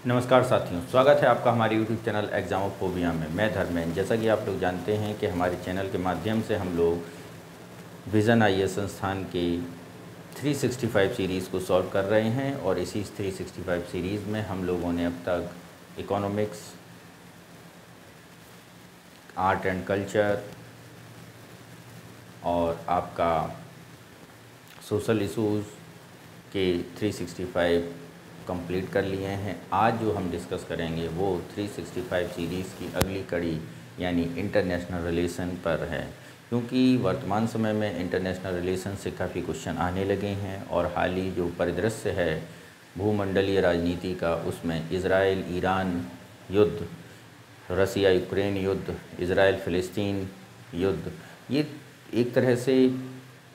नमस्कार साथियों, स्वागत है आपका हमारे YouTube चैनल एग्जामोफोबिया में। मैं धर्मेंद्र। जैसा कि आप लोग जानते हैं कि हमारे चैनल के माध्यम से हम लोग विज़न आईएएस संस्थान की 365 सीरीज़ को सॉल्व कर रहे हैं और इसी 365 सीरीज़ में हम लोगों ने अब तक इकोनॉमिक्स, आर्ट एंड कल्चर और आपका सोशल इशूज़ के 365 कंप्लीट कर लिए हैं। आज जो हम डिस्कस करेंगे वो 365 सीरीज़ की अगली कड़ी यानी इंटरनेशनल रिलेशन पर है, क्योंकि वर्तमान समय में इंटरनेशनल रिलेशन से काफ़ी क्वेश्चन आने लगे हैं और हाल ही जो परिदृश्य है भूमंडलीय राजनीति का, उसमें इज़राइल ईरान युद्ध, रसिया यूक्रेन युद्ध, इज़राइल फ़िलिस्तीन युद्ध, ये एक तरह से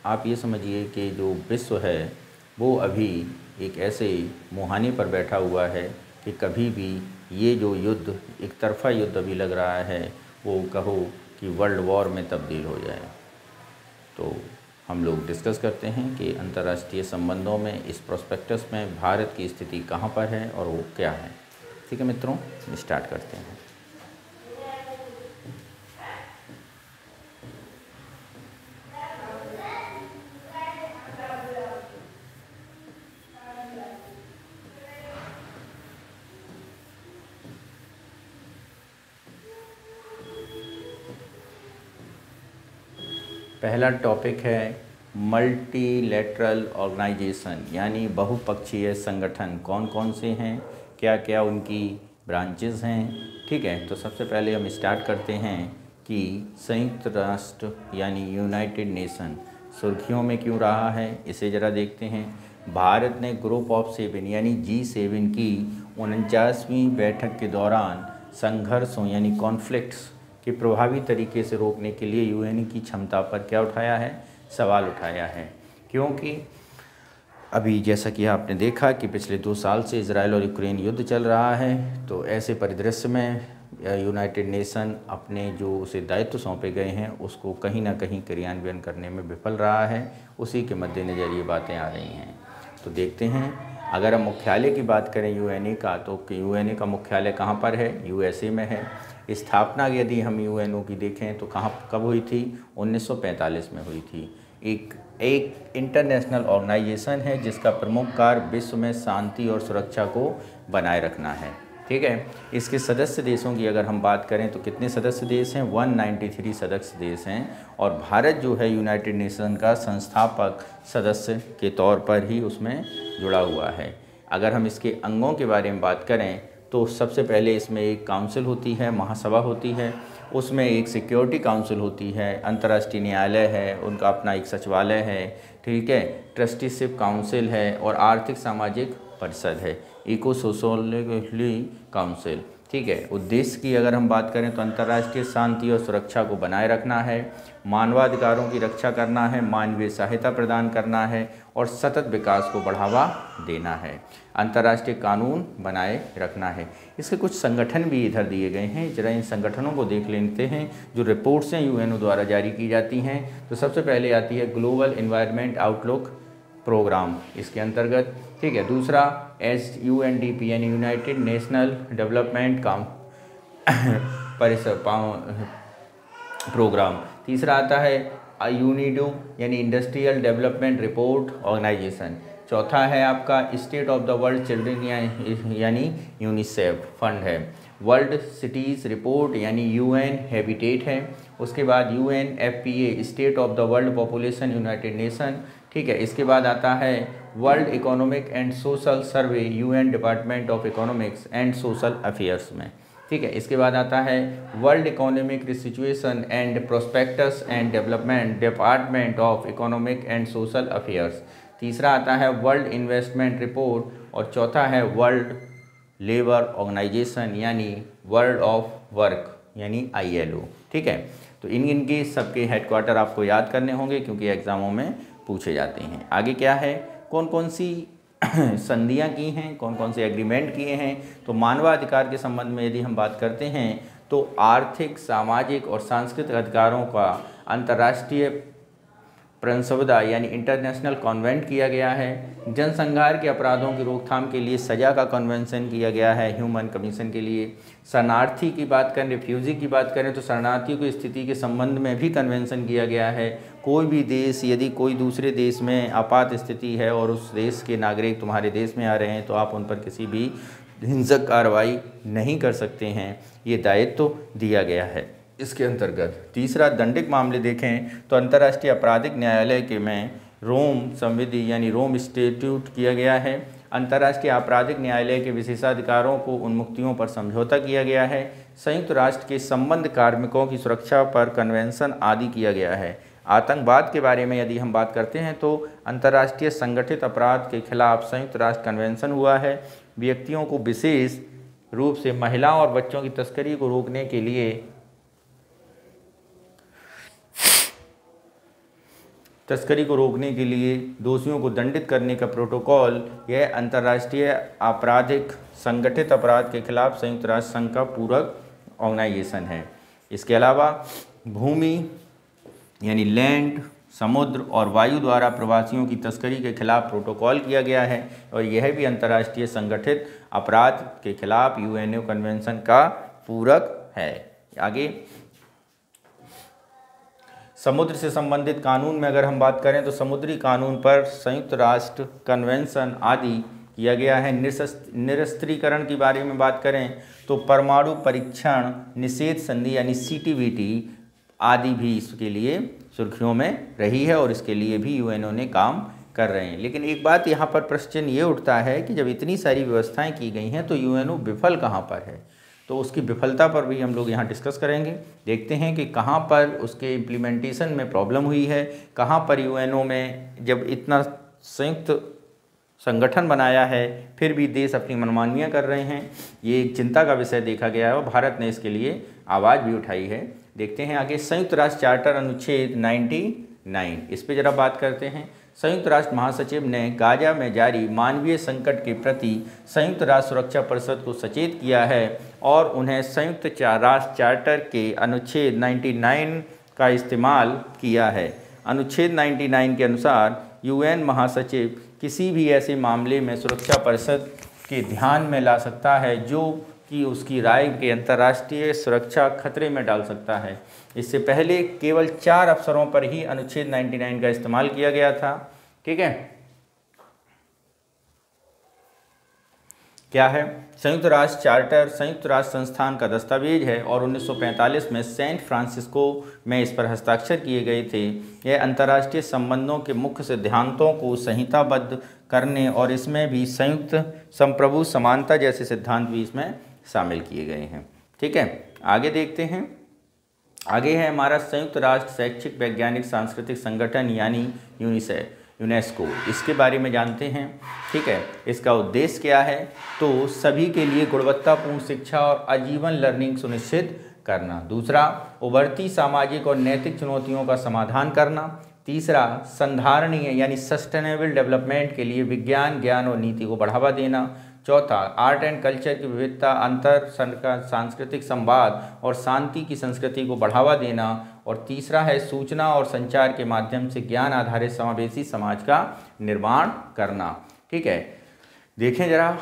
आप ये समझिए कि जो विश्व है वो अभी एक ऐसे मुहाने पर बैठा हुआ है कि कभी भी ये जो युद्ध, एक तरफ़ा युद्ध अभी लग रहा है, वो कहो कि वर्ल्ड वॉर में तब्दील हो जाए। तो हम लोग डिस्कस करते हैं कि अंतर्राष्ट्रीय संबंधों में इस प्रोस्पेक्टस में भारत की स्थिति कहाँ पर है और वो क्या है। ठीक है मित्रों, स्टार्ट करते हैं। पहला टॉपिक है मल्टीलेटरल ऑर्गेनाइजेशन यानी बहुपक्षीय संगठन कौन कौन से हैं, क्या क्या उनकी ब्रांचेस हैं। ठीक है, तो सबसे पहले हम स्टार्ट करते हैं कि संयुक्त राष्ट्र यानी यूनाइटेड नेशन सुर्खियों में क्यों रहा है, इसे ज़रा देखते हैं। भारत ने ग्रुप ऑफ 7 यानी G7 की 49वीं बैठक के दौरान संघर्षों यानी कॉन्फ्लिक्ट्स कि प्रभावी तरीके से रोकने के लिए यूएन की क्षमता पर क्या उठाया है, सवाल उठाया है। क्योंकि अभी जैसा कि आपने देखा कि पिछले 2 साल से इजराइल और यूक्रेन युद्ध चल रहा है, तो ऐसे परिदृश्य में यूनाइटेड नेशन अपने जो उसे दायित्व सौंपे गए हैं उसको कहीं ना कहीं क्रियान्वयन करने में विफल रहा है। उसी के मद्देनज़र ये बातें आ रही हैं। तो देखते हैं, अगर हम मुख्यालय की बात करें यूएनए का, तो यूएनए का मुख्यालय कहाँ पर है, यूएसए में है। स्थापना यदि हम यूएनओ की देखें तो कब हुई थी, 1945 में हुई थी। एक इंटरनेशनल ऑर्गेनाइजेशन है जिसका प्रमुख कार्य विश्व में शांति और सुरक्षा को बनाए रखना है। ठीक है, इसके सदस्य देशों की अगर हम बात करें तो कितने सदस्य देश हैं, 193 सदस्य देश हैं और भारत जो है यूनाइटेड नेशन का संस्थापक सदस्य के तौर पर ही उसमें जुड़ा हुआ है। अगर हम इसके अंगों के बारे में बात करें तो सबसे पहले इसमें एक काउंसिल होती है, महासभा होती है, उसमें एक सिक्योरिटी काउंसिल होती है, अंतर्राष्ट्रीय न्यायालय है, उनका अपना एक सचिवालय है, ठीक है, ट्रस्टीशिप काउंसिल है और आर्थिक सामाजिक परिषद है, इको सोशली काउंसिल। ठीक है, उद्देश्य की अगर हम बात करें तो अंतर्राष्ट्रीय शांति और सुरक्षा को बनाए रखना है, मानवाधिकारों की रक्षा करना है, मानवीय सहायता प्रदान करना है और सतत विकास को बढ़ावा देना है, अंतर्राष्ट्रीय कानून बनाए रखना है। इसके कुछ संगठन भी इधर दिए गए हैं, जरा इन संगठनों को देख लेते हैं जो रिपोर्ट्स हैं यूएनओ द्वारा जारी की जाती हैं। तो सबसे पहले आती है ग्लोबल एनवायरनमेंट आउटलुक प्रोग्राम, इसके अंतर्गत। ठीक है, दूसरा UNDP यानी यूनाइटेड नेशनल डेवलपमेंट प्रोग्राम। तीसरा आता है यूनिडो यानी इंडस्ट्रियल डेवलपमेंट रिपोर्ट ऑर्गेनाइजेशन। चौथा है आपका state of the world children यानी यूनिसेफ फंड है। वर्ल्ड सिटीज़ रिपोर्ट यानी UN हैबिटेट है। उसके बाद UNFPA state of the world population United nation. ठीक है, इसके बाद आता है world economic and social survey UN department of economics and social affairs में। ठीक है, इसके बाद आता है world economic situation and prospectus and development department of economic and social affairs. तीसरा आता है वर्ल्ड इन्वेस्टमेंट रिपोर्ट और चौथा है वर्ल्ड लेबर ऑर्गेनाइजेशन यानी वर्ल्ड ऑफ वर्क यानी ILO। ठीक है, तो इनके सबके हेडक्वार्टर आपको याद करने होंगे क्योंकि एग्ज़ामों में पूछे जाते हैं। आगे क्या है, कौन कौन सी संधियाँ की हैं, कौन कौन से एग्रीमेंट किए हैं। तो मानवाधिकार के संबंध में यदि हम बात करते हैं तो आर्थिक, सामाजिक और सांस्कृतिक अधिकारों का अंतर्राष्ट्रीय प्रंसवदा यानी इंटरनेशनल कॉन्वेंट किया गया है। जनसंहार के अपराधों की रोकथाम के लिए सजा का कन्वेंशन किया गया है ह्यूमन कमीशन के लिए। शरणार्थी की बात करें, रिफ्यूजी की बात करें तो शरणार्थियों की स्थिति के संबंध में भी कन्वेंशन किया गया है। कोई भी देश यदि कोई दूसरे देश में आपात स्थिति है और उस देश के नागरिक तुम्हारे देश में आ रहे हैं तो आप उन पर किसी भी हिंसक कार्रवाई नहीं कर सकते हैं, ये दायित्व तो दिया गया है इसके अंतर्गत। तीसरा, दंडिक मामले देखें तो अंतर्राष्ट्रीय आपराधिक न्यायालय के में रोम संविधि यानी रोम स्टैट्यूट किया गया है। अंतर्राष्ट्रीय आपराधिक न्यायालय के विशेषाधिकारों को उन्मुक्तियों पर समझौता किया गया है। संयुक्त राष्ट्र के संबंध कार्मिकों की सुरक्षा पर कन्वेंशन आदि किया गया है। आतंकवाद के बारे में यदि हम बात करते हैं तो अंतर्राष्ट्रीय संगठित अपराध के खिलाफ संयुक्त राष्ट्र कन्वेंशन हुआ है। व्यक्तियों को विशेष रूप से महिलाओं और बच्चों की तस्करी को रोकने के लिए दोषियों को दंडित करने का प्रोटोकॉल, यह अंतर्राष्ट्रीय आपराधिक संगठित अपराध के खिलाफ संयुक्त राष्ट्र संघ का पूरक ऑर्गेनाइजेशन है। इसके अलावा भूमि यानी लैंड, समुद्र और वायु द्वारा प्रवासियों की तस्करी के खिलाफ प्रोटोकॉल किया गया है और यह भी अंतर्राष्ट्रीय संगठित अपराध के खिलाफ यूएनओ कन्वेंशन का पूरक है। आगे समुद्र से संबंधित कानून में अगर हम बात करें तो समुद्री कानून पर संयुक्त राष्ट्र कन्वेंशन आदि किया गया है। निरस्त्रीकरण के बारे में बात करें तो परमाणु परीक्षण निषेध संधि यानी CTBT आदि भी इसके लिए सुर्खियों में रही है और इसके लिए भी यूएनओ ने काम कर रहे हैं। लेकिन एक बात यहाँ पर प्रश्न ये उठता है कि जब इतनी सारी व्यवस्थाएं की गई हैं तो यूएनओ विफल कहाँ पर है, तो उसकी विफलता पर भी हम लोग यहाँ डिस्कस करेंगे। देखते हैं कि कहाँ पर उसके इम्प्लीमेंटेशन में प्रॉब्लम हुई है, कहाँ पर यूएनओ में जब इतना संयुक्त संगठन बनाया है फिर भी देश अपनी मनमानियाँ कर रहे हैं, ये एक चिंता का विषय देखा गया है और भारत ने इसके लिए आवाज़ भी उठाई है। देखते हैं आगे संयुक्त राष्ट्र चार्टर अनुच्छेद 99, इस पे जरा बात करते हैं। संयुक्त राष्ट्र महासचिव ने गाजा में जारी मानवीय संकट के प्रति संयुक्त राष्ट्र सुरक्षा परिषद को सचेत किया है और उन्हें संयुक्त राष्ट्र चार्टर के अनुच्छेद 99 का इस्तेमाल किया है। अनुच्छेद 99 के अनुसार यूएन महासचिव किसी भी ऐसे मामले में सुरक्षा परिषद के ध्यान में ला सकता है जो कि उसकी राय के अंतर्राष्ट्रीय सुरक्षा खतरे में डाल सकता है। इससे पहले केवल 4 अवसरों पर ही अनुच्छेद 99 का इस्तेमाल किया गया था। ठीक है, क्या है? संयुक्त राष्ट्र चार्टर संयुक्त राष्ट्र संस्थान का दस्तावेज है और 1945 में सैन फ्रांसिस्को में इस पर हस्ताक्षर किए गए थे। यह अंतर्राष्ट्रीय संबंधों के मुख्य सिद्धांतों को संहिताबद्ध करने और इसमें भी संयुक्त संप्रभु समानता जैसे सिद्धांत भी इसमें शामिल किए गए हैं। ठीक है, आगे देखते हैं। आगे है हमारा संयुक्त राष्ट्र शैक्षिक वैज्ञानिक सांस्कृतिक संगठन यानी यूनेस्को, इसके बारे में जानते हैं। ठीक है, इसका उद्देश्य क्या है? तो सभी के लिए गुणवत्तापूर्ण शिक्षा और आजीवन लर्निंग सुनिश्चित करना। दूसरा, उभरती सामाजिक और नैतिक चुनौतियों का समाधान करना। तीसरा, संधारणीय यानी सस्टेनेबल डेवलपमेंट के लिए विज्ञान, ज्ञान और नीति को बढ़ावा देना। चौथा, आर्ट एंड कल्चर की विविधता, अंतर सांस्कृतिक संवाद और शांति की संस्कृति को बढ़ावा देना। और तीसरा है सूचना और संचार के माध्यम से ज्ञान आधारित समावेशी समाज का निर्माण करना। ठीक है, देखें जरा,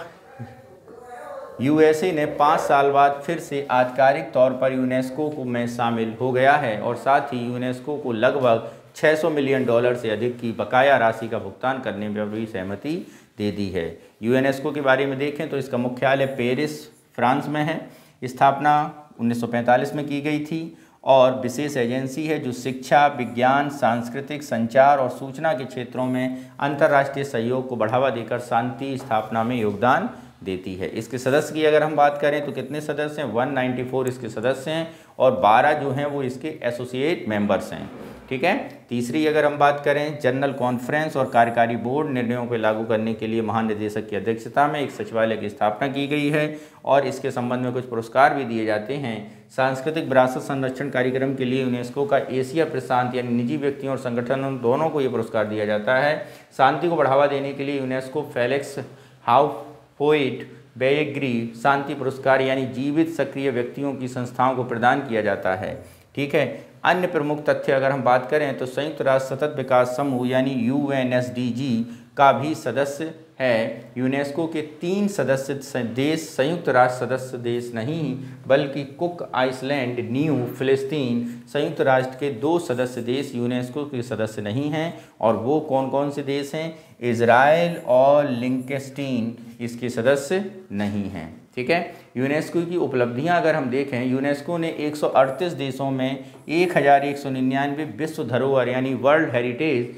यूएसए ने 5 साल बाद फिर से आधिकारिक तौर पर यूनेस्को में शामिल हो गया है और साथ ही यूनेस्को को लगभग $600 मिलियन से अधिक की बकाया राशि का भुगतान करने पर भी सहमति दे दी है। यूनेस्को के बारे में देखें तो इसका मुख्यालय पेरिस, फ्रांस में है। स्थापना 1945 में की गई थी और विशेष एजेंसी है जो शिक्षा, विज्ञान, सांस्कृतिक, संचार और सूचना के क्षेत्रों में अंतर्राष्ट्रीय सहयोग को बढ़ावा देकर शांति स्थापना में योगदान देती है। इसके सदस्य की अगर हम बात करें तो कितने सदस्य हैं? 194 इसके सदस्य हैं और 12 जो हैं वो इसके एसोसिएट मेंबर्स हैं। ठीक है, तीसरी अगर हम बात करें, जनरल कॉन्फ्रेंस और कार्यकारी बोर्ड निर्णयों को लागू करने के लिए महानिदेशक की अध्यक्षता में एक सचिवालय की स्थापना की गई है और इसके संबंध में कुछ पुरस्कार भी दिए जाते हैं। सांस्कृतिक विरासत संरक्षण कार्यक्रम के लिए यूनेस्को का एशिया प्रशांत यानी निजी व्यक्तियों और संगठनों दोनों को ये पुरस्कार दिया जाता है। शांति को बढ़ावा देने के लिए यूनेस्को फेलिक्स हाउफोइट बेयग्री शांति पुरस्कार यानी जीवित सक्रिय व्यक्तियों की संस्थाओं को प्रदान किया जाता है। ठीक है। अन्य प्रमुख तथ्य अगर हम बात करें तो संयुक्त राष्ट्र सतत विकास समूह यानी UNSDG का भी सदस्य है। यूनेस्को के 3 सदस्य देश संयुक्त राष्ट्र सदस्य देश नहीं बल्कि कुक आइसलैंड, न्यू फिलिस्तीन संयुक्त राष्ट्र के 2 सदस्य देश यूनेस्को के सदस्य नहीं हैं। और वो कौन कौन से देश हैं? इज़राइल और लिंकेस्टीन इसके सदस्य नहीं हैं। ठीक है। यूनेस्को की उपलब्धियां अगर हम देखें, यूनेस्को ने 138 देशों में 1199 विश्व धरोहर यानी वर्ल्ड हेरिटेज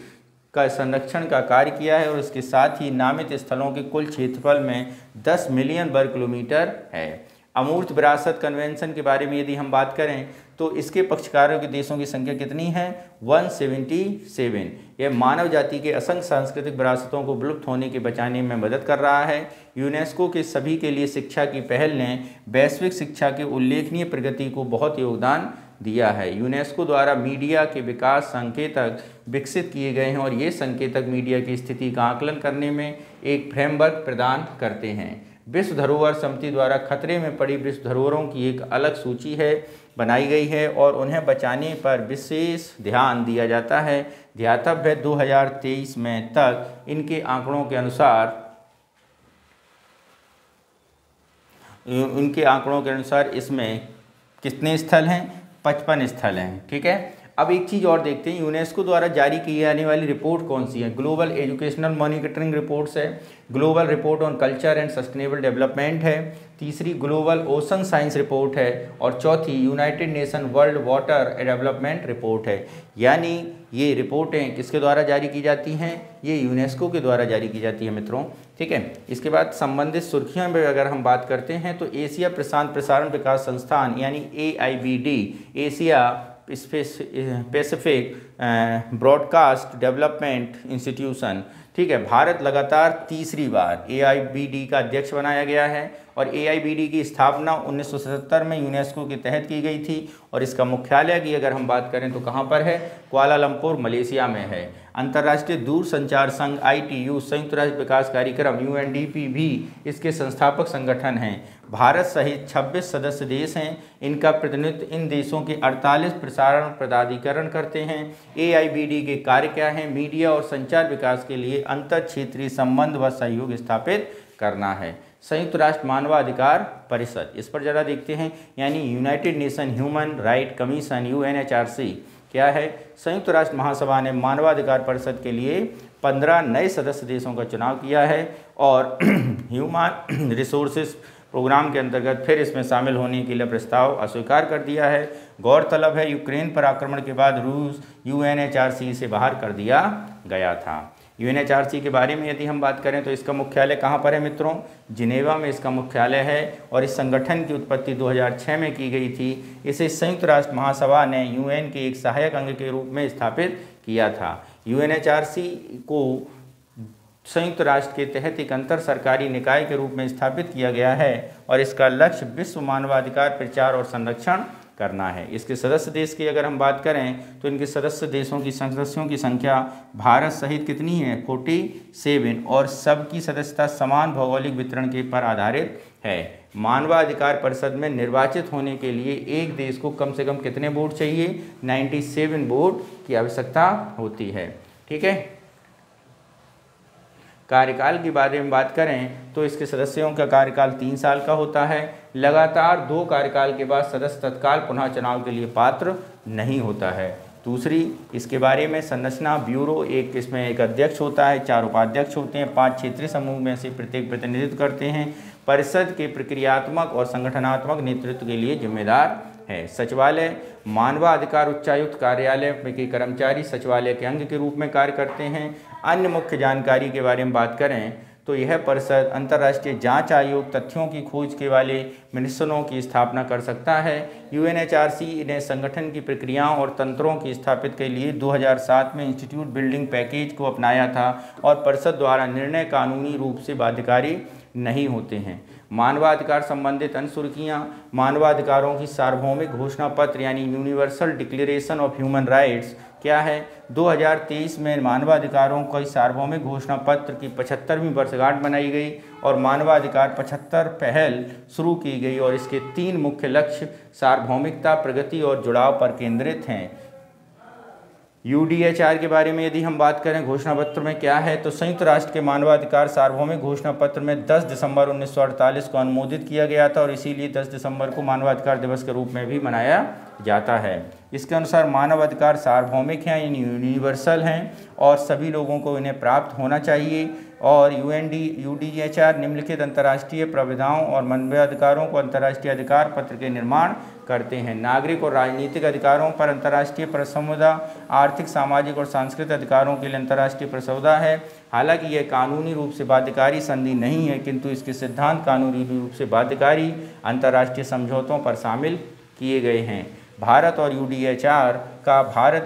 का संरक्षण का कार्य किया है और इसके साथ ही नामित स्थलों के कुल क्षेत्रफल में 10 मिलियन वर्ग किलोमीटर है। अमूर्त विरासत कन्वेंशन के बारे में यदि हम बात करें तो इसके पक्षकारों के देशों की संख्या कितनी है? 177। यह मानव जाति के असंख्य सांस्कृतिक विरासतों को विलुप्त होने के बचाने में मदद कर रहा है। यूनेस्को के सभी के लिए शिक्षा की पहल ने वैश्विक शिक्षा के उल्लेखनीय प्रगति को बहुत योगदान दिया है। यूनेस्को द्वारा मीडिया के विकास संकेतक विकसित किए गए हैं और ये संकेतक मीडिया की स्थिति का आकलन करने में एक फ्रेमवर्क प्रदान करते हैं। विश्व धरोहर समिति द्वारा खतरे में पड़ी विश्व धरोहरों की एक अलग सूची है बनाई गई है और उन्हें बचाने पर विशेष ध्यान दिया जाता है। ध्यातव्य 2023 में तक इनके आंकड़ों के अनुसार इसमें कितने स्थल हैं? 55 स्थल हैं। ठीक है। अब एक चीज़ और देखते हैं, यूनेस्को द्वारा जारी की जाने वाली रिपोर्ट कौन सी है? ग्लोबल एजुकेशनल मॉनिटरिंग रिपोर्ट्स है, global report on culture and sustainable development है, तीसरी ग्लोबल ओशन साइंस रिपोर्ट है और चौथी United nation world water development report है। यानी ये रिपोर्टें किसके द्वारा जारी की जाती हैं? ये यूनेस्को के द्वारा जारी की जाती है मित्रों। ठीक है। इसके बाद संबंधित सुर्खियों में अगर हम बात करते हैं तो एशिया प्रशांत प्रसारण विकास संस्थान यानी AIBD, Asia Pacific broadcast development institution, ठीक है, भारत लगातार तीसरी बार AIBD का अध्यक्ष बनाया गया है और AIBD की स्थापना 1977 में यूनेस्को के तहत की गई थी और इसका मुख्यालय की अगर हम बात करें तो कहाँ पर है? कुआलालंपुर मलेशिया में है। अंतर्राष्ट्रीय दूरसंचार संघ ITU, संयुक्त राष्ट्र विकास कार्यक्रम UNDP भी इसके संस्थापक संगठन हैं। भारत सहित 26 सदस्य देश हैं। इनका प्रतिनिधित्व इन देशों के 48 प्रसारण पदाधिकरण करते हैं। AIBD के कार्य क्या हैं? मीडिया और संचार विकास के लिए अंतर क्षेत्रीय संबंध व सहयोग स्थापित करना है। संयुक्त राष्ट्र मानवाधिकार परिषद, इस पर ज़रा देखते हैं, यानी United nation human right commission UNHRC क्या है? संयुक्त राष्ट्र महासभा ने मानवाधिकार परिषद के लिए 15 नए सदस्य देशों का चुनाव किया है और ह्यूमन रिसोर्सेज प्रोग्राम के अंतर्गत फिर इसमें शामिल होने के लिए प्रस्ताव अस्वीकार कर दिया है। गौरतलब है यूक्रेन पर आक्रमण के बाद रूस UNHRC से बाहर कर दिया गया था। UNHRC के बारे में यदि हम बात करें तो इसका मुख्यालय कहाँ पर है मित्रों? जिनेवा में इसका मुख्यालय है और इस संगठन की उत्पत्ति 2006 में की गई थी। इसे संयुक्त राष्ट्र महासभा ने UN के एक सहायक अंग के रूप में स्थापित किया था। UNHRC को संयुक्त राष्ट्र के तहत एक अंतर सरकारी निकाय के रूप में स्थापित किया गया है और इसका लक्ष्य विश्व मानवाधिकार प्रचार और संरक्षण करना है। इसके सदस्य देश की अगर हम बात करें तो इनके सदस्य देशों की सदस्यों की संख्या भारत सहित कितनी है? 47 और सबकी सदस्यता समान भौगोलिक वितरण के पर आधारित है। मानवाधिकार परिषद में निर्वाचित होने के लिए एक देश को कम से कम कितने वोट चाहिए? 97 वोट की आवश्यकता होती है। ठीक है। कार्यकाल के बारे में बात करें तो इसके सदस्यों का कार्यकाल 3 साल का होता है। लगातार 2 कार्यकाल के बाद सदस्य तत्काल पुनः चुनाव के लिए पात्र नहीं होता है। दूसरी इसके बारे में संरचना, ब्यूरो इसमें एक अध्यक्ष होता है, 4 उपाध्यक्ष होते हैं, 5 क्षेत्रीय समूह में से प्रत्येक प्रतिनिधित्व करते हैं। परिषद के प्रक्रियात्मक और संगठनात्मक नेतृत्व के लिए जिम्मेदार है। सचिवालय, मानवाधिकार उच्चायुक्त कार्यालय के कर्मचारी सचिवालय के अंग के रूप में कार्य करते हैं। अन्य मुख्य जानकारी के बारे में बात करें तो यह परिषद अंतर्राष्ट्रीय जांच आयोग, तथ्यों की खोज के वाले मिशनों की स्थापना कर सकता है। UNHRC ने संगठन की प्रक्रियाओं और तंत्रों की स्थापित के लिए 2007 में इंस्टीट्यूट बिल्डिंग पैकेज को अपनाया था और परिषद द्वारा निर्णय कानूनी रूप से बाध्यकारी नहीं होते हैं। मानवाधिकार संबंधित अनुसूचियाँ, मानवाधिकारों की सार्वभौमिक घोषणा पत्र यानी universal declaration of human rights क्या है। 2023 में मानवाधिकारों की सार्वभौमिक घोषणा पत्र की 75वीं वर्षगांठ मनाई गई और मानवाधिकार 75 पहल शुरू की गई और इसके 3 मुख्य लक्ष्य सार्वभौमिकता, प्रगति और जुड़ाव पर केंद्रित हैं। यूडीएचआर के बारे में यदि हम बात करें घोषणा पत्र में क्या है, तो संयुक्त राष्ट्र के मानवाधिकार सार्वभौमिक घोषणा पत्र में 10 दिसंबर 1948 को अनुमोदित किया गया था और इसीलिए 10 दिसंबर को मानवाधिकार दिवस के रूप में भी मनाया जाता है। इसके अनुसार मानवाधिकार सार्वभौमिक हैं, यानी यूनिवर्सल हैं और सभी लोगों को इन्हें प्राप्त होना चाहिए। और यूडीएचआर निम्नलिखित अंतर्राष्ट्रीय प्रावधानों और मानवाधिकारों को अंतर्राष्ट्रीय अधिकार पत्र के निर्माण करते हैं। नागरिक और राजनीतिक अधिकारों पर अंतर्राष्ट्रीय परिसंविदा, आर्थिक, सामाजिक और सांस्कृतिक अधिकारों के लिए अंतर्राष्ट्रीय परिसंविदा है। हालांकि यह कानूनी रूप से बाध्यकारी संधि नहीं है, किंतु इसके सिद्धांत कानूनी रूप से बाध्यकारी अंतर्राष्ट्रीय समझौतों पर शामिल किए गए हैं। भारत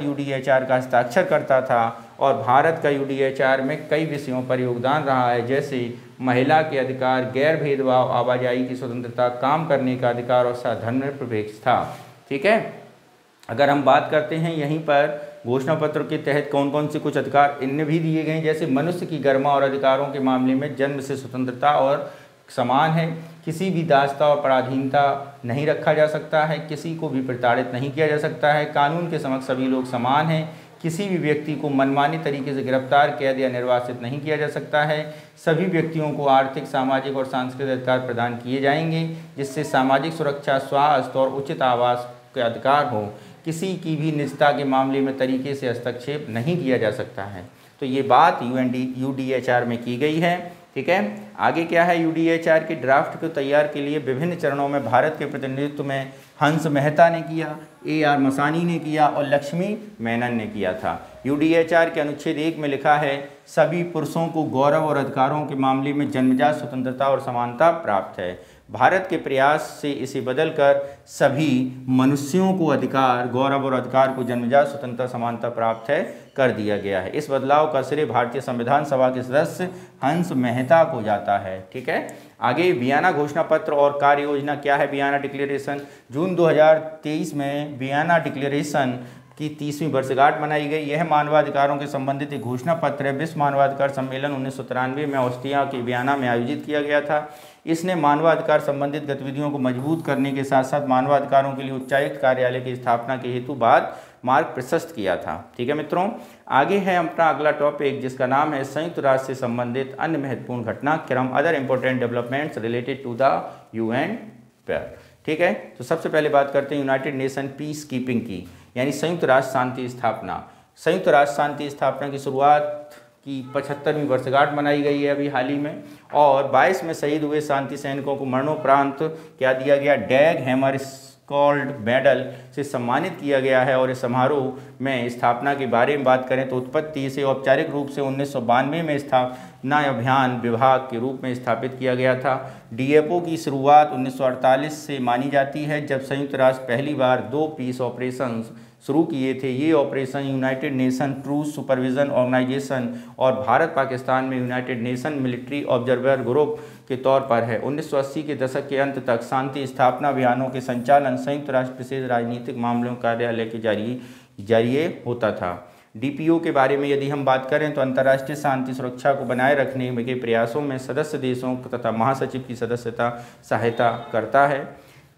यूडीएचआर का हस्ताक्षर करता था और भारत का यूडीएचआर में कई विषयों पर योगदान रहा है, जैसे महिला के अधिकार, गैर भेदभाव, आवाजाही की स्वतंत्रता, काम करने का अधिकार और धर्मनिरपेक्षता। ठीक है, अगर हम बात करते हैं यहीं पर घोषणा पत्र के तहत कौन कौन से कुछ अधिकार इनमें भी दिए गए हैं, जैसे मनुष्य की गरिमा और अधिकारों के मामले में जन्म से स्वतंत्रता और समान है, किसी भी दासता और पराधीनता नहीं रखा जा सकता है, किसी को भी प्रताड़ित नहीं किया जा सकता है, कानून के समक्ष सभी लोग समान हैं, किसी भी व्यक्ति को मनमानी तरीके से गिरफ्तार, कैद या निर्वासित नहीं किया जा सकता है, सभी व्यक्तियों को आर्थिक, सामाजिक और सांस्कृतिक अधिकार प्रदान किए जाएंगे जिससे सामाजिक सुरक्षा, स्वास्थ्य और उचित आवास के अधिकार हो, किसी की भी निजता के मामले में तरीके से हस्तक्षेप नहीं किया जा सकता है। तो ये बात यूडीएचआर में की गई है। ठीक है, आगे क्या है, यूडीएचआर के ड्राफ्ट को तैयार के लिए विभिन्न चरणों में भारत के प्रतिनिधित्व में हंस मेहता ने किया, AR मसानी ने किया और लक्ष्मी मेनन ने किया था। यूडीएचआर के अनुच्छेद 1 में लिखा है, सभी पुरुषों को गौरव और अधिकारों के मामले में जन्मजात स्वतंत्रता और समानता प्राप्त है। भारत के प्रयास से इसे बदलकर सभी मनुष्यों को अधिकार, गौरव और अधिकार को जन्मजात स्वतंत्रता समानता प्राप्त है कर दिया गया है। इस बदलाव का श्रेय भारतीय संविधान सभा के सदस्य हंस मेहता को जाता है। ठीक है, आगे वियना घोषणा पत्र और कार्य योजना क्या है। वियना डिक्लेरेशन, जून 2023 में वियना डिक्लेरेशन की 30वीं वर्षगांठ मनाई गई। यह मानवाधिकारों के संबंधित एक घोषणा पत्र है। विश्व मानवाधिकार सम्मेलन 1993 में ऑस्ट्रिया के वियना में आयोजित किया गया था। इसने मानवाधिकार संबंधित गतिविधियों को मजबूत करने के साथ साथ मानवाधिकारों के लिए उच्चायुक्त कार्यालय की स्थापना के हेतु बाद मार्ग प्रशस्त किया था। ठीक है मित्रों, आगे है अपना अगला टॉपिक जिसका नाम है संयुक्त राष्ट्र से संबंधित अन्य महत्वपूर्ण घटनाक्रम, other important developments related to the UN pair. ठीक है, तो सबसे पहले बात करते हैं यूनाइटेड नेशन पीस कीपिंग की, यानी संयुक्त राष्ट्र शांति स्थापना। संयुक्त राष्ट्र शांति स्थापना की शुरुआत की 75वीं वर्षगांठ मनाई गई है अभी हाल ही में, और 22 में शहीद हुए शांति सैनिकों को मरणोपरांत क्या दिया गया, डैग हैमर स्कॉल्ड मेडल से सम्मानित किया गया है। और इस समारोह में स्थापना के बारे में बात करें तो उत्पत्ति से औपचारिक रूप से 1992 में स्थापना अभियान विभाग के रूप में स्थापित किया गया था। DFO की शुरुआत 1948 से मानी जाती है, जब संयुक्त राष्ट्र पहली बार 2 पीस ऑपरेशंस शुरू किए थे। ये operation united nation truce supervision organization और भारत पाकिस्तान में united nation military observer group के तौर पर है। 1980 के दशक के अंत तक शांति स्थापना अभियानों के संचालन संयुक्त राष्ट्र विशेष राजनीतिक मामलों कार्यालय के जरिए होता था। DPO के बारे में यदि हम बात करें तो अंतर्राष्ट्रीय शांति सुरक्षा को बनाए रखने के प्रयासों में सदस्य देशों तथा महासचिव की सहायता करता है।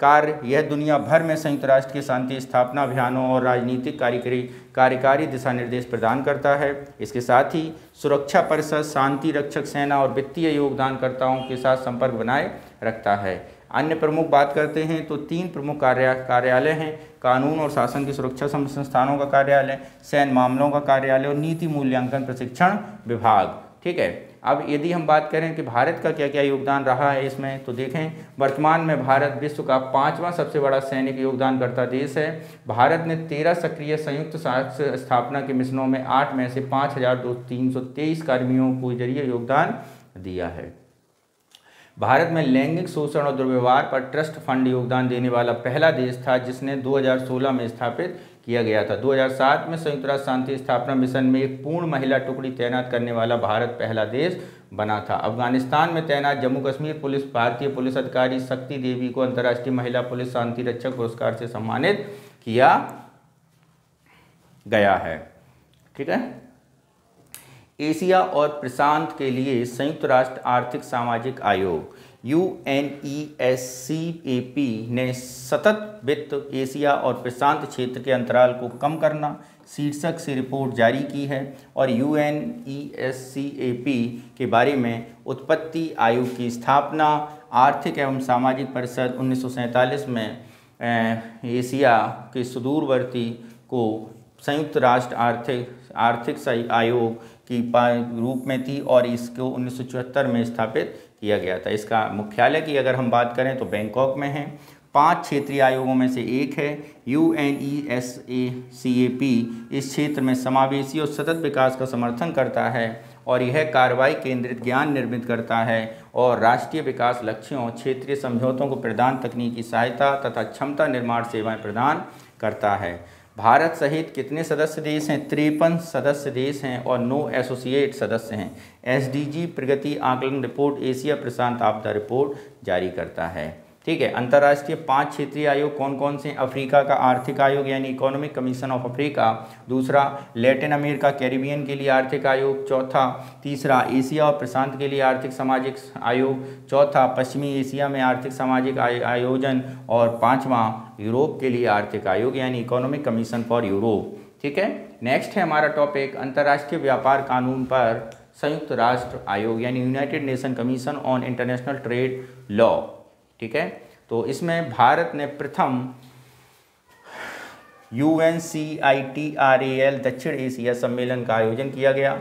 कार्य यह दुनिया भर में संयुक्त राष्ट्र के शांति स्थापना अभियानों और राजनीतिक कार्यकारी दिशा निर्देश प्रदान करता है। इसके साथ ही सुरक्षा परिषद, शांति रक्षक सेना और वित्तीय योगदानकर्ताओं के साथ संपर्क बनाए रखता है। अन्य प्रमुख बात करते हैं तो 3 प्रमुख कार्यालय हैं, कानून और शासन की सुरक्षा संस्थानों का कार्यालय, सैन्य मामलों का कार्यालय और नीति मूल्यांकन प्रशिक्षण विभाग। ठीक है, अब यदि हम बात करें कि भारत का क्या क्या योगदान रहा है इसमें, तो देखें वर्तमान में भारत विश्व का 5वां सबसे बड़ा सैनिक योगदानकर्ता देश है। भारत ने 13 सक्रिय संयुक्त राष्ट्र स्थापना के मिशनों में 8 में से 5323 कर्मियों को जरिए योगदान दिया है। भारत में लैंगिक शोषण और दुर्व्यवहार पर ट्रस्ट फंड योगदान देने वाला पहला देश था, जिसने 2016 में स्थापित किया गया था। 2007 में संयुक्त राष्ट्र शांति स्थापना मिशन में एक पूर्ण महिला टुकड़ी तैनात करने वाला भारत पहला देश बना था। अफगानिस्तान में तैनात जम्मू कश्मीर पुलिस भारतीय पुलिस अधिकारी शक्ति देवी को अंतर्राष्ट्रीय महिला पुलिस शांति रक्षक पुरस्कार से सम्मानित किया गया है। ठीक है। एशिया और प्रशांत के लिए संयुक्त राष्ट्र आर्थिक सामाजिक आयोग UNESCAP ने सतत वित्त एशिया और प्रशांत क्षेत्र के अंतराल को कम करना शीर्षक से रिपोर्ट जारी की है और UNESCAP के बारे में उत्पत्ति आयोग की स्थापना आर्थिक एवं सामाजिक परिषद 1947 में एशिया के सुदूरवर्ती को संयुक्त राष्ट्र आर्थिक आयोग की रूप में थी और इसको 1974 में स्थापित किया गया था। इसका मुख्यालय की अगर हम बात करें तो बैंकॉक में है। 5 क्षेत्रीय आयोगों में से एक है UNESCAP। इस क्षेत्र में समावेशी और सतत विकास का समर्थन करता है और यह कार्रवाई केंद्रित ज्ञान निर्मित करता है और राष्ट्रीय विकास लक्ष्यों, क्षेत्रीय समझौतों को प्रदान तकनीकी सहायता तथा क्षमता निर्माण सेवाएं प्रदान करता है। भारत सहित कितने सदस्य देश हैं? 53 सदस्य देश हैं और 9 एसोसिएट सदस्य हैं। SDG प्रगति आकलन रिपोर्ट एशिया प्रशांत आपदा रिपोर्ट जारी करता है। ठीक है। अंतर्राष्ट्रीय 5 क्षेत्रीय आयोग कौन कौन से? अफ्रीका का आर्थिक आयोग यानी इकोनॉमिक कमीशन ऑफ अफ्रीका, दूसरा लैटिन अमेरिका कैरिबियन के लिए आर्थिक आयोग, चौथा तीसरा एशिया और प्रशांत के लिए आर्थिक सामाजिक आयोग, चौथा पश्चिमी एशिया में आर्थिक सामाजिक आयोजन और पांचवा यूरोप के लिए आर्थिक आयोग यानी इकोनॉमिक कमीशन फॉर यूरोप। ठीक है। नेक्स्ट है हमारा टॉपिक अंतर्राष्ट्रीय व्यापार कानून पर संयुक्त राष्ट्र आयोग यानी United nation commission on international trade law. ठीक है। तो इसमें भारत ने प्रथम UNCITRAL दक्षिण एशिया सम्मेलन का आयोजन किया गया।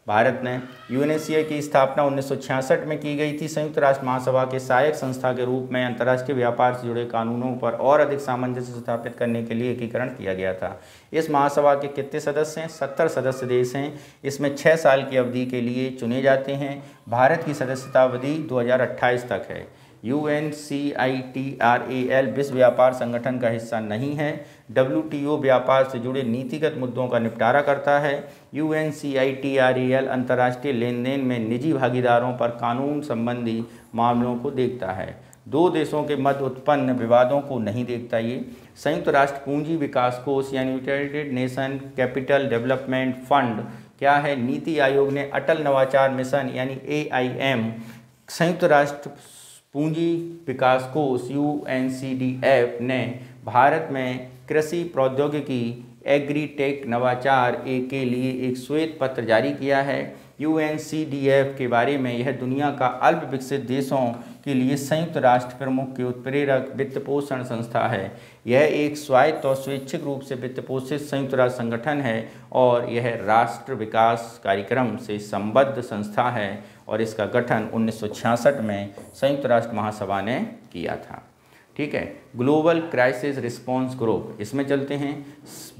भारत ने UNESCA की स्थापना 1966 में की गई थी। संयुक्त राष्ट्र महासभा के सहायक संस्था के रूप में अंतर्राष्ट्रीय व्यापार से जुड़े कानूनों पर और अधिक सामंजस्य स्थापित करने के लिए एकीकरण किया गया था। इस महासभा के कितने सदस्य हैं? 70 सदस्य देश हैं। इसमें 6 साल की अवधि के लिए चुने जाते हैं। भारत की सदस्यता अवधि 2028 तक है। UNCITRAL विश्व व्यापार संगठन का हिस्सा नहीं है। WTO व्यापार से जुड़े नीतिगत मुद्दों का निपटारा करता है। UNCITRAL अंतर्राष्ट्रीय लेन देन में निजी भागीदारों पर कानून संबंधी मामलों को देखता है। 2 देशों के मध्य उत्पन्न विवादों को नहीं देखता। ये संयुक्त राष्ट्र पूंजी विकास कोष यानी United nation capital development fund क्या है? नीति आयोग ने अटल नवाचार मिशन यानी AIM, संयुक्त राष्ट्र पूंजी विकास कोष UNCDF ने भारत में कृषि प्रौद्योगिकी एग्रीटेक नवाचार के लिए एक श्वेत पत्र जारी किया है। UNCDF के बारे में यह दुनिया का अल्प विकसित देशों के लिए संयुक्त राष्ट्र प्रमुख के उत्प्रेरक वित्त पोषण संस्था है। यह एक स्वायत्त और स्वैच्छिक रूप से वित्त पोषित संयुक्त राष्ट्र संगठन है और यह राष्ट्र विकास कार्यक्रम से संबद्ध संस्था है और इसका गठन 1966 में संयुक्त राष्ट्र महासभा ने किया था। ठीक है। ग्लोबल क्राइसिस रिस्पॉन्स ग्रुप, इसमें चलते हैं।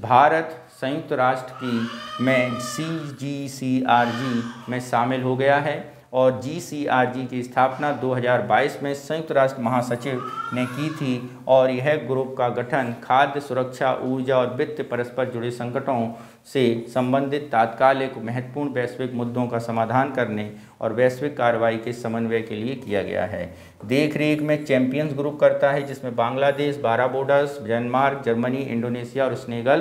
भारत संयुक्त राष्ट्र की में CGCRG में शामिल हो गया है और GCRG की स्थापना 2022 में संयुक्त राष्ट्र महासचिव ने की थी और यह ग्रुप का गठन खाद्य सुरक्षा, ऊर्जा और वित्त परस्पर जुड़े संकटों से संबंधित तात्कालिक महत्वपूर्ण वैश्विक मुद्दों का समाधान करने और वैश्विक कार्रवाई के समन्वय के लिए किया गया है। देखरेख में चैंपियंस ग्रुप करता है जिसमें Bangladesh, Barbados, Denmark, Germany, Indonesia और सेनेगल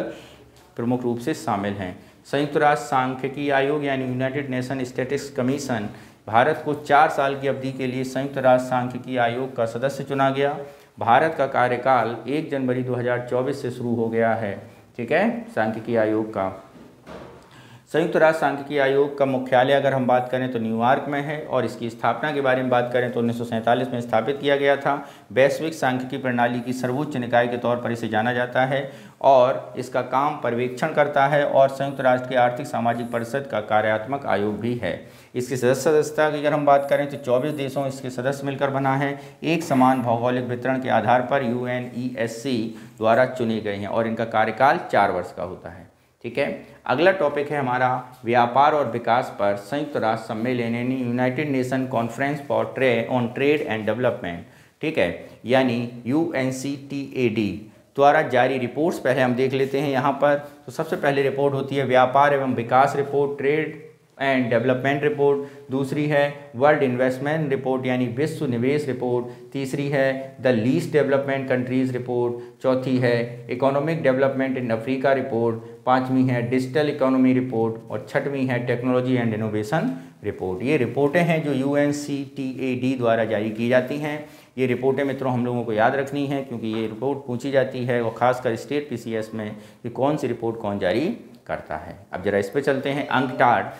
प्रमुख रूप से शामिल हैं। संयुक्त राष्ट्र सांख्यिकी आयोग यानी United nation statistics commission, Bharat को 4 साल की अवधि के लिए संयुक्त राष्ट्र सांख्यिकी आयोग का सदस्य चुना गया। भारत का कार्यकाल 1 जनवरी 2024 से शुरू हो गया है। ठीक है। सांख्यिकी आयोग का संयुक्त राष्ट्र सांख्यिकी आयोग का मुख्यालय अगर हम बात करें तो न्यूयॉर्क में है और इसकी स्थापना के बारे में बात करें तो 1947 में स्थापित किया गया था। वैश्विक सांख्यिकी प्रणाली की सर्वोच्च निकाय के तौर पर इसे जाना जाता है और इसका काम पर्यवेक्षण करता है और संयुक्त राष्ट्र की आर्थिक सामाजिक परिषद का कार्यात्मक आयोग भी है। इसकी सदस्यता की अगर हम बात करें तो 24 देशों इसके सदस्य मिलकर बना है। एक समान भौगोलिक वितरण के आधार पर UNESC द्वारा चुने गए हैं और इनका कार्यकाल 4 वर्ष का होता है। ठीक है। अगला टॉपिक है हमारा व्यापार और विकास पर संयुक्त राष्ट्र सम्मेलन यानी United nation conference for on trade and development. ठीक है। यानी UNCTAD द्वारा जारी रिपोर्ट्स पहले हम देख लेते हैं। यहाँ पर तो सबसे पहले रिपोर्ट होती है व्यापार एवं विकास रिपोर्ट, ट्रेड एंड डेवलपमेंट रिपोर्ट, दूसरी है वर्ल्ड इन्वेस्टमेंट रिपोर्ट यानी विश्व निवेश रिपोर्ट, तीसरी है the least development countries report, चौथी है economic development in Africa report, पांचवी है डिजिटल इकोनॉमी रिपोर्ट और छठवीं है टेक्नोलॉजी एंड इनोवेशन रिपोर्ट। ये रिपोर्टें हैं जो UNCTAD द्वारा जारी की जाती हैं। ये रिपोर्टें मित्रों हम लोगों को याद रखनी है क्योंकि ये रिपोर्ट पूछी जाती है और ख़ासकर स्टेट PCS में कि कौन सी रिपोर्ट कौन जारी करता है। अब जरा इस पे चलते हैं। अंकटाड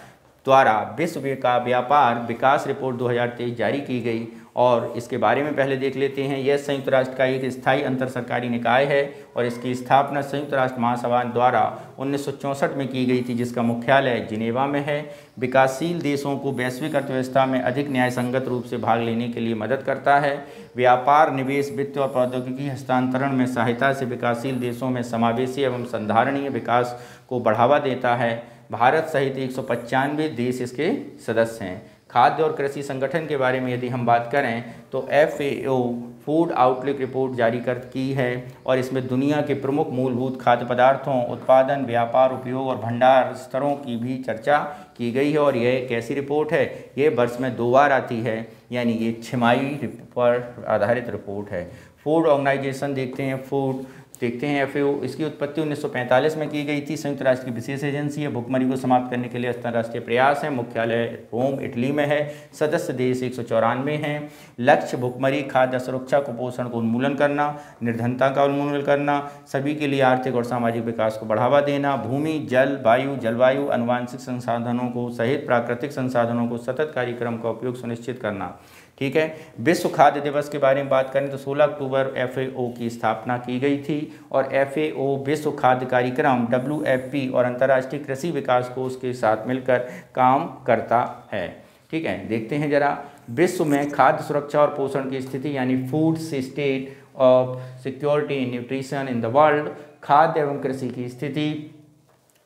द्वारा विश्व का व्यापार विकास रिपोर्ट 2023 जारी की गई और इसके बारे में पहले देख लेते हैं। यह संयुक्त राष्ट्र का एक स्थायी अंतर सरकारी निकाय है और इसकी स्थापना संयुक्त राष्ट्र महासभा द्वारा 1964 में की गई थी, जिसका मुख्यालय जिनेवा में है। विकासशील देशों को वैश्विक अर्थव्यवस्था में अधिक न्यायसंगत रूप से भाग लेने के लिए मदद करता है। व्यापार, निवेश, वित्त और प्रौद्योगिकी हस्तांतरण में सहायता से विकासशील देशों में समावेशी एवं संधारणीय विकास को बढ़ावा देता है। भारत सहित 195 देश इसके सदस्य हैं। खाद्य और कृषि संगठन के बारे में यदि हम बात करें तो FAO फूड आउटलुक रिपोर्ट जारी की है और इसमें दुनिया के प्रमुख मूलभूत खाद्य पदार्थों, उत्पादन, व्यापार, उपयोग और भंडार स्तरों की भी चर्चा की गई है। और यह एक ऐसी रिपोर्ट है, ये वर्ष में 2 बार आती है, यानी ये छमाही पर आधारित रिपोर्ट है। फूड ऑर्गेनाइजेशन देखते हैं, FAO, इसकी उत्पत्ति 1945 में की गई थी। संयुक्त राष्ट्र की विशेष एजेंसी है। भुखमरी को समाप्त करने के लिए अंतर्राष्ट्रीय प्रयास है। मुख्यालय रोम, इटली में है। सदस्य देश 194 हैं। लक्ष्य भुखमरी, खाद्य सुरक्षा, कुपोषण को उन्मूलन करना, निर्धनता का उन्मूलन करना, सभी के लिए आर्थिक और सामाजिक विकास को बढ़ावा देना, भूमि, जल, वायु, जलवायु, आनुवांशिक संसाधनों को सहित प्राकृतिक संसाधनों को सतत कार्यक्रम का उपयोग सुनिश्चित करना। ठीक है। विश्व खाद्य दिवस के बारे में बात करें तो 16 अक्टूबर FAO की स्थापना की गई थी और FAO विश्व खाद्य कार्यक्रम WFP और अंतर्राष्ट्रीय कृषि विकास कोष के साथ मिलकर काम करता है। ठीक है, देखते हैं जरा विश्व में खाद्य सुरक्षा और पोषण की स्थिति यानी food state of security in nutrition in the world. खाद्य एवं कृषि की स्थिति,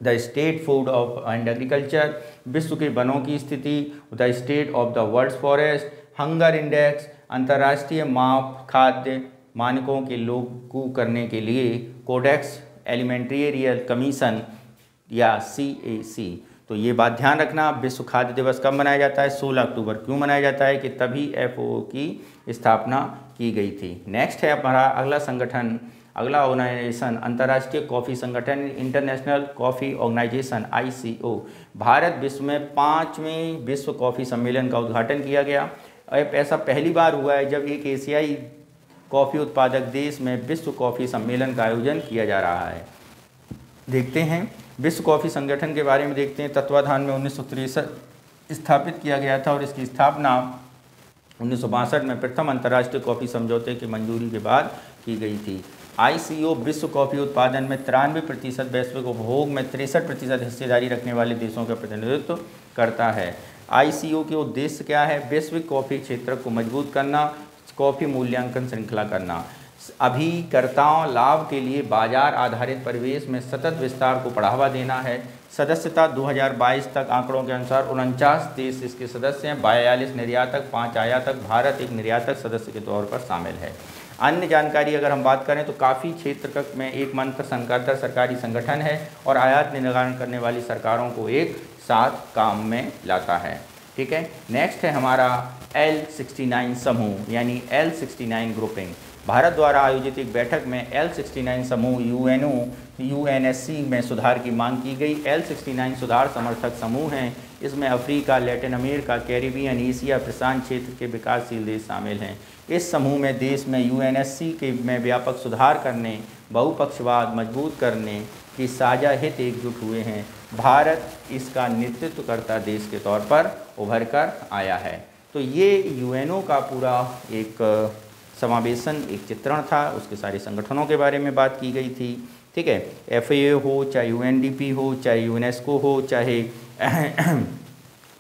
the state food of and agriculture, विश्व के वनों की स्थिति, the state of the world forest, hunger index, अंतर्राष्ट्रीय माप खाद्य मानकों के लागू करने के लिए कोडेक्स एलिमेंट्रियल कमीशन या CAC। तो ये बात ध्यान रखना, विश्व खाद्य दिवस कब मनाया जाता है? 16 अक्टूबर। क्यों मनाया जाता है? कि तभी FAO की स्थापना की गई थी। नेक्स्ट है हमारा अगला संगठन, अगला ऑर्गेनाइजेशन अंतर्राष्ट्रीय कॉफ़ी संगठन, international coffee organization ICO। Bharat विश्व में 5वें विश्व कॉफ़ी सम्मेलन का उद्घाटन किया गया। ऐसा पहली बार हुआ है जब एक एशियाई कॉफ़ी उत्पादक देश में विश्व कॉफ़ी सम्मेलन का आयोजन किया जा रहा है। देखते हैं विश्व कॉफ़ी संगठन के बारे में देखते हैं। तत्वाधान में 1963 स्थापित किया गया था और इसकी स्थापना 1962 में प्रथम अंतर्राष्ट्रीय कॉफ़ी समझौते की मंजूरी के बाद की गई थी। ICO विश्व कॉफ़ी उत्पादन में 93%, वैश्विक उपभोग में 63% हिस्सेदारी रखने वाले देशों का प्रतिनिधित्व करता है। ICO के उद्देश्य क्या है? वैश्विक कॉफ़ी क्षेत्र को मजबूत करना, कॉफ़ी मूल्यांकन श्रृंखला करना, अभिकर्ताओं लाभ के लिए बाजार आधारित परिवेश में सतत विस्तार को बढ़ावा देना है। सदस्यता 2022 तक आंकड़ों के अनुसार 49 देश इसके सदस्य हैं, 42 निर्यातक, 5 आयातक, भारत एक निर्यातक सदस्य के तौर पर शामिल है। अन्य जानकारी अगर हम बात करें तो काफ़ी क्षेत्र में एक मंत्र संकर्तर सरकारी संगठन है और आयात निर्धारण करने वाली सरकारों को एक साथ काम में लाता है। ठीक है। नेक्स्ट है हमारा L69 समूह यानी L69 ग्रुपिंग। भारत द्वारा आयोजित एक बैठक में L69 समूह UNSC में सुधार की मांग की गई। L69 सुधार समर्थक समूह हैं। इसमें Africa, Latin America, Caribbean, Asia, प्रशांत क्षेत्र के विकासशील देश शामिल हैं। इस समूह में देश में UNSC के में व्यापक सुधार करने, बहुपक्षवाद मजबूत करने की साझा हित एकजुट हुए हैं। भारत इसका नेतृत्व करता देश के तौर पर उभर कर आया है। तो ये UNO का पूरा एक समावेशन, एक चित्रण था। उसके सारे संगठनों के बारे में बात की गई थी। ठीक है। FAO हो, चाहे UNDP हो, चाहे यूनेस्को हो, चाहे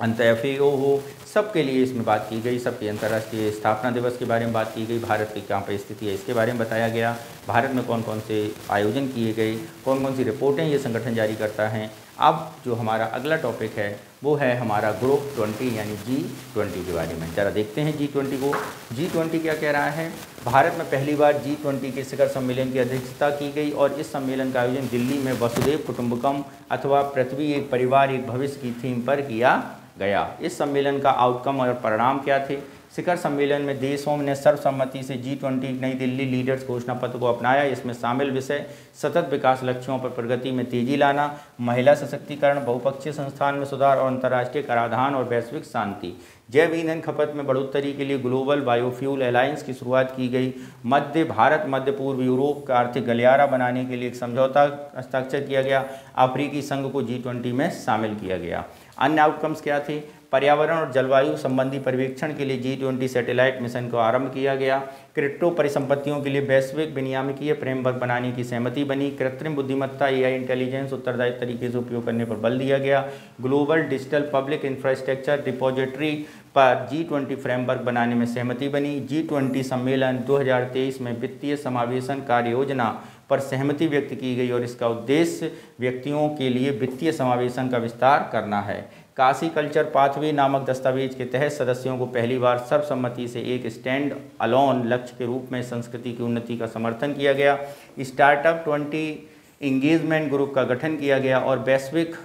FAO हो, सबके लिए इसमें बात की गई। सबके अंतर्राष्ट्रीय स्थापना दिवस के बारे में बात की गई। भारत की कहाँ पर स्थिति है इसके बारे में बताया गया। भारत में कौन कौन से आयोजन किए गए, कौन कौन सी रिपोर्टें ये संगठन जारी करता है। अब जो हमारा अगला टॉपिक है वो है हमारा ग्रुप 20 यानी G20 के बारे में। ज़रा देखते हैं G20 को। G20 क्या कह रहा है? भारत में पहली बार G20 के शिखर सम्मेलन की अध्यक्षता की गई और इस सम्मेलन का आयोजन दिल्ली में वसुधैव कुटुंबकम अथवा पृथ्वी एक परिवार एक भविष्य की थीम पर किया गया। इस सम्मेलन का आउटकम और परिणाम क्या थे? शिखर सम्मेलन में देशों ने सर्वसम्मति से G20 नई दिल्ली लीडर्स घोषणा पत्र को अपनाया। इसमें शामिल विषय सतत विकास लक्ष्यों पर प्रगति में तेजी लाना, महिला सशक्तिकरण, बहुपक्षीय संस्थान में सुधार और अंतर्राष्ट्रीय कराधान और वैश्विक शांति। जैव ईंधन खपत में बढ़ोतरी के लिए ग्लोबल बायोफ्यूल अलायंस की शुरुआत की गई। भारत मध्य पूर्व यूरोप का आर्थिक गलियारा बनाने के लिए एक समझौता हस्ताक्षर किया गया। अफ्रीकी संघ को G20 में शामिल किया गया। अन्य आउटकम्स क्या थे? पर्यावरण और जलवायु संबंधी पर्यवेक्षण के लिए G20 सैटेलाइट मिशन को आरंभ किया गया। क्रिप्टो परिसंपत्तियों के लिए वैश्विक विनियामकीय फ्रेमवर्क बनाने की सहमति बनी। कृत्रिम बुद्धिमत्ता AI इंटेलिजेंस उत्तरदायी तरीके से उपयोग करने पर बल दिया गया। Global digital public infrastructure depository पर G20 फ्रेमवर्क बनाने में सहमति बनी। G20 सम्मेलन 2023 में वित्तीय समावेशन कार्य योजना पर सहमति व्यक्त की गई और इसका उद्देश्य व्यक्तियों के लिए वित्तीय समावेशन का विस्तार करना है। काशी कल्चर पाथवे नामक दस्तावेज के तहत सदस्यों को पहली बार सर्वसम्मति से एक स्टैंड अलोन लक्ष्य के रूप में संस्कृति की उन्नति का समर्थन किया गया। स्टार्टअप 20 इंगेजमेंट ग्रुप का गठन किया गया और वैश्विक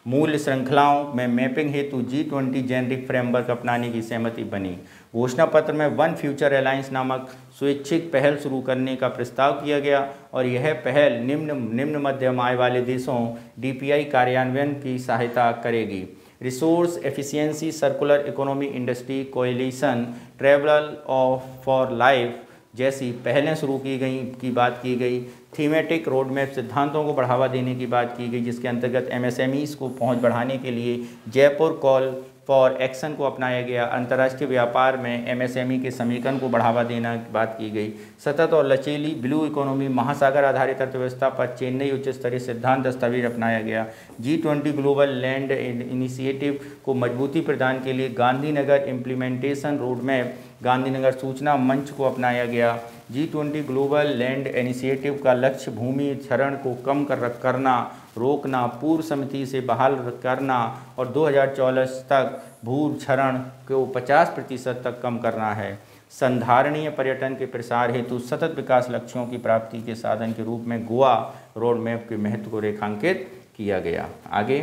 मूल्य श्रृंखलाओं में मैपिंग हेतु G20 जेनेरिक फ्रेमवर्क अपनाने की सहमति बनी। घोषणा पत्र में वन फ्यूचर अलायंस नामक स्वैच्छिक पहल शुरू करने का प्रस्ताव किया गया और यह पहल निम्न मध्यम आय वाले देशों DPI कार्यान्वयन की सहायता करेगी। Resource efficiency, circular economy, industry coalition, travel for life जैसी पहलें शुरू की बात की गई। थीमेटिक रोडमैप सिद्धांतों को बढ़ावा देने की बात की गई, जिसके अंतर्गत MSMEs को पहुंच बढ़ाने के लिए जयपुर कॉल फॉर एक्शन को अपनाया गया। अंतर्राष्ट्रीय व्यापार में MSME के समीकरण को बढ़ावा देना की बात की गई। सतत और लचीली ब्लू इकोनॉमी, महासागर आधारित अर्थव्यवस्था पर चेन्नई उच्च स्तरीय सिद्धांत दस्तावेज अपनाया गया। G20 ग्लोबल लैंड इनिशिएटिव को मजबूती प्रदान के लिए गांधीनगर इम्प्लीमेंटेशन रोडमैप, गांधीनगर सूचना मंच को अपनाया गया। G20 ग्लोबल लैंड इनिशिएटिव का लक्ष्य भूमि क्षरण को कम करना, रोकना, पूर्व समिति से बहाल करना और 2040 तक भू क्षरण को 50% तक कम करना है। संधारणीय पर्यटन के प्रसार हेतु सतत विकास लक्ष्यों की प्राप्ति के साधन के रूप में गोवा रोड मैप के महत्व को रेखांकित किया गया। आगे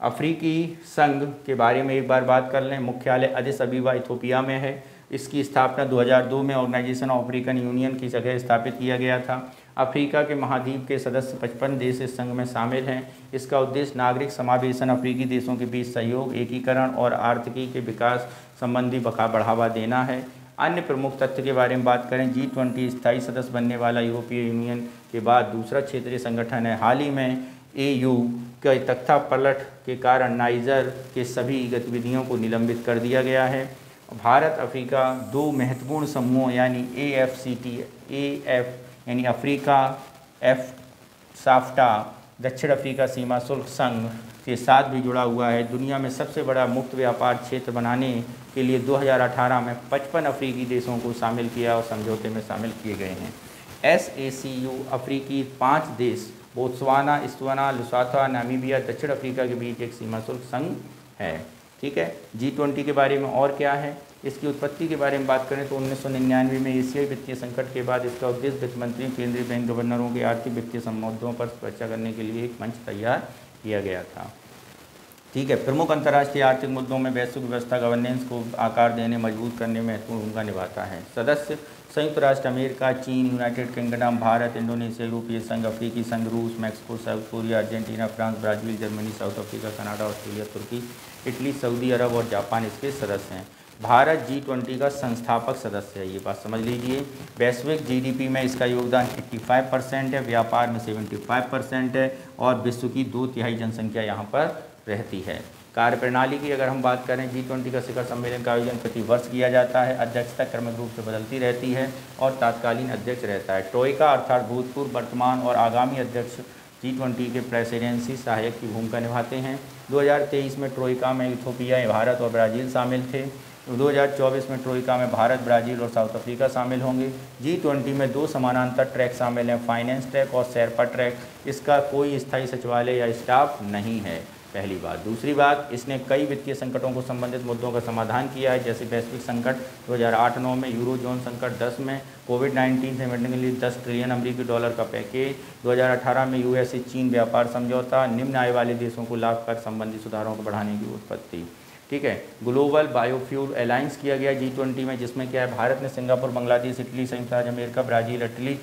अफ्रीकी संघ के बारे में एक बार बात कर लें। मुख्यालय अदिस अबीबा इथोपिया में है। इसकी स्थापना 2002 में ऑर्गेनाइजेशन ऑफ अफ्रीकन यूनियन की जगह स्थापित किया गया था। अफ्रीका के महाद्वीप के सदस्य 55 देश इस संघ में शामिल हैं। इसका उद्देश्य नागरिक समावेशन, अफ्रीकी देशों के बीच सहयोग, एकीकरण और आर्थिकी के विकास संबंधी बढ़ावा देना है। अन्य प्रमुख तथ्य के बारे में बात करें, G20 स्थायी सदस्य बनने वाला यूरोपीय यूनियन के बाद दूसरा क्षेत्रीय संगठन है। हाल ही में AU के तख्ता पलट के कारण नाइजर के सभी गतिविधियों को निलंबित कर दिया गया है। भारत अफ्रीका दो महत्वपूर्ण समूहों यानी AF यानी अफ्रीका साफ्टा दक्षिण अफ्रीका सीमा शुल्क संघ के साथ भी जुड़ा हुआ है। दुनिया में सबसे बड़ा मुक्त व्यापार क्षेत्र बनाने के लिए 2018 में 55 अफ्रीकी देशों को शामिल किया और समझौते में शामिल किए गए हैं। SACU अफ्रीकी 5 देश बोत्सवाना, इस्वाना, लुसाथा, नामीबिया, दक्षिण अफ्रीका के बीच एक सीमा शुल्क संघ है। ठीक है। G20 के बारे में और क्या है, इसकी उत्पत्ति के बारे में बात करें तो 1999 में एशियाई वित्तीय संकट के बाद इसका उद्देश्य वित्त मंत्री, केंद्रीय बैंक गवर्नरों के आर्थिक वित्तीय मुद्दों पर चर्चा करने के लिए एक मंच तैयार किया गया था। ठीक है। प्रमुख अंतर्राष्ट्रीय आर्थिक मुद्दों में वैश्विक व्यवस्था गवर्नेंस को आकार देने, मजबूत करने में महत्वपूर्ण भूमिका निभाता है। सदस्य संयुक्त राष्ट्र अमेरिका, चीन, यूनाइटेड किंगडम, भारत, इंडोनेशिया, यूरोपीय संघ, अफ्रीकी संघ, रूस, Mexico, South Korea, Argentina, France, Brazil, Germany, South Africa, Canada, Australia, तुर्की, इटली, सऊदी अरब और जापान इसके सदस्य हैं। भारत G20 का संस्थापक सदस्य है, ये बात समझ लीजिए। वैश्विक GDP में इसका योगदान 85% है, व्यापार में 75% है और विश्व की 2/3 जनसंख्या यहाँ पर रहती है। कार्यप्रणाली की अगर हम बात करें, G20 का शिखर सम्मेलन का आयोजन प्रति वर्ष किया जाता है। अध्यक्षता क्रमिक रूप से बदलती रहती है और तात्कालीन अध्यक्ष रहता है। ट्रोइका अर्थात भूतपूर्व, वर्तमान और आगामी अध्यक्ष G20 के प्रेसिडेंसी सहायक की भूमिका निभाते हैं। 2023 में ट्रोइका में इथोपिया, भारत और ब्राज़ील शामिल थे। 2024 में ट्रोइका में भारत, ब्राज़ील और साउथ अफ्रीका शामिल होंगे। G20 में 2 समानांतर ट्रैक शामिल हैं, फाइनेंस ट्रैक और शेरपा ट्रैक। इसका कोई स्थायी सचिवालय या स्टाफ नहीं है, पहली बात। दूसरी बात, इसने कई वित्तीय संकटों को संबंधित मुद्दों का समाधान किया है, जैसे वैश्विक संकट 2008-9 में, यूरो जोन संकट 10 में, कोविड-19 से निपटने के लिए $10 ट्रिलियन अमेरिकी डॉलर का पैकेज, 2018 में यूएस से चीन व्यापार समझौता, निम्न आय वाले देशों को लाभ कर संबंधी सुधारों को बढ़ाने की उत्पत्ति। ठीक है, ग्लोबल बायोफ्यूल अलायंस किया गया G20 में, जिसमें क्या है, भारत ने सिंगापुर, बांग्लादेश, इटली, संयुक्त राज्य अमेरिका, ब्राज़ील, इटली,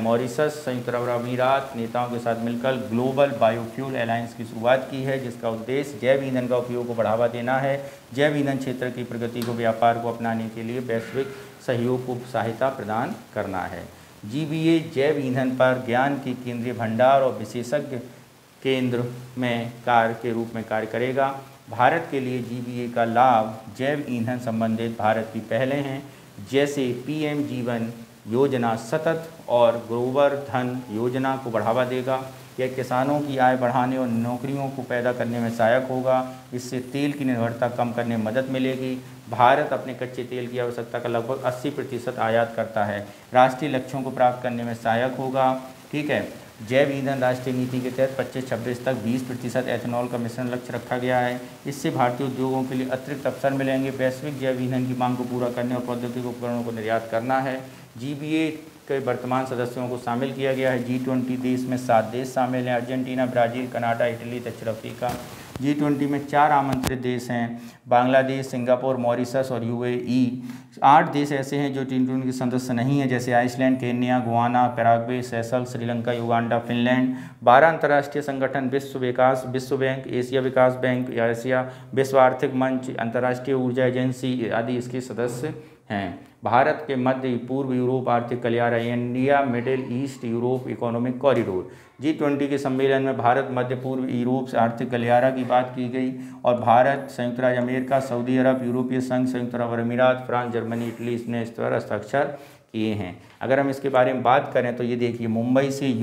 मॉरिशस, संयुक्त अरब अमीरात नेताओं के साथ मिलकर ग्लोबल बायोफ्यूल अलायंस की शुरुआत की है, जिसका उद्देश्य जैव ईंधन का उपयोग को बढ़ावा देना है। जैव ईंधन क्षेत्र की प्रगति को, व्यापार को अपनाने के लिए वैश्विक सहयोग को सहायता प्रदान करना है। GBA जैव ईंधन पर ज्ञान की केंद्रीय भंडार और विशेषज्ञ केंद्र में कार्य के रूप में कार्य करेगा। भारत के लिए GBA का लाभ जैव ईंधन संबंधित भारत की पहलें हैं, जैसे PM जीवन योजना सतत और गोवर्धन योजना को बढ़ावा देगा। यह किसानों की आय बढ़ाने और नौकरियों को पैदा करने में सहायक होगा। इससे तेल की निर्भरता कम करने में मदद मिलेगी। भारत अपने कच्चे तेल की आवश्यकता का लगभग 80% आयात करता है, राष्ट्रीय लक्ष्यों को प्राप्त करने में सहायक होगा। ठीक है, जैव ईंधन राष्ट्रीय नीति के तहत 25-26 तक 20% एथेनॉल का मिश्रण लक्ष्य रखा गया है। इससे भारतीय उद्योगों के लिए अतिरिक्त अवसर मिलेंगे। वैश्विक जैव ईंधन की मांग को पूरा करने और प्रौद्योगिकी उपकरणों को निर्यात करना है। GBA के वर्तमान सदस्यों को शामिल किया गया है। G20 देश में 7 देश शामिल हैं, अर्जेंटीना, ब्राज़ील, कनाडा, इटली, दक्षिण अफ्रीका। G20 में 4 आमंत्रित देश हैं, बांग्लादेश, सिंगापुर, मॉरिशस और UAE। 8 देश ऐसे हैं जो G20 के सदस्य नहीं हैं, जैसे Iceland, Kenya, Guyana, Paraguay, Seychelles, Sri Lanka, Uganda, Finland. 12 अंतर्राष्ट्रीय संगठन, विश्व बैंक, एशिया विकास बैंक, एशिया विश्व आर्थिक मंच, अंतर्राष्ट्रीय ऊर्जा एजेंसी आदि इसके सदस्य हैं। भारत के मध्य पूर्व यूरोप आर्थिक गलियारा, India middle east Europe economic corridor. G20 के सम्मेलन में भारत, मध्य पूर्व यूरोप से आर्थिक गलियारा की बात की गई और भारत, संयुक्त राज्य अमेरिका, सऊदी अरब, यूरोपीय संघ, संयुक्त अरब अमीरात, फ्रांस, जर्मनी, इटली ने इस पर हस्ताक्षर किए हैं। अगर हम इसके बारे में बात करें तो ये देखिए, मुंबई से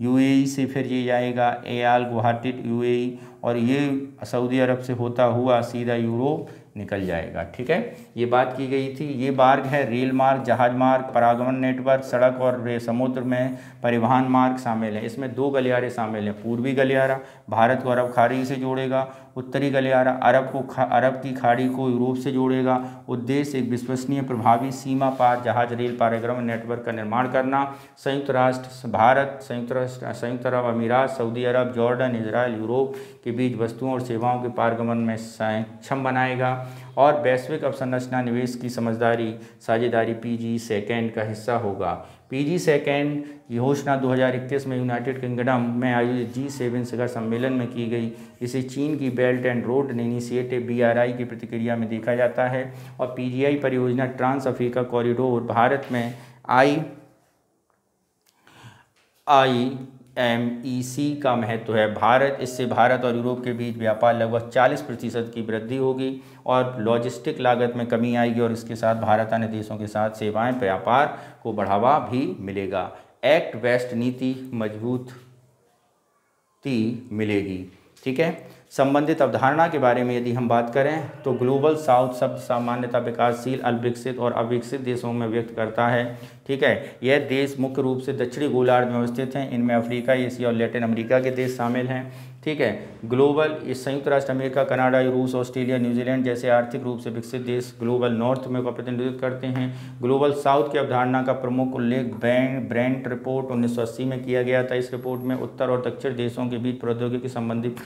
UAE से फिर ये जाएगा एआल गुवाहाटी UAE, और ये सऊदी अरब से होता हुआ सीधा यूरोप निकल जाएगा। ठीक है, ये बात की गई थी। ये मार्ग है रेल मार्ग, जहाज मार्ग, परागमन नेटवर्क, सड़क और समुद्र में परिवहन मार्ग शामिल है। इसमें 2 गलियारे शामिल हैं। पूर्वी गलियारा भारत को अरब खाड़ी से जोड़ेगा, उत्तरी गलियारा अरब की खाड़ी को यूरोप से जोड़ेगा। उद्देश्य एक विश्वसनीय, प्रभावी, सीमा पार जहाज रेल पारगमन नेटवर्क का निर्माण करना। संयुक्त राष्ट्र भारत, संयुक्त अरब अमीरात, सऊदी अरब, जॉर्डन, इजराइल, यूरोप के बीच वस्तुओं और सेवाओं के पारगमन में सक्षम बनाएगा। और वैश्विक अवसंरचना निवेश की समझदारी साझेदारी PG2 का हिस्सा होगा। PG2 घोषणा 2021 में यूनाइटेड किंगडम में आयोजित G7 शिखर सम्मेलन में की गई। इसे चीन की belt and road initiative BRI की प्रतिक्रिया में देखा जाता है। और PGI परियोजना ट्रांस अफ्रीका कॉरिडोर भारत में IMEC का महत्व है। इससे भारत और यूरोप के बीच व्यापार लगभग 40% की वृद्धि होगी और लॉजिस्टिक लागत में कमी आएगी, और इसके साथ भारत अन्य देशों के साथ सेवाएं व्यापार को बढ़ावा भी मिलेगा। एक्ट वेस्ट नीति मजबूती मिलेगी। ठीक है, संबंधित अवधारणा के बारे में यदि हम बात करें तो ग्लोबल साउथ शब्द सामान्यतः विकासशील, अविकसित और अविकसित देशों में व्यक्त करता है। ठीक है, यह देश मुख्य रूप से दक्षिणी गोलार्ध में अवस्थित हैं। इनमें अफ्रीका, एशिया और लैटिन अमेरिका के देश शामिल हैं। ठीक है, ग्लोबल इस संयुक्त राष्ट्र अमेरिका, कनाडा, रूस, ऑस्ट्रेलिया, न्यूजीलैंड जैसे आर्थिक रूप से विकसित देश ग्लोबल नॉर्थ में का प्रतिनिधित्व करते हैं। ग्लोबल साउथ की अवधारणा का प्रमुख उल्लेख ब्रेंट रिपोर्ट 1980 में किया गया था। इस रिपोर्ट में उत्तर और दक्षिण देशों के बीच प्रौद्योगिकी संबंधित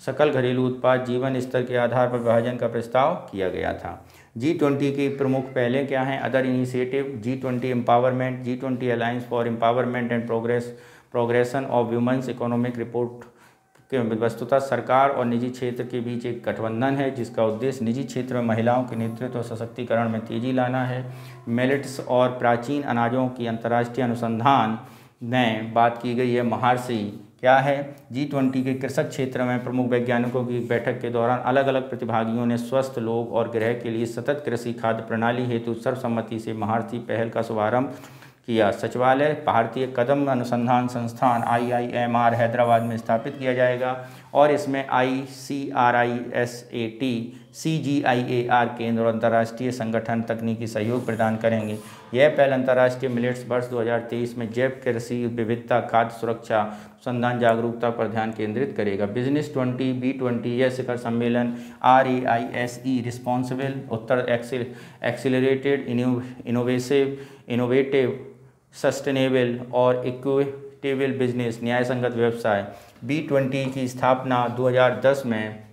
सकल घरेलू उत्पाद जीवन स्तर के आधार पर विभाजन का प्रस्ताव किया गया था। G20 की प्रमुख पहलें क्या हैं? Other initiative, G20 empowerment, G20 alliance for empowerment and progression of women's economic report के वस्तुतः सरकार और निजी क्षेत्र के बीच एक गठबंधन है जिसका उद्देश्य निजी क्षेत्र में महिलाओं के नेतृत्व और सशक्तिकरण में तेजी लाना है। मिलेट्स और प्राचीन अनाजों की अंतर्राष्ट्रीय अनुसंधान में बात की गई है। महर्षि क्या है? G20 के कृषक क्षेत्र में प्रमुख वैज्ञानिकों की बैठक के दौरान अलग अलग प्रतिभागियों ने स्वस्थ लोग और ग्रह के लिए सतत कृषि खाद्य प्रणाली हेतु सर्वसम्मति से महर्षि पहल का शुभारंभ किया। सचिवालय भारतीय कदम अनुसंधान संस्थान IIMR हैदराबाद में स्थापित किया जाएगा और इसमें ICRISAT CGIAR केंद्र और अंतर्राष्ट्रीय संगठन तकनीकी सहयोग प्रदान करेंगे। यह पहल अंतर्राष्ट्रीय मिलेट्स वर्ष 2023 में जैव कृषि विविधता, खाद्य सुरक्षा, अनुसंधान जागरूकता पर ध्यान केंद्रित करेगा। बिजनेस 20 B20 यह शिखर सम्मेलन RAISE रिस्पॉन्सिबल उत्तर एक्सीलरेटेड इनोवेटिव सस्टेनेबल और इक्विटेबल बिजनेस न्यायसंगत व्यवसाय B20 की स्थापना 2010 में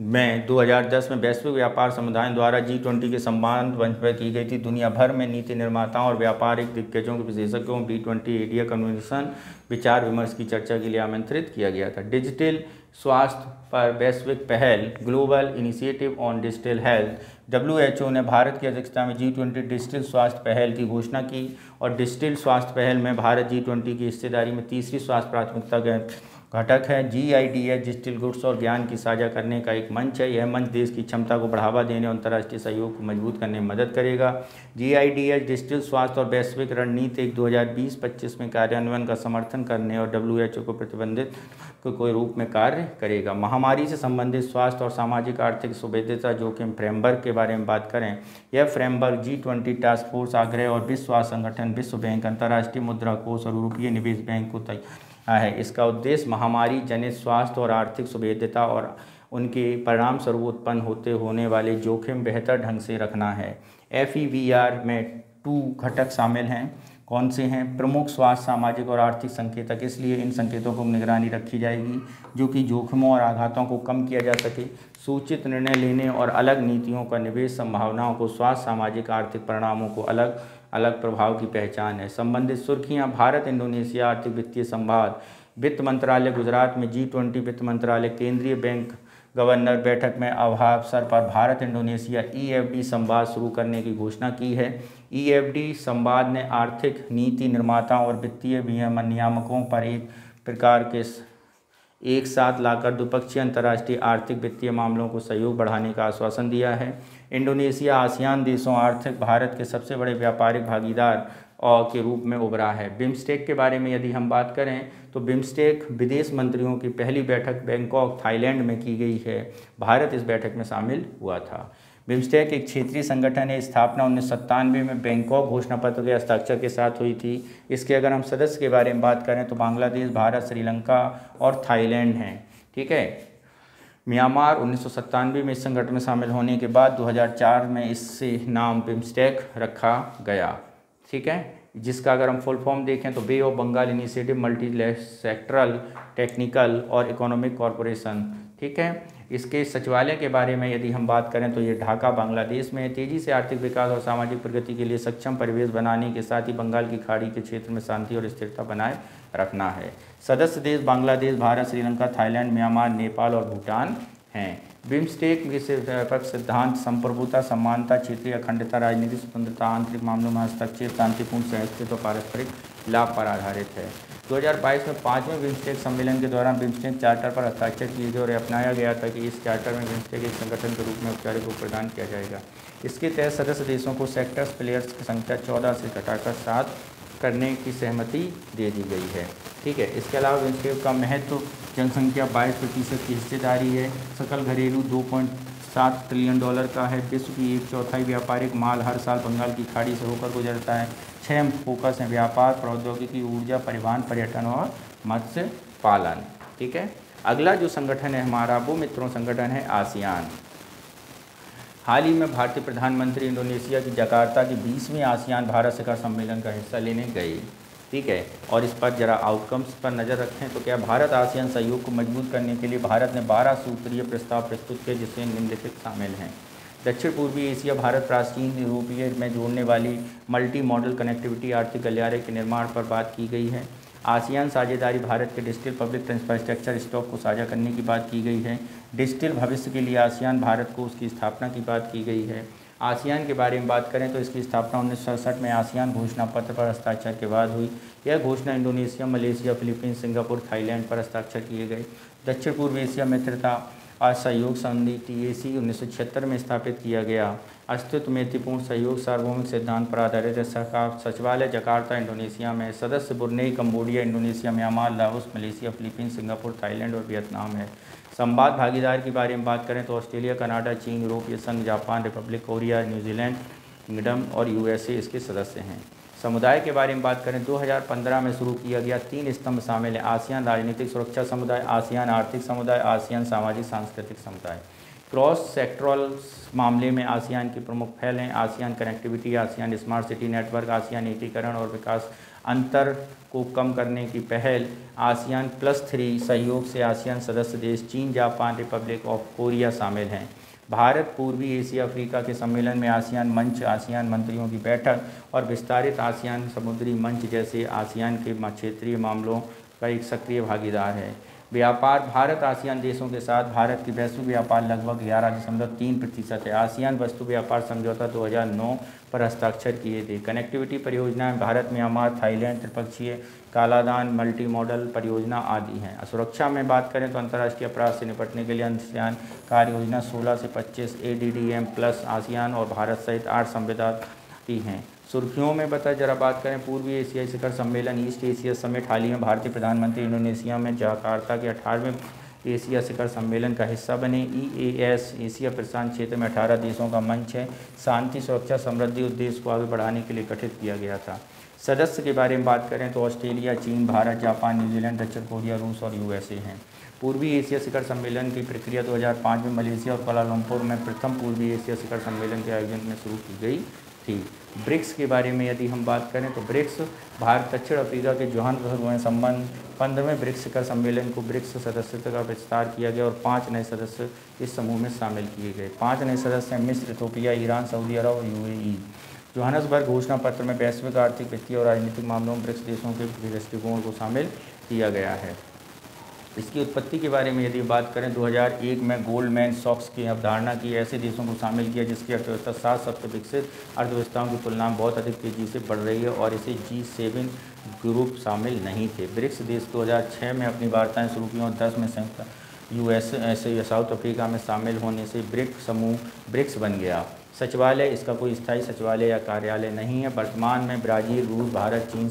वैश्विक व्यापार समुदाय द्वारा G20 के सम्मान मंच पर की गई थी। दुनिया भर में नीति निर्माताओं और व्यापारिक दिग्गजों के विशेषज्ञों B20 एडिया कन्वेंशन विचार विमर्श की चर्चा के लिए आमंत्रित किया गया था। डिजिटल स्वास्थ्य पर वैश्विक पहल global initiative on digital health WHO ने भारत की अध्यक्षता में G20 डिजिटल स्वास्थ्य पहल की घोषणा की और डिजिटल स्वास्थ्य पहल में भारत G20 की हिस्सेदारी में तीसरी स्वास्थ्य प्राथमिकता घटक है। GIDS डिजिटल गुड्स और ज्ञान की साझा करने का एक मंच है। यह मंच देश की क्षमता को बढ़ावा देने और अंतर्राष्ट्रीय सहयोग को मजबूत करने में मदद करेगा। GIDS डिजिटल स्वास्थ्य और वैश्विक रणनीति 2020-25 में कार्यान्वयन का समर्थन करने और WHO को प्रतिबंधित के रूप में कार्य करेगा। महामारी से संबंधित स्वास्थ्य और सामाजिक आर्थिक सुविधता जोखिम फ्रेमवर्क के बारे में बात करें, यह फ्रेमवर्क G20 टास्क फोर्स आग्रह और विश्व स्वास्थ्य संगठन, विश्व बैंक, अंतर्राष्ट्रीय मुद्रा कोष और यूरोपीय निवेश बैंक को तैयार है। इसका उद्देश्य महामारी जनित स्वास्थ्य और आर्थिक सुविधता और उनके परिणाम स्वरूप उत्पन्न होने वाले जोखिम बेहतर ढंग से रखना है। FEVR में 2 घटक शामिल हैं। कौन से हैं? प्रमुख स्वास्थ्य, सामाजिक और आर्थिक संकेतक। इसलिए इन संकेतों को निगरानी रखी जाएगी जो कि जोखिमों और आघातों को कम किया जा सके। सूचित निर्णय लेने और अलग नीतियों का निवेश संभावनाओं को स्वास्थ्य, सामाजिक, आर्थिक परिणामों को अलग अलग प्रभाव की पहचान है। संबंधित सुर्खियां भारत इंडोनेशिया आर्थिक वित्तीय संवाद, वित्त मंत्रालय गुजरात में G20 वित्त मंत्रालय, केंद्रीय बैंक गवर्नर बैठक में अवसर पर भारत इंडोनेशिया EFD संवाद शुरू करने की घोषणा की है। EFD संवाद ने आर्थिक नीति निर्माताओं और वित्तीय नियामकों पर एक प्रकार के एक साथ लाकर द्विपक्षीय अंतर्राष्ट्रीय आर्थिक वित्तीय मामलों को सहयोग बढ़ाने का आश्वासन दिया है। इंडोनेशिया आसियान देशों आर्थिक भारत के सबसे बड़े व्यापारिक भागीदार के रूप में उभरा है। बिम्स्टेक के बारे में यदि हम बात करें तो बिम्स्टेक विदेश मंत्रियों की पहली बैठक बैंकॉक थाईलैंड में की गई है। भारत इस बैठक में शामिल हुआ था। बिम्स्टेक एक क्षेत्रीय संगठन है। स्थापना 1997 में बैंकॉक घोषणा पत्र के हस्ताक्षर के साथ हुई थी। इसके अगर हम सदस्य के बारे में बात करें तो बांग्लादेश, भारत, श्रीलंका और थाईलैंड हैं। ठीक है। म्यांमार 1997 में इस संगठन में शामिल होने के बाद 2004 में इससे नाम बिम्स्टेक रखा गया। ठीक है, जिसका अगर हम फुल फॉर्म देखें तो bay of Bengal initiative multi sectoral technical और इकोनॉमिक कॉरपोरेशन। ठीक है, इसके सचिवालय के बारे में यदि हम बात करें तो ये ढाका बांग्लादेश में है। तेजी से आर्थिक विकास और सामाजिक प्रगति के लिए सक्षम परिवेश बनाने के साथ ही बंगाल की खाड़ी के क्षेत्र में शांति और स्थिरता बनाए रखना है। सदस्य देश बांग्लादेश, भारत, श्रीलंका, थाईलैंड, म्यांमार, नेपाल और भूटान हैं। बिम्स्टेक के व्यापक सिद्धांत संप्रभुता, समानता, क्षेत्रीय अखंडता, राजनीतिक स्वतंत्रता, आंतरिक मामलों में हस्तक्षेप, शांतिपूर्ण सहस्तित्व और पारस्परिक लाभ पर आधारित है। 2022 में 5वें बिम्स्टेक सम्मेलन के दौरान बिम्स्टेक चार्टर पर हस्ताक्षर किए गए और अपनाया गया था कि इस चार्टर में बिम्स्टेक एक संगठन के रूप में औपचारिक रूप प्रदान किया जाएगा। इसके तहत सदस्य देशों को सेक्टर्स प्लेयर्स की संख्या 14 से घटाकर 7 करने की सहमति दे दी गई है। ठीक है, इसके अलावा बिम्स्टेक का महत्व जनसंख्या 22% की हिस्सेदारी है। सकल घरेलू $2.7 ट्रिलियन का है। विश्व की 1/4 व्यापारिक माल हर साल बंगाल की खाड़ी से होकर गुजरता है। 6 फोकस हैं: व्यापार, प्रौद्योगिकी, ऊर्जा, परिवहन, पर्यटन और मत्स्य पालन। ठीक है, अगला जो संगठन है हमारा वो मित्रों संगठन है आसियान। हाल ही में भारतीय प्रधानमंत्री इंडोनेशिया की जकार्ता की 20वीं आसियान भारत शिखर सम्मेलन का हिस्सा लेने गए। ठीक है, और इस पर जरा आउटकम्स पर नज़र रखें तो क्या भारत आसियान सहयोग को मजबूत करने के लिए भारत ने 12 सूत्रीय प्रस्ताव प्रस्तुत किए जिसमें निम्नलिखित शामिल हैं। दक्षिण पूर्वी एशिया भारत प्राचीन यूरोपीय में जोड़ने वाली मल्टी मॉडल कनेक्टिविटी आर्थिक गलियारे के निर्माण पर बात की गई है। आसियान साझेदारी भारत के डिजिटल पब्लिक इंफ्रास्ट्रक्चर स्टॉक को साझा करने की बात की गई है। डिजिटल भविष्य के लिए आसियान भारत को उसकी स्थापना की बात की गई है। आसियान के बारे में बात करें तो इसकी स्थापना 1967 में आसियान घोषणा पत्र पर हस्ताक्षर के बाद हुई। यह घोषणा Indonesia, Malaysia, Philippines, Singapore, Thailand पर हस्ताक्षर किए गए। दक्षिण पूर्व एशिया मित्रता आज सहयोग संधि TAC 1976 में स्थापित किया गया। अस्तित्व महत्वपूर्ण सहयोग सार्वभौमिक सिद्धांत पर आधारित है। सचिवालय जकार्ता इंडोनेशिया में। सदस्य Brunei, Cambodia, Indonesia, Myanmar, Laos, Malaysia, Philippines, Singapore, Thailand और वियतनाम है। संवाद भागीदार के बारे में बात करें तो ऑस्ट्रेलिया, कनाडा, चीन, यूरोपीय संघ, Japan, Republic Korea, New Zealand kingdom और USA इसके सदस्य हैं। समुदाय के बारे में बात करें 2015 में शुरू किया गया 3 स्तंभ शामिल है। आसियान राजनीतिक सुरक्षा समुदाय, आसियान आर्थिक समुदाय, आसियान सामाजिक सांस्कृतिक समुदाय। क्रॉस सेक्टरल मामले में आसियान की प्रमुख पहल हैं ASEAN connectivity, ASEAN smart city network, ASEAN एकीकरण और विकास, अंतर को कम करने की पहल, आसियान +3 सहयोग से आसियान सदस्य देश चीन, जापान, रिपब्लिक ऑफ कोरिया शामिल हैं। भारत पूर्वी एशिया अफ्रीका के सम्मेलन में आसियान मंच, आसियान मंत्रियों की बैठक और विस्तारित आसियान समुद्री मंच जैसे आसियान के क्षेत्रीय मामलों का एक सक्रिय भागीदार है। व्यापार, भारत आसियान देशों के साथ भारत की वैश्विक व्यापार लगभग 11.3% है। आसियान वस्तु व्यापार समझौता 2009 पर हस्ताक्षर किए थे। कनेक्टिविटी परियोजनाएं भारत, म्यांमार, थाईलैंड, त्रिपक्षीय कालादान, मल्टी मॉडल परियोजना आदि हैं। सुरक्षा में बात करें तो अंतर्राष्ट्रीय अपराध से निपटने के लिए आसियान कार्य योजना 16 से 25 ADDM+ आसियान और भारत सहित 8 संविधान हैं। सुर्खियों में जरा बात करें पूर्वी एशियाई शिखर सम्मेलन ईस्ट एशिया समिट। हाल ही में भारतीय प्रधानमंत्री इंडोनेशिया में जकार्ता के 18वें एशिया शिखर सम्मेलन का हिस्सा बने। EAS एशिया प्रशांत क्षेत्र में 18 देशों का मंच है। शांति, सुरक्षा, समृद्धि उद्देश्य को आगे बढ़ाने के लिए गठित किया गया था। सदस्य के बारे में बात करें तो ऑस्ट्रेलिया, चीन, भारत, जापान, न्यूजीलैंड, दक्षिण कोरिया, रूस और USA हैं। पूर्वी एशिया शिखर सम्मेलन की प्रक्रिया 2005 में मलेशिया और कुआलालंपुर में प्रथम पूर्वी एशिया शिखर सम्मेलन के आयोजन में शुरू की गई थी। ब्रिक्स के बारे में यदि हम बात करें तो ब्रिक्स भारत, दक्षिण अफ्रीका के जोहान्सबर्ग में संबंध 15वें ब्रिक्स शिखर सम्मेलन को ब्रिक्स सदस्यता का विस्तार किया गया और 5 नए सदस्य इस समूह में शामिल किए गए। 5 नए सदस्य हैं मिस्र, इथोपिया, ईरान, सऊदी अरब और UAE। जोहान्सबर्ग घोषणा पत्र में वैश्विक आर्थिक, वित्तीय और राजनीतिक मामलों में ब्रिक्स देशों के दृष्टिकोण को शामिल किया गया है। इसकी उत्पत्ति के बारे में यदि बात करें 2001 में गोल्डमैन सॉक्स की अवधारणा की ऐसे देशों को शामिल किया जिसकी अर्थव्यवस्था 7 सबसे विकसित अर्थव्यवस्थाओं की तुलना में बहुत अधिक तेज़ी से बढ़ रही है और इसे G7 ग्रुप शामिल नहीं थे। ब्रिक्स देश 2006 में अपनी वार्ताएं शुरू की और 10 में संयुक्त USA साउथ अफ्रीका में शामिल होने से ब्रिक्स समूह ब्रिक्स बन गया। सचिवालय, इसका कोई स्थायी सचिवालय या कार्यालय नहीं है। वर्तमान में ब्राज़ील, रूस, भारत, चीन,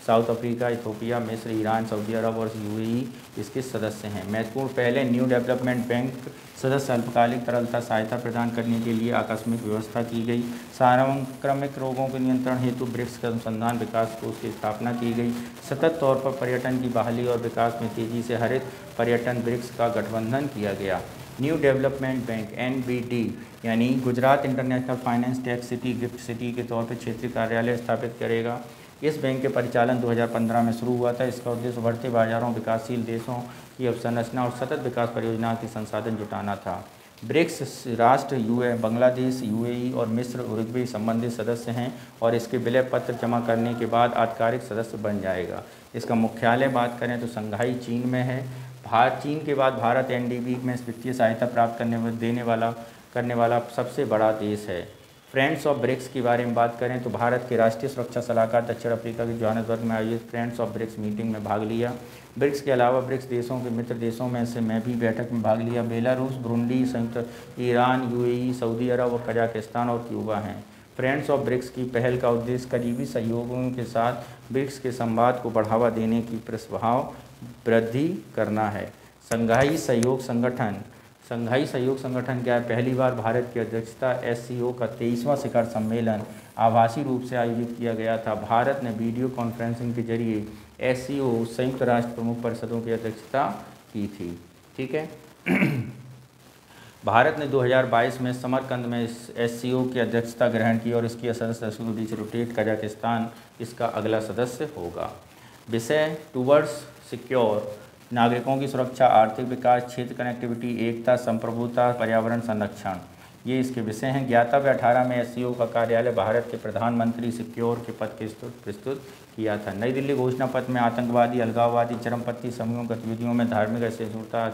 साउथ अफ्रीका, इथोपिया, मिस्र, ईरान, सऊदी अरब और UAE इसके सदस्य हैं। महत्वपूर्ण पहले न्यू डेवलपमेंट बैंक सदस्य अल्पकालिक तरलता सहायता प्रदान करने के लिए आकस्मिक व्यवस्था की गई। सांक्रामिक रोगों के नियंत्रण हेतु ब्रिक्स के अनुसंधान विकास कोष की स्थापना की गई। सतत तौर पर पर्यटन की बहाली और विकास में तेज़ी से हरित पर्यटन ब्रिक्स का गठबंधन किया गया। न्यू डेवलपमेंट बैंक NBD यानी Gujarat international finance tech city gift city के तौर पर क्षेत्रीय कार्यालय स्थापित करेगा। इस बैंक के परिचालन 2015 में शुरू हुआ था। इसका उद्देश्य बढ़ते बाजारों, विकासशील देशों की अवसंरचना और सतत विकास परियोजनाओं के संसाधन जुटाना था। ब्रिक्स राष्ट्र बांग्लादेश, UAE और मिस्र, उरुग्वे संबंधित सदस्य हैं और इसके विलय पत्र जमा करने के बाद आधिकारिक सदस्य बन जाएगा। इसका मुख्यालय बात करें तो शंघाई चीन में है। चीन के बाद भारत NDB में वित्तीय सहायता प्राप्त करने वाला सबसे बड़ा देश है। फ्रेंड्स ऑफ ब्रिक्स के बारे में बात करें तो भारत के राष्ट्रीय सुरक्षा सलाहकार दक्षिण अफ्रीका के जोहान्सबर्ग में आयोजित फ्रेंड्स ऑफ ब्रिक्स मीटिंग में भाग लिया। ब्रिक्स के अलावा ब्रिक्स देशों के मित्र देशों में से मैं भी बैठक में भाग लिया। बेलारूस, बुरुंडी, संयुक्त ईरान, UAE, सऊदी अरब और कजाकिस्तान और क्यूबा हैं। फ्रेंड्स ऑफ ब्रिक्स की पहल का उद्देश्य करीबी सहयोगों के साथ ब्रिक्स के संवाद को बढ़ावा देने की प्रभाव वृद्धि करना है। शंघाई सहयोग संगठन क्या है? पहली बार भारत की अध्यक्षता SCO का 23वां शिखर सम्मेलन आभासी रूप से आयोजित किया गया था। भारत ने वीडियो कॉन्फ्रेंसिंग के जरिए SCO संयुक्त राष्ट्र प्रमुख परिषदों की अध्यक्षता की थी। ठीक है। भारत ने 2022 में समरकंद में SCO की अध्यक्षता ग्रहण की और इसकी सदस्य के बीच रोटेट कजाकिस्तान इसका अगला सदस्य होगा। विषय टूवर्ड्स सिक्योर, नागरिकों की सुरक्षा, आर्थिक विकास, क्षेत्र कनेक्टिविटी, एकता, संप्रभुता, पर्यावरण संरक्षण, ये इसके विषय हैं। ज्ञातव्य 18 में SCO का कार्यालय भारत के प्रधानमंत्री सिक्योर के पद के प्रस्तुत किया था। नई दिल्ली घोषणा पत्र में आतंकवादी, अलगाववादी, चरमपंथी समूहों गतिविधियों में धार्मिक असहिष्णुता,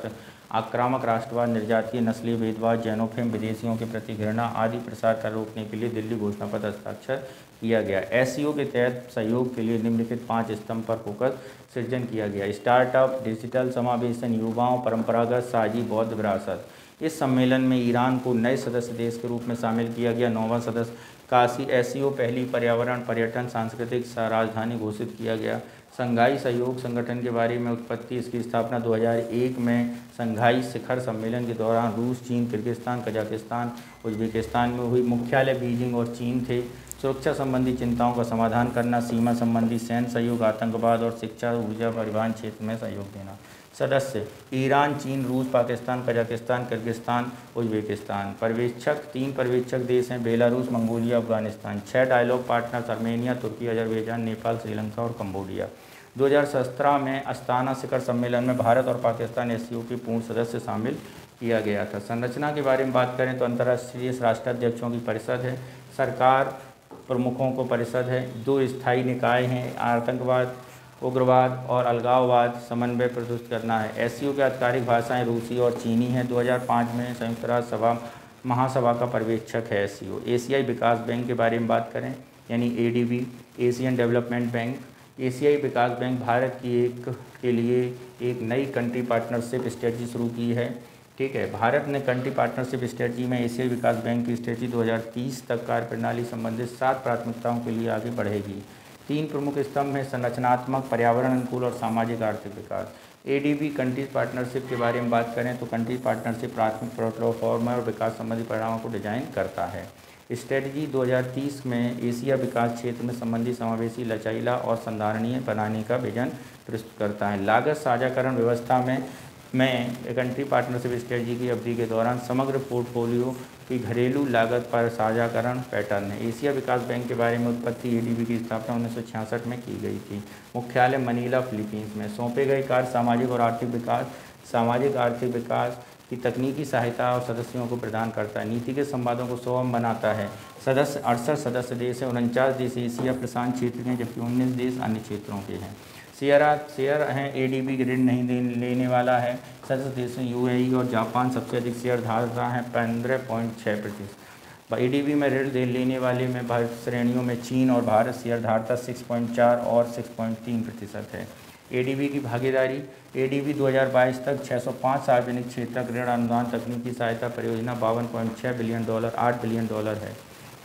आक्रामक राष्ट्रवाद, निर्जातीय नस्लीय भेदभाव, जैनोफिम, विदेशियों के प्रति घृणा आदि प्रसार कर रोकने के लिए दिल्ली घोषणा पर हस्ताक्षर किया गया। एससीओ के तहत सहयोग के लिए निम्नलिखित 5 स्तंभ पर फोकस सृजन किया गया। स्टार्टअप, डिजिटल समावेशन, युवाओं, परंपरागत साझी बौद्ध विरासत। इस सम्मेलन में ईरान को नए सदस्य देश के रूप में शामिल किया गया। 9वां सदस्य काशी एससीओ पहली पर्यावरण, पर्यटन, सांस्कृतिक राजधानी घोषित किया गया। संघाई सहयोग संगठन के बारे में उत्पत्ति, इसकी स्थापना 2001 में संघाई शिखर सम्मेलन के दौरान रूस, चीन, किर्गिस्तान, कजाकिस्तान, उज्बेकिस्तान में हुई। मुख्यालय बीजिंग और चीन थे। सुरक्षा संबंधी चिंताओं का समाधान करना, सीमा संबंधी सैन्य सहयोग, आतंकवाद और शिक्षा, ऊर्जा, परिवहन क्षेत्र में सहयोग देना। सदस्य ईरान, चीन, रूस, पाकिस्तान, कजाकिस्तान, किर्गिस्तान, उज्बेकिस्तान। पर्यवेक्षक 3 पर्यवेक्षक देश हैं, Belarus, Mongolia, Afghanistan. 6 dialogue partners Armenia, तुर्की, अजरबैजान, नेपाल, श्रीलंका और कंबोडिया। 2017 में अस्ताना शिखर सम्मेलन में भारत और पाकिस्तान एससीओ के पूर्ण सदस्य शामिल किया गया था। संरचना के बारे में बात करें तो अंतर्राष्ट्रीय राष्ट्राध्यक्षों की परिषद है, सरकार प्रमुखों को परिषद है, 2 स्थायी निकाय हैं, आतंकवाद, उग्रवाद और अलगाववाद समन्वय प्रस्तुत करना है। एससीओ की आधिकारिक भाषाएं रूसी और चीनी हैं। 2005 में संयुक्त राष्ट्र सभा महासभा का पर्यवेक्षक है एससीओ। एशियाई विकास बैंक के बारे में बात करें यानी एडीबी, एशियन डेवलपमेंट बैंक। एशियाई विकास बैंक भारत के लिए एक नई कंट्री पार्टनरशिप स्ट्रेटजी शुरू की है। ठीक है, भारत ने कंट्री पार्टनरशिप स्ट्रेटजी में एशियाई विकास बैंक की स्ट्रेटजी 2030 तक कार्यप्रणाली संबंधित 7 प्राथमिकताओं के लिए आगे बढ़ेगी। 3 प्रमुख स्तंभ हैं, संरचनात्मक, पर्यावरण अनुकूल और सामाजिक आर्थिक विकास। एडीबी कंट्री पार्टनरशिप के बारे में बात करें तो कंट्री पार्टनरशिप प्राथमिक प्लेटफॉर्म और विकास संबंधी परिणामों को डिजाइन करता है। स्ट्रेटजी 2030 में एशिया विकास क्षेत्र में संबंधी समावेशी, लचीला और संधारणीय बनाने का विजन प्रस्तुत करता है। लागत साझाकरण व्यवस्था में कंट्री पार्टनरशिप स्ट्रेटजी की अवधि के दौरान समग्र पोर्टफोलियो की घरेलू लागत पर साझाकरण पैटर्न है। एशिया विकास बैंक के बारे में उत्पत्ति, एडीबी की स्थापना 1966 में की गई थी। मुख्यालय मनीला, फिलीपींस में। सौंपे गए कार्य सामाजिक और आर्थिक विकास, सामाजिक आर्थिक विकास की तकनीकी सहायता और सदस्यों को प्रदान करता है। नीति के संवादों को सुगम बनाता है। सदस्य 68 सदस्य देश हैं, 49 देश एशिया प्रशांत क्षेत्र के हैं, जबकि 19 देश अन्य क्षेत्रों के हैं। शेयर हैं, एडीबी ऋण नहीं लेने वाला है। सदस्य देश में यूएई और जापान सबसे अधिक शेयर धारता हैं, 15.6%। एडीबी में ऋण लेने वाले में भारत श्रेणियों में चीन और भारत शेयर धारता 6.4 और 6.3% है। एडीबी की भागीदारी, एडीबी 2022 तक 605 सार्वजनिक क्षेत्र ऋण अनुदान तकनीकी सहायता परियोजना $52.6 बिलियन, $8 बिलियन है।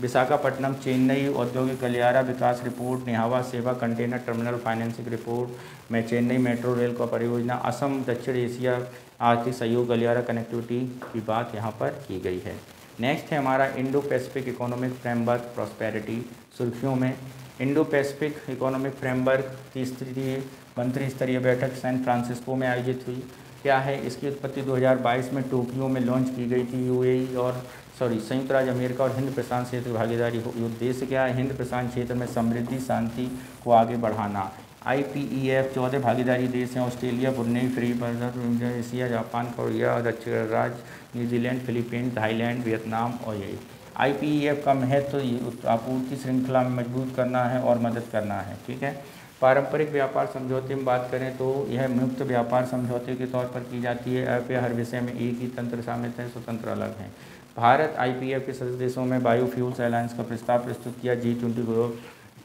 विशाखापट्टनम, चेन्नई औद्योगिक गलियारा विकास रिपोर्ट, निहावा सेवा कंटेनर टर्मिनल फाइनेंसिंग रिपोर्ट में चेन्नई मेट्रो रेल का परियोजना, असम दक्षिण एशिया आर्थिक सहयोग गलियारा कनेक्टिविटी की बात यहाँ पर की गई है। नेक्स्ट है हमारा Indo Pacific economic framework prosperity. सुर्खियों में इंडो पैसिफिक इकोनॉमिक फ्रेमवर्क की मंत्री स्तरीय बैठक सैन फ्रांसिस्को में आयोजित हुई। क्या है इसकी उत्पत्ति 2022 में टोक्यो में लॉन्च की गई थी। यूएई और संयुक्त राज्य अमेरिका और हिंद प्रशांत क्षेत्र की भागीदारी। उद्देश्य क्या है, हिंद प्रशांत क्षेत्र में समृद्धि शांति को आगे बढ़ाना। IPEF 14 भागीदारी देश हैं, Australia, Brunei, free Indonesia, Japan, Korea, दक्षिण राज्य, न्यूजीलैंड, फिलीपींस, थाईलैंड, वियतनाम और यही। IPEF का महत्व आपूर्ति श्रृंखला में मजबूत करना है और मदद करना है। ठीक है, पारंपरिक व्यापार समझौते में बात करें तो यह मुक्त व्यापार समझौते के तौर पर की जाती है। IPEF हर विषय में एक ही तंत्र शामिल है, स्वतंत्र अलग हैं। भारत IPEF के सदस्य देशों में बायोफ्यूल्स अलायंस का प्रस्ताव प्रस्तुत किया। G20 ग्लोब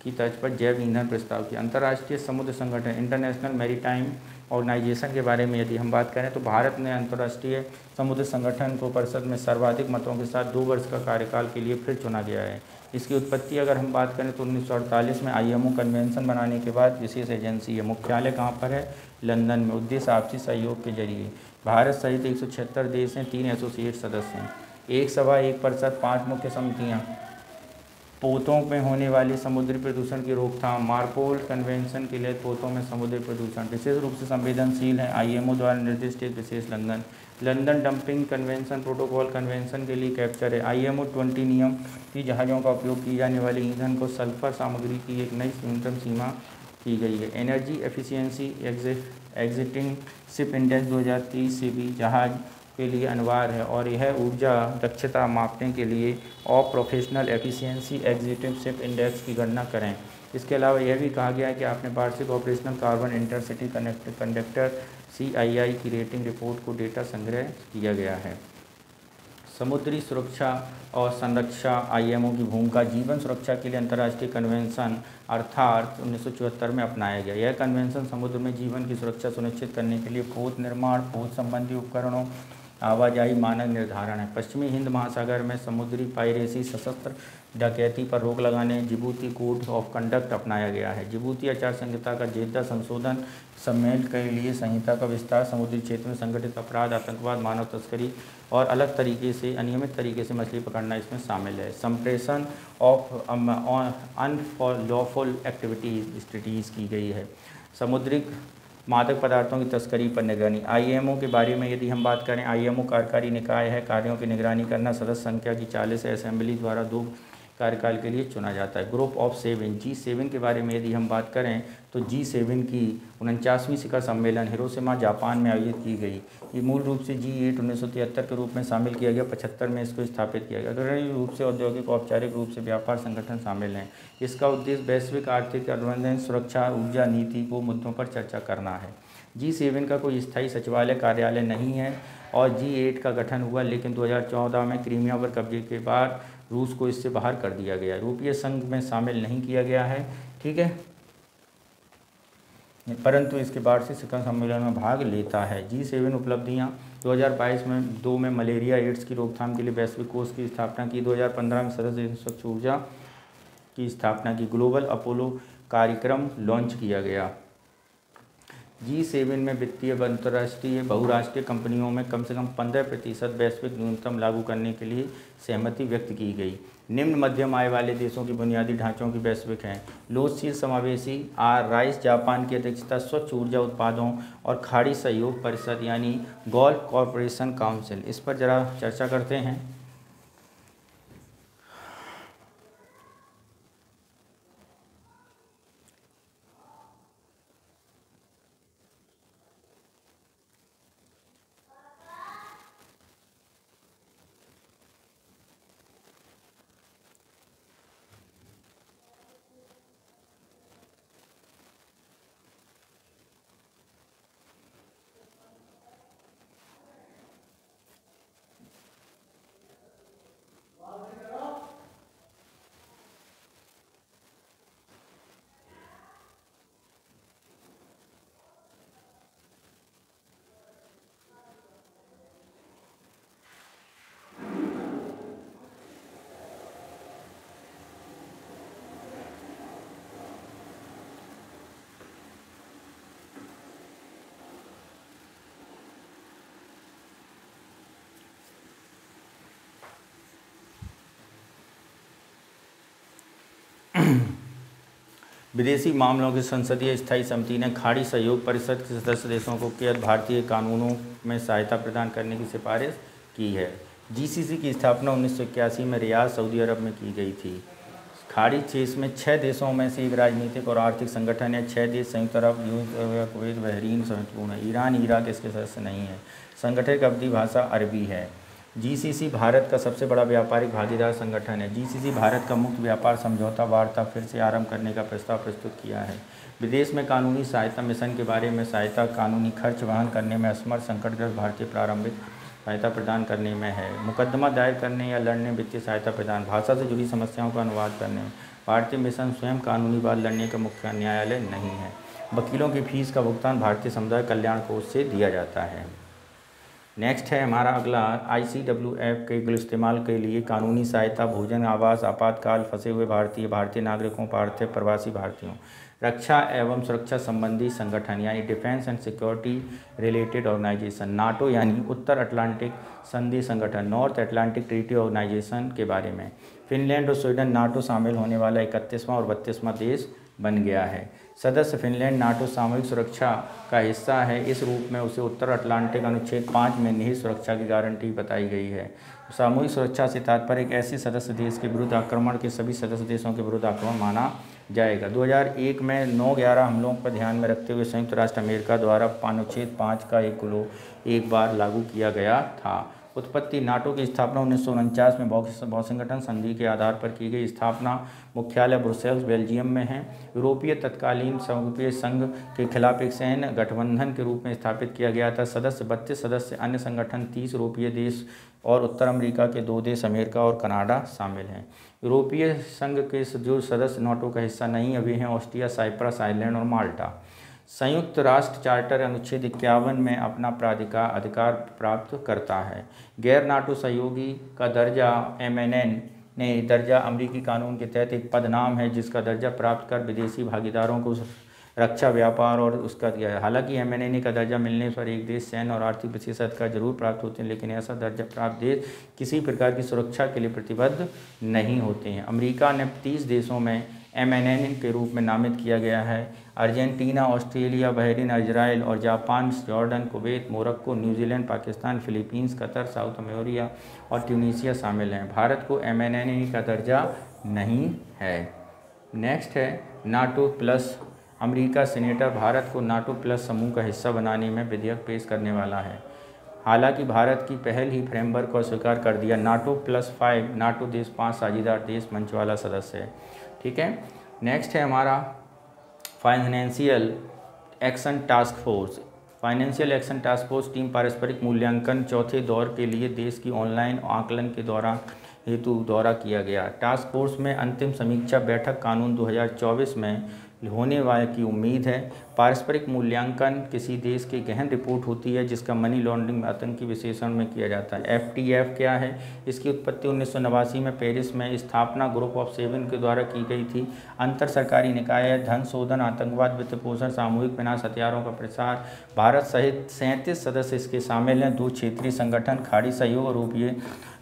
की तर्ज पर जैव ईंधन प्रस्ताव किया। अंतर्राष्ट्रीय समुद्र संगठन इंटरनेशनल मैरीटाइम ऑर्गेनाइजेशन के बारे में यदि हम बात करें तो भारत ने अंतर्राष्ट्रीय समुद्र संगठन को परिषद में सर्वाधिक मतों के साथ 2 वर्ष का कार्यकाल के लिए फिर चुना गया है। इसकी उत्पत्ति अगर हम बात करें तो 1948 में IMO कन्वेंशन बनाने के बाद विशेष एजेंसी है। मुख्यालय कहाँ पर है, लंदन में। उद्देश्य आपसी सहयोग के जरिए। भारत सहित 176 देश हैं, 3 एसोसिएट सदस्य हैं। एक सभा, एक परिषद, 5 मुख्य समितियाँ। पोतों में होने वाली समुद्री प्रदूषण की रोकथाम, मार्पोल कन्वेंशन के लिए पोतों में समुद्री प्रदूषण विशेष रूप से संवेदनशील है। IMO द्वारा निर्दिष्ट एक विशेष London dumping convention protocol convention के लिए कैप्चर है। IMO 20 नियम की जहाज़ों का उपयोग की जाने वाले ईंधन को सल्फर सामग्री की एक नई न्यूनतम सीमा की गई है। Energy efficiency exiting ship index 2030 से भी जहाज के लिए अनिवार्य है और यह ऊर्जा दक्षता मापने के लिए ऑपरेशनल एफिशिएंसी एग्जीक्यूटिव इंडेक्स की गणना करें। इसके अलावा यह भी कहा गया है कि आपने वार्षिक operational carbon intercity conductor CII की रेटिंग रिपोर्ट को डेटा संग्रह किया गया है। समुद्री सुरक्षा और संरक्षा IMO की भूमिका। जीवन सुरक्षा के लिए अंतर्राष्ट्रीय कन्वेंशन अर्थात 1974 में अपनाया गया। यह कन्वेंशन समुद्र में जीवन की सुरक्षा सुनिश्चित करने के लिए पोत निर्माण, पोत संबंधी उपकरणों, आवाजाही मानक निर्धारण है। पश्चिमी हिंद महासागर में समुद्री पायरेसी, सशस्त्र डकैती पर रोक लगाने जिबूती कोड ऑफ कंडक्ट अपनाया गया है। जिबूती आचार संहिता का जेद्दा संशोधन सम्मेलन के लिए संहिता का विस्तार समुद्री क्षेत्र में संगठित अपराध, आतंकवाद, मानव तस्करी और अलग तरीके से अनियमित तरीके से मछली पकड़ना इसमें शामिल है। संप्रेषण ऑफ अनलॉफुल एक्टिविटीज स्ट्रेटीज की गई है। समुद्री मादक पदार्थों की तस्करी पर निगरानी। IMO के बारे में यदि हम बात करें, IMO कार्यकारी निकाय है। कार्यों की निगरानी करना। सदस्य संख्या की 40 है। असेंबली द्वारा 2 कार्यकाल के लिए चुना जाता है। ग्रुप ऑफ 7 G7 के बारे में यदि हम बात करें तो G7 की 49वीं शिखर सम्मेलन हिरोशिमा जापान में आयोजित की गई। ये मूल रूप से G8 1973 के रूप में शामिल किया गया। 75 में इसको स्थापित किया गया। अग्रणी रूप से औद्योगिक औपचारिक रूप से व्यापार संगठन शामिल हैं। इसका उद्देश्य वैश्विक आर्थिक अनुबंधन, सुरक्षा, ऊर्जा नीति को मुद्दों पर चर्चा करना है। G7 का कोई स्थायी सचिवालय कार्यालय नहीं है और G8 का गठन हुआ, लेकिन 2014 में क्रीमिया पर कब्जे के बाद रूस को इससे बाहर कर दिया गया। यूरोपीय संघ में शामिल नहीं किया गया है, ठीक है, परंतु इसके वार्षिक शिखर सम्मेलन में भाग लेता है। G7 उपलब्धियां 2022 में 2 में मलेरिया एड्स की रोकथाम के लिए वैश्विक कोष की स्थापना की। 2015 में सदस्य देश स्वच्छ ऊर्जा की स्थापना की। ग्लोबल अपोलो कार्यक्रम लॉन्च किया गया। G7 में वित्तीय अंतर्राष्ट्रीय बहुराष्ट्रीय कंपनियों में कम से कम 15% वैश्विक न्यूनतम लागू करने के लिए सहमति व्यक्त की गई। निम्न मध्यम आय वाले देशों की बुनियादी ढांचों की वैश्विक हैं। लोकशील समावेशी राइस जापान की अध्यक्षता स्वच्छ ऊर्जा उत्पादों और खाड़ी सहयोग परिषद यानी गल्फ कॉरपोरेशन काउंसिल। इस पर जरा चर्चा करते हैं। विदेशी मामलों की संसदीय स्थायी समिति ने खाड़ी सहयोग परिषद के सदस्य देशों को कैद भारतीय कानूनों में सहायता प्रदान करने की सिफारिश की है। GCC की स्थापना 1981 में रियाद सऊदी अरब में की गई थी। खाड़ी क्षेत्र में 6 देशों में से एक राजनीतिक और आर्थिक संगठन है। 6 देश संयुक्त अरब, कुवैत, बहरीन महत्वपूर्ण है। ईरान, इराक इसके सदस्य नहीं है। संगठन की अवधि भाषा अरबी है। GCC भारत का सबसे बड़ा व्यापारिक भागीदार संगठन है। GCC भारत का मुक्त व्यापार समझौता वार्ता फिर से आरंभ करने का प्रस्ताव प्रस्तुत किया है। विदेश में कानूनी सहायता मिशन के बारे में सहायता कानूनी खर्च वहन करने में असमर्थ संकटग्रस्त भारतीय प्रारंभिक सहायता प्रदान करने में है। मुकदमा दायर करने या लड़ने वित्तीय सहायता प्रदान, भाषा से जुड़ी समस्याओं का अनुवाद करने में। भारतीय मिशन स्वयं कानूनी वाद लड़ने का मुख्य न्यायालय नहीं है। वकीलों की फीस का भुगतान भारतीय समुदाय कल्याण कोष से दिया जाता है। नेक्स्ट है हमारा अगला ICWF के इस्तेमाल के लिए कानूनी सहायता, भोजन, आवास, आपातकाल, फंसे हुए भारतीय नागरिकों, पार्थिव प्रवासी भारतीयों, रक्षा एवं सुरक्षा संबंधी संगठन यानी defence and security related organization. NATO यानी उत्तर अटलांटिक संधि संगठन, नॉर्थ अटलांटिक ट्रीटी ऑर्गेनाइजेशन के बारे में। फिनलैंड और स्वीडन नाटो शामिल होने वाला 31वां और 32वां देश बन गया है। सदस्य फिनलैंड नाटो सामूहिक सुरक्षा का हिस्सा है। इस रूप में उसे उत्तर अटलांटिक अनुच्छेद 5 में निहित सुरक्षा की गारंटी बताई गई है। सामूहिक सुरक्षा से तात्पर्य एक ऐसे सदस्य देश के विरुद्ध आक्रमण के सभी सदस्य देशों के विरुद्ध आक्रमण माना जाएगा। 2001 में 9/11 हमलों पर ध्यान में रखते हुए संयुक्त राष्ट्र अमेरिका द्वारा अनुच्छेद 5 का एक बार लागू किया गया था। उत्पत्ति नाटो की स्थापना 1949 में वाशिंगटन संधि के आधार पर की गई। स्थापना मुख्यालय ब्रुसेल्स बेल्जियम में है। यूरोपीय तत्कालीन यूरोपीय संघ के खिलाफ एक सैन्य गठबंधन के रूप में स्थापित किया गया था। सदस्य 32 सदस्य, अन्य संगठन 30 यूरोपीय देश और उत्तर अमेरिका के 2 देश अमेरिका और कनाडा शामिल हैं। यूरोपीय संघ के जो सदस्य नाटो का हिस्सा नहीं अभी हैं ऑस्ट्रिया, साइप्रस, आइलैंड और माल्टा। संयुक्त राष्ट्र चार्टर अनुच्छेद 51 में अपना अधिकार प्राप्त करता है। गैर नाटो सहयोगी का दर्जा MNN ने दर्जा अमेरिकी कानून के तहत एक पदनाम है जिसका दर्जा प्राप्त कर विदेशी भागीदारों को रक्षा, व्यापार और उसका दिया है। हालांकि MNN का दर्जा मिलने पर एक देश सैन्य और आर्थिक विशेषाधिकार जरूर प्राप्त होते हैं, लेकिन ऐसा दर्जा प्राप्त देश किसी प्रकार की सुरक्षा के लिए प्रतिबद्ध नहीं होते हैं। अमेरिका ने 30 देशों में MNN के रूप में नामित किया गया है। अर्जेंटीना, ऑस्ट्रेलिया, बहरीन, इजराइल और Japan, Jordan, Kuwait, Morocco, New Zealand, Pakistan, Philippines, Qatar, south America और ट्यूनीशिया शामिल हैं। भारत को MNN का दर्जा नहीं है। नेक्स्ट है NATO plus. America senator Bharat को नाटो प्लस समूह का हिस्सा बनाने में विधेयक पेश करने वाला है। हालांकि भारत की पहल ही फ्रेमवर्क को स्वीकार कर दिया। नाटो +5 नाटो देश 5 साझेदार देश मंच वाला सदस्य है। ठीक है। नेक्स्ट है हमारा financial action task force. Financial action task force team पारस्परिक मूल्यांकन चौथे दौर के लिए देश की ऑनलाइन आकलन के दौरान हेतु दौरा किया गया। टास्क फोर्स में अंतिम समीक्षा बैठक कानून 2024 में होने वाले की उम्मीद है। पारस्परिक मूल्यांकन किसी देश की गहन रिपोर्ट होती है जिसका मनी लॉन्ड्रिंग आतंकी विशेषण में किया जाता है। FTF क्या है? इसकी उत्पत्ति 1989 में पेरिस में स्थापना ग्रुप ऑफ 7 के द्वारा की गई थी। अंतर सरकारी निकाय है। धन शोधन, आतंकवाद, वित्त पोषण, सामूहिक विनाश, हथियारों का प्रसार। भारत सहित 37 सदस्य इसके शामिल हैं। 2 क्षेत्रीय संगठन, खाड़ी सहयोग और यूरोपीय।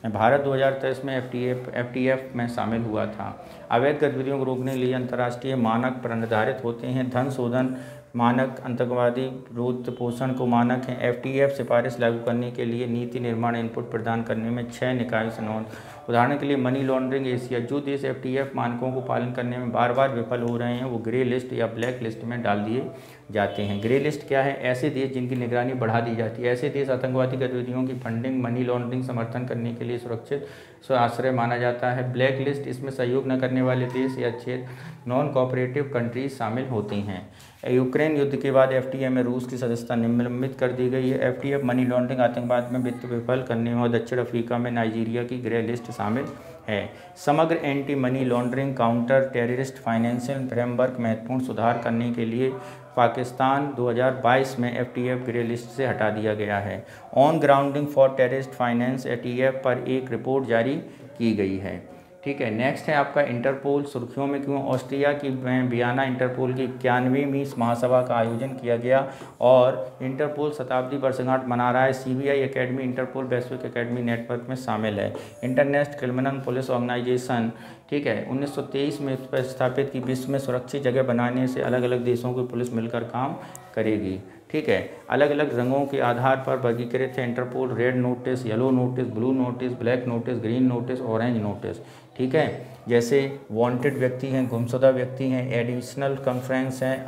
भारत 2023 में FTF में शामिल हुआ था। अवैध गतिविधियों को रोकने के लिए अंतर्राष्ट्रीय मानक निर्धारित होते हैं। धन शोधन मानक, आतंकवादी वित्त पोषण को मानक हैं। FTF सिफारिश लागू करने के लिए नीति निर्माण इनपुट प्रदान करने में 6 निकायों से नोंद। उदाहरण के लिए मनी लॉन्ड्रिंग एशिया। जो देश FTF मानकों को पालन करने में बार बार विफल हो रहे हैं वो ग्रे लिस्ट या ब्लैक लिस्ट में डाल दिए जाते हैं। ग्रे लिस्ट क्या है? ऐसे देश जिनकी निगरानी बढ़ा दी जाती है। ऐसे देश आतंकवादी गतिविधियों की फंडिंग, मनी लॉन्ड्रिंग समर्थन करने के लिए सुरक्षित आश्रय माना जाता है। ब्लैक लिस्ट, इसमें सहयोग न करने वाले देश या क्षेत्र, नॉन कोऑपरेटिव कंट्रीज शामिल होती हैं। यूक्रेन युद्ध के बाद FTF में रूस की सदस्यता निलंबित कर दी गई है। FTF मनी लॉन्ड्रिंग, आतंकवाद में वित्त विफल करने में और दक्षिण अफ्रीका में नाइजीरिया की ग्रे लिस्ट शामिल है। समग्र anti money laundering counter terrorist financial framework महत्वपूर्ण सुधार करने के लिए पाकिस्तान 2022 में FTF ग्रे लिस्ट से हटा दिया गया है। On grounding for terrorist finance ATF पर एक रिपोर्ट जारी की गई है। ठीक है। नेक्स्ट है आपका इंटरपोल। सुर्खियों में क्यों? ऑस्ट्रिया की वियना इंटरपोल की 91वीं महासभा का आयोजन किया गया और इंटरपोल शताब्दी वर्षगांठ मना रहा है। CBI एकेडमी इंटरपोल वैश्विक एकेडमी नेटवर्क में शामिल है। इंटरनेशनल क्रिमिनल पुलिस ऑर्गेनाइजेशन, ठीक है, 1923 में स्थापित की। विश्व में सुरक्षित जगह बनाने से अलग अलग देशों की पुलिस मिलकर काम करेगी। ठीक है। अलग अलग रंगों के आधार पर वर्गीकृत है Interpol. Red notice, yellow notice, blue notice, black notice, green notice, orange notice. ठीक है। जैसे वांटेड व्यक्ति हैं, गुमशुदा व्यक्ति हैं, एडिशनल कॉन्फ्रेंस हैं,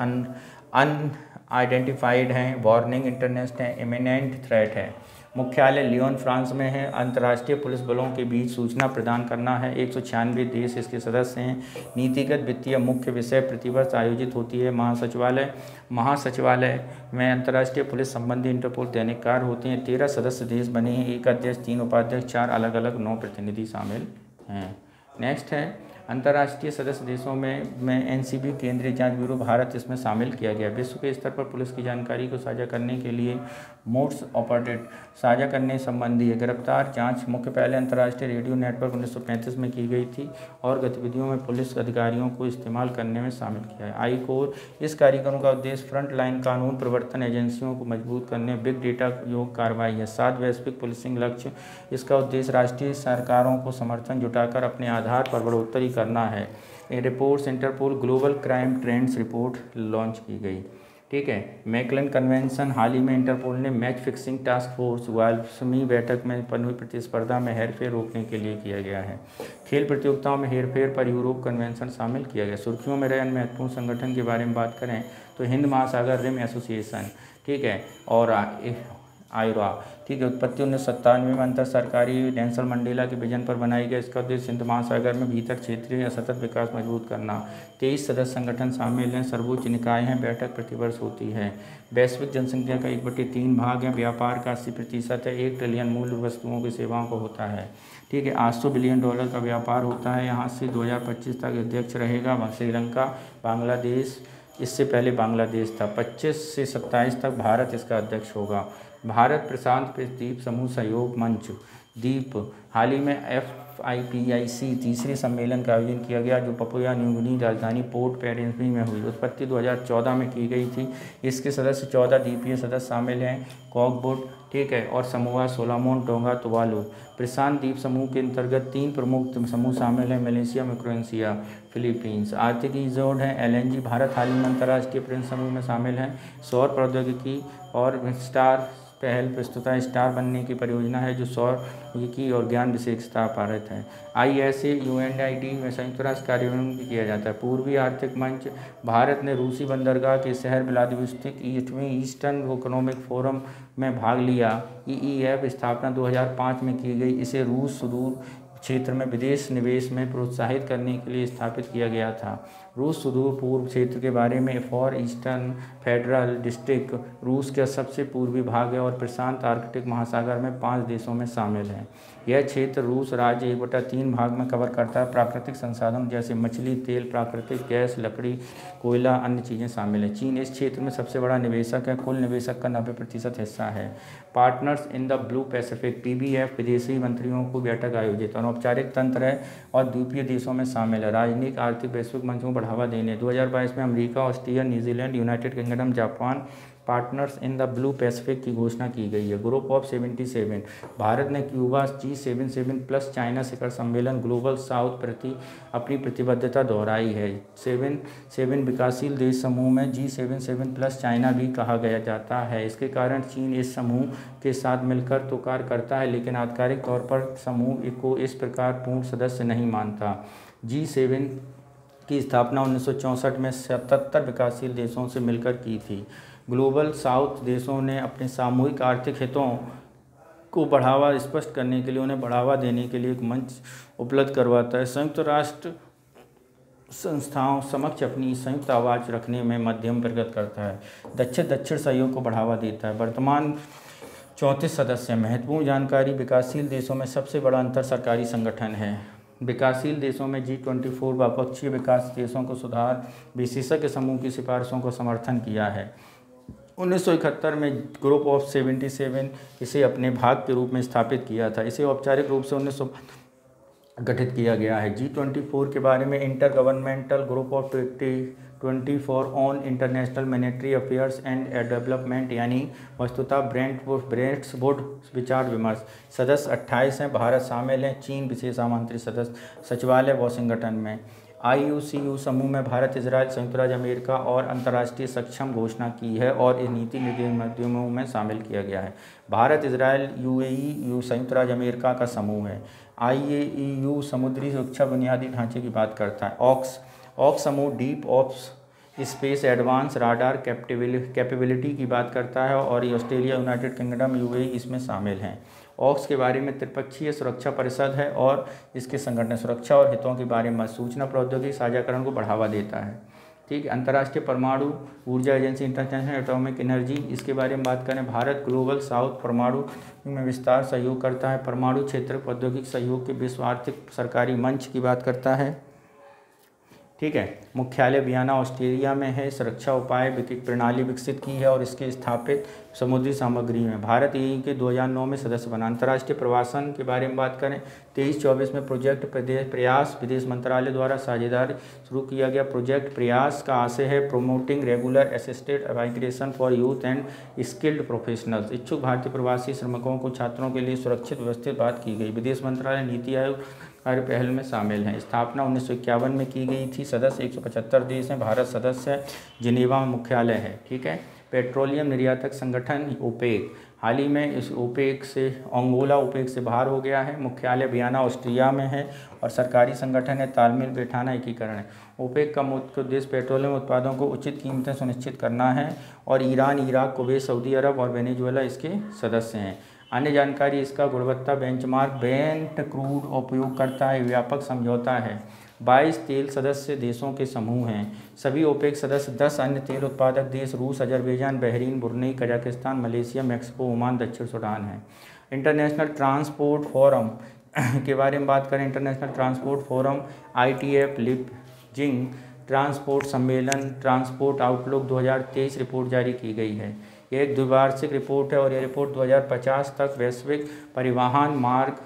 अनआइडेंटिफाइड हैं, वार्निंग इंटरनेट है, इमिनेंट थ्रेट है। मुख्यालय लियोन फ्रांस में है। अंतर्राष्ट्रीय पुलिस बलों के बीच सूचना प्रदान करना है। 196 देश इसके सदस्य हैं। नीतिगत वित्तीय मुख्य विषय प्रतिवर्ष आयोजित होती है। महासचिवालय में अंतर्राष्ट्रीय पुलिस संबंधी इंटरपोल दैनिक कार्य होते हैं। 13 सदस्य देश बने हैं। 1 अध्यक्ष, 3 उपाध्यक्ष, 4 अलग अलग 9 प्रतिनिधि शामिल हैं। नेक्स्ट है अंतर्राष्ट्रीय सदस्य देशों में NCB केंद्रीय जांच ब्यूरो भारत इसमें शामिल किया गया। विश्व के स्तर पर पुलिस की जानकारी को साझा करने के लिए मोड्स ऑपरेटेड साझा करने संबंधी गिरफ्तार जांच मुख्य पहले अंतर्राष्ट्रीय रेडियो नेटवर्क 1935 में की गई थी और गतिविधियों में पुलिस अधिकारियों को इस्तेमाल करने में शामिल किया है। आई कोर, इस कार्यक्रम का उद्देश्य फ्रंट लाइन कानून प्रवर्तन एजेंसियों को मजबूत करने, बिग डेटा योग कार्रवाई है। 7 वैश्विक पुलिसिंग लक्ष्य। इसका उद्देश्य राष्ट्रीय सरकारों को समर्थन जुटाकर अपने आधार पर बढ़ोतरी करना है। Reports Interpol global crime trends report launch की गई। ठीक है। मैकलन कन्वेंशन, हाल ही में इंटरपोल ने मैच फिक्सिंग टास्क फोर्स 12वीं बैठक में पनवी प्रतिस्पर्धा में हेरफेर रोकने के लिए किया गया है। खेल प्रतियोगिताओं में हेरफेर पर यूरोप कन्वेंशन शामिल किया गया। सुर्खियों में रहे अन्य महत्वपूर्ण संगठन के बारे में बात करें तो हिंद महासागर रिम एसोसिएशन, ठीक है, और आयरा, ठीक है, उत्पत्ति 1997 में अंतर सरकारी नेल्सन मंडेला के विजन पर बनाई गई। इसका उद्देश्य हिंद महासागर में भीतर क्षेत्रीय सतत विकास मजबूत करना। 23 सदस्य संगठन शामिल हैं, सर्वोच्च निकाय हैं, बैठक प्रतिवर्ष होती है। वैश्विक जनसंख्या का 1/3 भाग है, व्यापार का 80% है, 1 ट्रिलियन मूल्य वस्तुओं की सेवाओं को होता है, ठीक है। $800 बिलियन का व्यापार होता है। यहाँ से 2025 तक अध्यक्ष रहेगा श्रीलंका, बांग्लादेश, इससे पहले बांग्लादेश था। 25 से 27 तक भारत इसका अध्यक्ष होगा। भारत प्रशांत द्वीप समूह सहयोग मंच द्वीप, हाल ही में FIPIC तीसरे सम्मेलन का आयोजन किया गया जो पपुआ न्यू गिनी राजधानी पोर्ट पेरिन्सबी में हुई। उत्पत्ति 2014 में की गई थी। इसके सदस्य 14 द्वीपीय सदस्य शामिल हैं, कॉकबोट, ठीक है, और समोआ, सोलोमन, टोंगा, तुवालू। प्रशांत द्वीप समूह के अंतर्गत 3 प्रमुख समूह शामिल हैं, मलेशिया, मैक्रोनेशिया, फिलीपींस। आर्थिक जोन है LNG। भारत हाल ही में अंतर्राष्ट्रीय प्रिंस समूह में शामिल है। सौर प्रौद्योगिकी और स्टार पहल प्रस्तुत स्टार बनने की परियोजना है जो सौर प्रौद्योगिकी और ज्ञान विशेषता आधारित है। ISA UNID में संयुक्त राष्ट्र कार्यान्वयन भी किया जाता है। पूर्वी आर्थिक मंच, भारत ने रूसी बंदरगाह के शहर व्लादिवोस्तोक 8वें ईस्टर्न इकोनॉमिक फोरम में भाग लिया। EEF स्थापना 2005 में की गई। इसे रूस सुदूर क्षेत्र में विदेश निवेश में प्रोत्साहित करने के लिए स्थापित किया गया था। रूस सुदूर पूर्व क्षेत्र के बारे में फॉर ईस्टर्न फेडरल डिस्ट्रिक्ट रूस का सबसे पूर्वी भाग है और प्रशांत आर्कटिक महासागर में 5 देशों में शामिल है। यह क्षेत्र रूस राज्य 1/3 भाग में कवर करता है। प्राकृतिक संसाधन जैसे मछली, तेल, प्राकृतिक गैस, लकड़ी, कोयला, अन्य चीज़ें शामिल हैं। चीन इस क्षेत्र में सबसे बड़ा निवेशक है, कुल निवेशक का 90% हिस्सा है। Partners in the blue Pacific PBF विदेशी मंत्रियों को बैठक आयोजित और औपचारिक तंत्र है और द्वीपीय देशों में शामिल है। राजनीतिक आर्थिक वैश्विक मंचों को बढ़ावा देने 2022 में America, Australia, New Zealand, United kingdom, Japan partners in the blue Pacific की घोषणा की गई है। ग्रुप ऑफ 77, भारत ने क्यूबा G77 प्लस चाइना शिखर सम्मेलन ग्लोबल साउथ प्रति अपनी प्रतिबद्धता दोहराई है। 7 विकासशील देश समूह में G77 प्लस चाइना भी कहा गया जाता है। इसके कारण चीन इस समूह के साथ मिलकर तो कार्य करता है लेकिन आधिकारिक तौर पर समूह को इस प्रकार पूर्ण सदस्य नहीं मानता। G7 की स्थापना 1964 में 77 विकासशील देशों से मिलकर की थी। ग्लोबल साउथ देशों ने अपने सामूहिक आर्थिक हितों को बढ़ावा स्पष्ट करने के लिए उन्हें बढ़ावा देने के लिए एक मंच उपलब्ध करवाता है। संयुक्त राष्ट्र संस्थाओं समक्ष अपनी संयुक्त आवाज़ रखने में मध्यम प्रगति करता है। दक्षिण सहयोग को बढ़ावा देता है। वर्तमान 34 सदस्य। महत्वपूर्ण जानकारी, विकासशील देशों में सबसे बड़ा अंतर सरकारी संगठन है। विकासशील देशों में G24 बहुपक्षीय विकास देशों को सुधार विशेषज्ञ समूह की सिफारिशों को समर्थन किया है। 1971 में ग्रुप ऑफ 77 इसे अपने भाग के रूप में स्थापित किया था। इसे औपचारिक रूप से 1900 गठित किया गया है। G24 के बारे में inter governmental group of 24 on international monetary affairs and development यानी वस्तुतः ब्रेंट्सवुड विचार विमर्श। सदस्य 28 हैं, भारत शामिल हैं। चीन विशेष आमंत्रित सदस्य, सचिवालय वाशिंगटन में। IUCN समूह में भारत, इजराइल, संयुक्त राज्य अमेरिका और अंतर्राष्ट्रीय सक्षम घोषणा की है और इस नीति निर्देश माध्यमों में शामिल किया गया है। भारत, इजराइल, UAE, संयुक्त राज्य अमेरिका का समूह है। IAEU समुद्री सुरक्षा बुनियादी ढांचे की बात करता है। ऑक्स समूह deep ops space advance radar capability की बात करता है और ऑस्ट्रेलिया, यूनाइटेड किंगडम, UAE इसमें शामिल हैं। ऑक्स के बारे में त्रिपक्षीय सुरक्षा परिषद है और इसके संगठन सुरक्षा और हितों के बारे में सूचना प्रौद्योगिकी साझाकरण को बढ़ावा देता है। ठीक है। अंतर्राष्ट्रीय परमाणु ऊर्जा एजेंसी, इंटरनेशनल एटॉमिक एनर्जी, इसके बारे में बात करें। भारत ग्लोबल साउथ परमाणु में विस्तार सहयोग करता है। परमाणु क्षेत्र प्रौद्योगिकी सहयोग के विश्व आर्थिक सरकारी मंच की बात करता है। ठीक है। मुख्यालय वियना ऑस्ट्रेलिया में है। सुरक्षा उपाय प्रणाली विकसित की है और इसके स्थापित समुद्री सामग्री में। भारत EE के 2009 में सदस्य बना। अंतर्राष्ट्रीय प्रवासन के बारे में बात करें। 23-24 में प्रोजेक्ट प्रयास विदेश मंत्रालय द्वारा साझेदारी शुरू किया गया। प्रोजेक्ट प्रयास का आशय है promoting regular assisted migration for youth and skilled professionals. इच्छुक भारतीय प्रवासी श्रमिकों को छात्रों के लिए सुरक्षित व्यवस्थित बात की गई। विदेश मंत्रालय, नीति आयोग हर पहल में शामिल हैं। स्थापना 1951 में की गई थी। सदस्य 175 देश हैं। भारत सदस्य है। जिनेवा में मुख्यालय है। ठीक है। पेट्रोलियम निर्यातक संगठन ओपेक, हाल ही में इस ओपेक से अंगोला ओपेक से बाहर हो गया है। मुख्यालय वियना ऑस्ट्रिया में है और सरकारी संगठन है। तालमेल बैठाना एकीकरण है। ओपेक का मुख्य उद्देश्य पेट्रोलियम उत्पादों को उचित कीमतें सुनिश्चित करना है और ईरान, इराक, कुवैत, सऊदी अरब और वेनेजुएला इसके सदस्य हैं। अन्य जानकारी, इसका गुणवत्ता बेंचमार्क ब्रेंट क्रूड उपयोग करता है। व्यापक समझौता है। 22 तेल सदस्य देशों के समूह हैं। सभी ओपेक सदस्य 10 अन्य तेल उत्पादक देश रूस, Azerbaijan, Bahrain, Brunei, Kazakhstan, Malaysia, Mexico, Oman, दक्षिण सूडान हैं। इंटरनेशनल ट्रांसपोर्ट फोरम के बारे में बात करें। International transport forum ITF Leipzig transport सम्मेलन ट्रांसपोर्ट आउटलुक 2023 रिपोर्ट जारी की गई है। यह एक द्विवार्षिक रिपोर्ट है और यह रिपोर्ट 2050 तक वैश्विक परिवहन मार्ग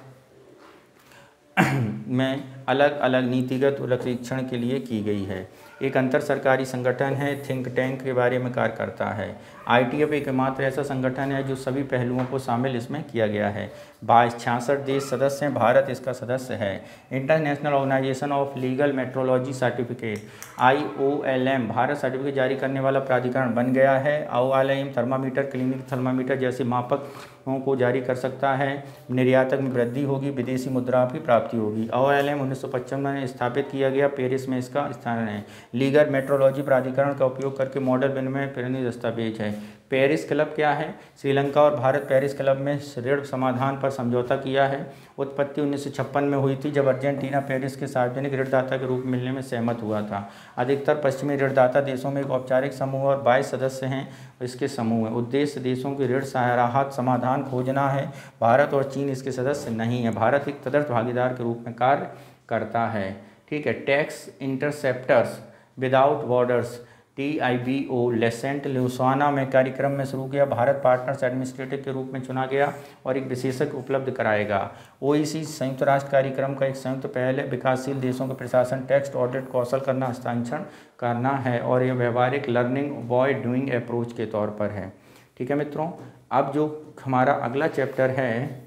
में अलग अलग नीतिगत लक्षण के लिए की गई है। एक अंतर सरकारी संगठन है। थिंक टैंक के बारे में कार्य करता है। ITF एकमात्र ऐसा संगठन है जो सभी पहलुओं को शामिल इसमें किया गया है। 66 देश सदस्य हैं। भारत इसका सदस्य है। International organization of legal metrology certificate IOLM Bharat certificate जारी करने वाला प्राधिकरण बन गया है। IOLM थर्मामीटर, क्लिनिक थर्मामीटर जैसे मापकों को जारी कर सकता है। निर्यातक में वृद्धि होगी। विदेशी मुद्रा की प्राप्ति होगी। IOLM 1955 में स्थापित किया गया। पेरिस में इसका स्थान है। लीगल मेट्रोलॉजी प्राधिकरण का उपयोग करके मॉडल विनिमय प्रेरणी दस्तावेज है। पेरिस क्लब क्या है? श्रीलंका और भारत पेरिस क्लब में ऋण समाधान पर समझौता किया है। उत्पत्ति 1956 में हुई थी जब अर्जेंटीना पेरिस के सार्वजनिक ऋणदाता के रूप में मिलने में सहमत हुआ था। अधिकतर पश्चिमी ऋणदाता देशों में एक औपचारिक समूह और 22 सदस्य हैं इसके समूह है। उद्देश्य देशों की ऋण राहत समाधान खोजना है। भारत और चीन इसके सदस्य नहीं है। भारत एक तटस्थ भागीदार के रूप में कार्य करता है। ठीक है। Tax interceptors without borders TIBO लेसेंट लुसाना में कार्यक्रम में शुरू किया। भारत पार्टनर्स एडमिनिस्ट्रेटर के रूप में चुना गया और एक विशेषज्ञ उपलब्ध कराएगा। OECD संयुक्त राष्ट्र कार्यक्रम का एक संयुक्त पहल है। विकासशील देशों के प्रशासन टेक्स्ट ऑडिट कौशल करना, हस्तांतरण करना है और यह व्यवहारिक लर्निंग बाय डूइंग अप्रोच के तौर पर है। ठीक है मित्रों, अब जो हमारा अगला चैप्टर है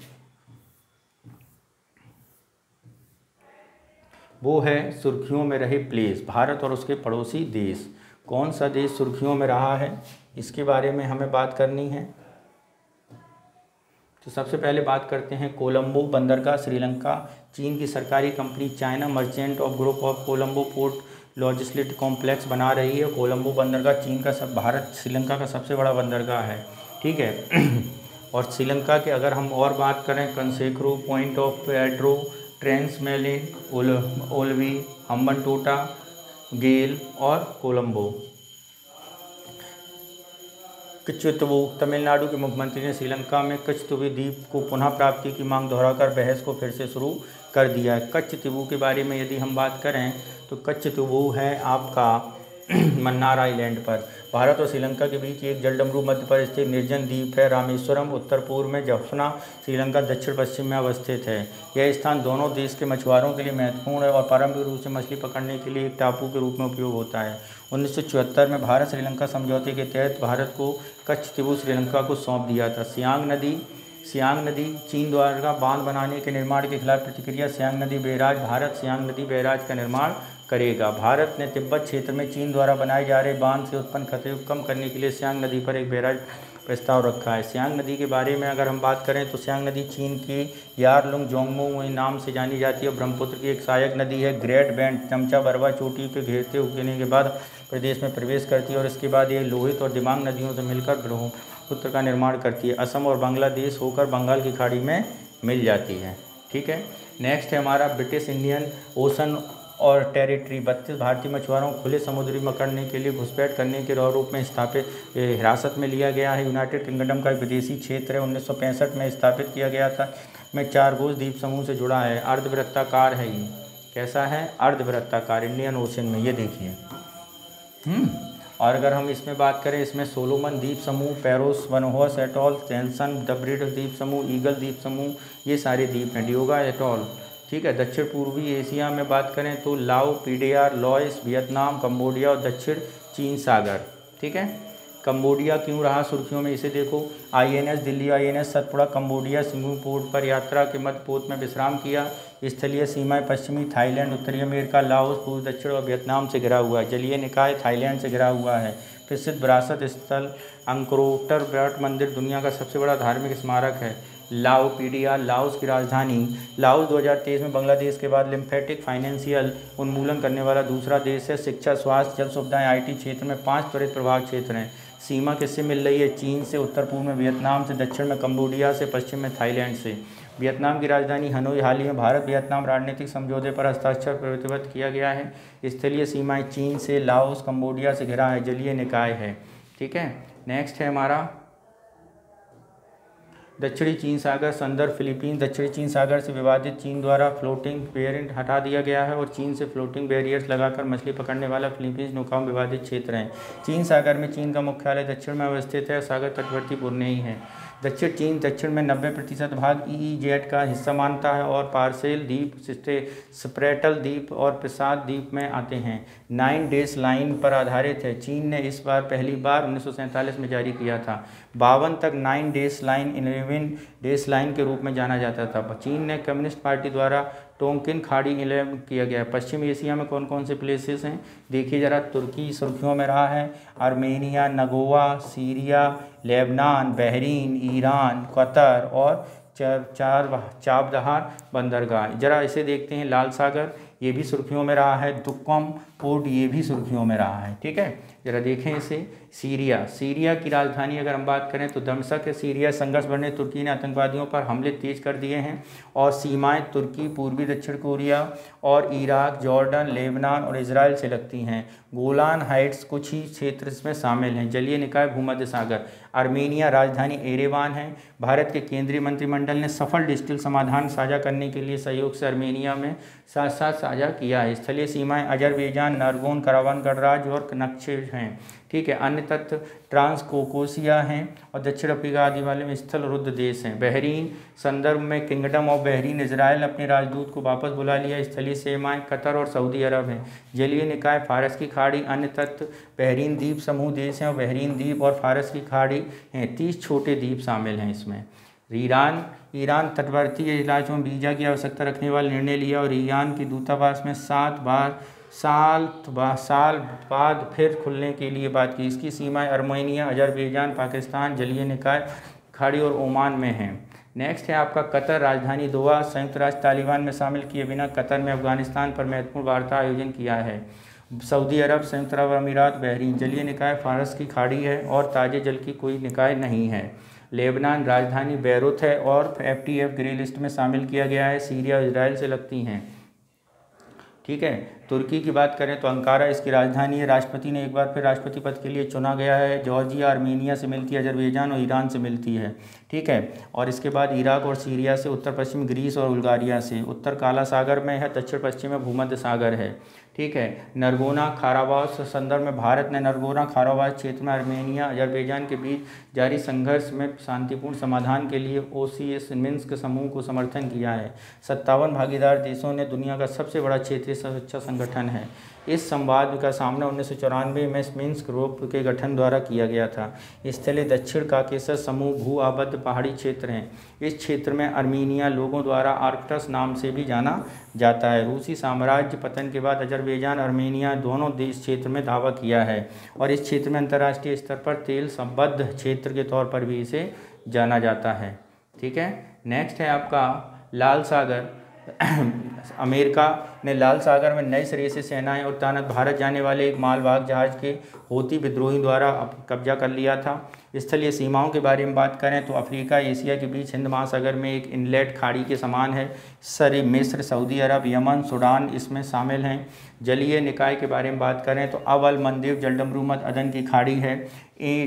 वो है सुर्खियों में रहे प्लेस, भारत और उसके पड़ोसी देश। कौन सा देश सुर्खियों में रहा है इसके बारे में हमें बात करनी है। तो सबसे पहले बात करते हैं कोलंबो बंदरगाह श्रीलंका। चीन की सरकारी company China merchant of group of Colombo port logistic complex बना रही है। कोलंबो बंदरगाह चीन का भारत श्रीलंका का सबसे बड़ा बंदरगाह है। ठीक है। और श्रीलंका के अगर हम और बात करें कंसेक्रो, पॉइंट ऑफ पेड्रो, ट्रांसमेलिन, ओल्वी, हम्बनटोटा, गेल और कोलंबो। कच्छतवु तमिलनाडु के मुख्यमंत्री ने श्रीलंका में कच्छतवु द्वीप को पुनः प्राप्ति की मांग दोहराकर बहस को फिर से शुरू कर दिया है। कच्छतवु के बारे में यदि हम बात करें तो कच्छतवु है आपका मन्नार आइलैंड पर। भारत और श्रीलंका के बीच एक जलडमरू मध्य पर स्थित निर्जन द्वीप है। रामेश्वरम उत्तर पूर्व में, जफना श्रीलंका दक्षिण पश्चिम में अवस्थित है। यह स्थान दोनों देश के मछुआरों के लिए महत्वपूर्ण है और पारंपरिक रूप से मछली पकड़ने के लिए एक टापू के रूप में उपयोग होता है। 1974 में भारत श्रीलंका समझौते के तहत भारत को कच्छतवु श्रीलंका को सौंप दिया था। सियांग नदी चीन द्वारा बांध बनाने के निर्माण के खिलाफ प्रतिक्रिया। सियांग नदी बैराज भारत सियांग नदी बैराज का निर्माण करेगा। भारत ने तिब्बत क्षेत्र में चीन द्वारा बनाए जा रहे बांध से उत्पन्न खतरे को कम करने के लिए सियांग नदी पर एक बैराज प्रस्ताव रखा है। सियांग नदी के बारे में अगर हम बात करें तो सियांग नदी चीन की यारलुंग जोंगमो नाम से जानी जाती है। ब्रह्मपुत्र की एक सहायक नदी है। ग्रेट बैंड चमचा बरवा चोटी के घेरते उगने के बाद प्रदेश में प्रवेश करती है और इसके बाद ये लोहित और दिबांग नदियों से मिलकर ब्रह्मपुत्र का निर्माण करती है। असम और बांग्लादेश होकर बंगाल की खाड़ी में मिल जाती है। ठीक है। नेक्स्ट है हमारा ब्रिटिश इंडियन ओशन और टेरिटरी। 32 भारतीय मछुआरों को खुले समुद्री पकड़ने के लिए घुसपैठ करने के रूप में स्थापित हिरासत में लिया गया है। यूनाइटेड किंगडम का एक विदेशी क्षेत्र है। 1965 में स्थापित किया गया था। में 4 गोल द्वीप समूह से जुड़ा है। अर्धवृत्ताकार है। ये कैसा है? अर्धवृत्ताकार इंडियन ओशन में, ये देखिए। और अगर हम इसमें बात करें, इसमें सोलोमन द्वीप समूह, पेरोस, वनहोस एटॉल, टेंसन, डब्रिड द्वीप समूह, ईगल द्वीप समूह, ये सारे द्वीप हैं। डियोगा एटॉल। ठीक है। दक्षिण पूर्वी एशिया में बात करें तो लाओ, पीडेयार, लॉयस, वियतनाम, कंबोडिया और दक्षिण चीन सागर। ठीक है। कंबोडिया क्यों रहा सुर्खियों में, इसे देखो। INS Delhi, INS Satpura Cambodia Singhu port पर यात्रा के मध्य पोत में विश्राम किया। स्थलीय सीमाएं पश्चिमी थाईलैंड, उत्तरी अमेरिका, लाओस, पूर्व दक्षिण और वियतनाम से घिरा हुआ है। जलीय निकाय थाईलैंड से घिरा हुआ है। प्रसिद्ध विरासत स्थल अंकोर वाट मंदिर दुनिया का सबसे बड़ा धार्मिक स्मारक है। लाओपीडिया, लाओस की राजधानी। लाओस 2023 में बांग्लादेश के बाद लिम्फेटिक फाइनेंशियल उन्मूलन करने वाला दूसरा देश है। शिक्षा, स्वास्थ्य, जल सुविधाएं, आईटी क्षेत्र में 5 त्वरित प्रभाव क्षेत्र हैं। सीमा किससे मिल रही है? चीन से, उत्तर पूर्व में वियतनाम से, दक्षिण में कंबोडिया से, पश्चिम में थाईलैंड से। वियतनाम की राजधानी हनोई। हाल ही में भारत वियतनाम राजनीतिक समझौते पर हस्ताक्षर प्रतिबद्ध किया गया है। स्थलीय सीमाएं चीन से, लाओस, कंबोडिया से घिरा है। जलीय निकाय है। ठीक है, नेक्स्ट है हमारा दक्षिणी चीन सागर संदर्भ फिलीपींस। दक्षिणी चीन सागर से विवादित चीन द्वारा फ्लोटिंग बैरियर हटा दिया गया है और चीन से फ्लोटिंग बैरियर्स लगाकर मछली पकड़ने वाला फिलीपींस नौकाओं विवादित क्षेत्र है। चीन सागर में चीन का मुख्यालय दक्षिण में अवस्थित है। सागर तटवर्ती पुरनेई है। दक्षिण चीन दक्षिण में 90% भाग EEZ का हिस्सा मानता है और पार्सेल द्वीप, स्प्रेटल द्वीप और प्रसाद द्वीप में आते हैं। 9 डेज लाइन पर आधारित है। चीन ने इस बार पहली बार 1947 में जारी किया था। 52 तक 9 डेज लाइन 11 डेज लाइन के रूप में जाना जाता था। चीन ने कम्युनिस्ट पार्टी द्वारा टोंकिन खाड़ी इलेवन किया गया। पश्चिम एशिया में कौन कौन से प्लेसेस हैं देखिए ज़रा। तुर्की सुर्खियों में रहा है। आर्मेनिया, नगोवा, Syria, Lebanon, Bahrain, Iran, Qatar और चाबदहार बंदरगाह। ज़रा इसे देखते हैं। लाल सागर ये भी सुर्खियों में रहा है। दुक्कम पोर्ट ये भी सुर्खियों में रहा है। ठीक है, ज़रा देखें इसे। सीरिया की राजधानी अगर हम बात करें तो दमशक है। सीरिया संघर्ष बढ़ने तुर्की ने आतंकवादियों पर हमले तेज कर दिए हैं और सीमाएं तुर्की, पूर्वी दक्षिण कोरिया और इराक, जॉर्डन, लेबनान और इजराइल से लगती हैं। गोलान हाइट्स कुछ ही क्षेत्र इसमें शामिल हैं। जलीय निकाय भूमध्य सागर। आर्मेनिया राजधानी एरेवान है। भारत के केंद्रीय मंत्रिमंडल ने सफल डिजिटल समाधान साझा करने के लिए सहयोग से आर्मेनिया में साथ साथ साझा किया है। स्थलीय सीमाएं अजरबैजान, नारगोन करावान गणराज्य और नक्शे हैं। ठीक है, अन्य तत्व ट्रांसकोकोसिया हैं और दक्षिण अफ्रीका आदि वाले में स्थल रुद्ध देश हैं। बहरीन संदर्भ में किंगडम ऑफ बहरीन। इजराइल अपने राजदूत को वापस बुला लिया। स्थलीय सीमाएं कतर और सऊदी अरब हैं। जलीय निकाय फारस की खाड़ी। अन्य तत्व बहरीन द्वीप समूह देश हैं और बहरीन द्वीप और फारस की खाड़ी हैं। 30 छोटे द्वीप शामिल हैं इसमें। ईरान तटवर्ती इलाकों में वीज़ा की आवश्यकता रखने वाला निर्णय लिया और ईरान के दूतावास में 7 साल बाद फिर खुलने के लिए बात की। इसकी सीमाएं आर्मेनिया, अजरबैजान, पाकिस्तान, जलीय निकाय खाड़ी और ओमान में हैं। नेक्स्ट है आपका कतर राजधानी दोहा। संयुक्त राष्ट्र तालिबान में शामिल किए बिना कतर में अफगानिस्तान पर महत्वपूर्ण वार्ता आयोजन किया है। सऊदी अरब, संयुक्त अरब अमीरात, बहरीन। जलीय निकाय फारस की खाड़ी है और ताजे जल की कोई निकाय नहीं है। लेबनान राजधानी बैरूत है और FTF ग्रे लिस्ट में शामिल किया गया है। सीरिया और इजराइल से लगती हैं। ठीक है, तुर्की की बात करें तो अंकारा इसकी राजधानी है। राष्ट्रपति ने एक बार फिर राष्ट्रपति पद के लिए चुना गया है। जॉर्जिया आर्मेनिया से मिलती है, अजरबैजान और ईरान से मिलती है। ठीक है, और इसके बाद इराक और सीरिया से, उत्तर पश्चिम ग्रीस और बुल्गारिया से। उत्तर काला सागर में है, दक्षिण पश्चिम में भूमध्य सागर है। ठीक है, नरगोना खाराबास संदर्भ में भारत ने नरगोना खाराबास क्षेत्र में आर्मेनिया अजरबैजान के बीच जारी संघर्ष में शांतिपूर्ण समाधान के लिए OCS मिन्स्क समूह को समर्थन किया है। 57 भागीदार देशों ने दुनिया का सबसे बड़ा क्षेत्रीय सुरक्षा संगठन है। इस संवाद का सामना 1994 में मिन्स्क ग्रुप के गठन द्वारा किया गया था। स्थलीय दक्षिण काकेशस समूह भू आबद्ध पहाड़ी क्षेत्र हैं। इस क्षेत्र में आर्मीनिया लोगों द्वारा आर्कटस नाम से भी जाना जाता है। रूसी साम्राज्य पतन के बाद अजरबैजान आर्मेनिया दोनों देश क्षेत्र में दावा किया है और इस क्षेत्र में अंतर्राष्ट्रीय स्तर पर तेल संबद्ध क्षेत्र के तौर पर भी इसे जाना जाता है। ठीक है, नेक्स्ट है आपका लाल सागर। अमेरिका ने लाल सागर में नए सिरे से सेनाएं और तैनात भारत जाने वाले एक मालवाहक जहाज के हूती विद्रोही द्वारा कब्जा कर लिया था। स्थलीय सीमाओं के बारे में बात करें तो अफ्रीका एशिया के बीच हिंद महासागर में एक इनलेट खाड़ी के समान है। मिस्र, सऊदी अरब, यमन, सूडान इसमें शामिल हैं। जलीय निकाय के बारे में बात करें तो अल मंदीव, जलडमरूमत, अदन की खाड़ी है।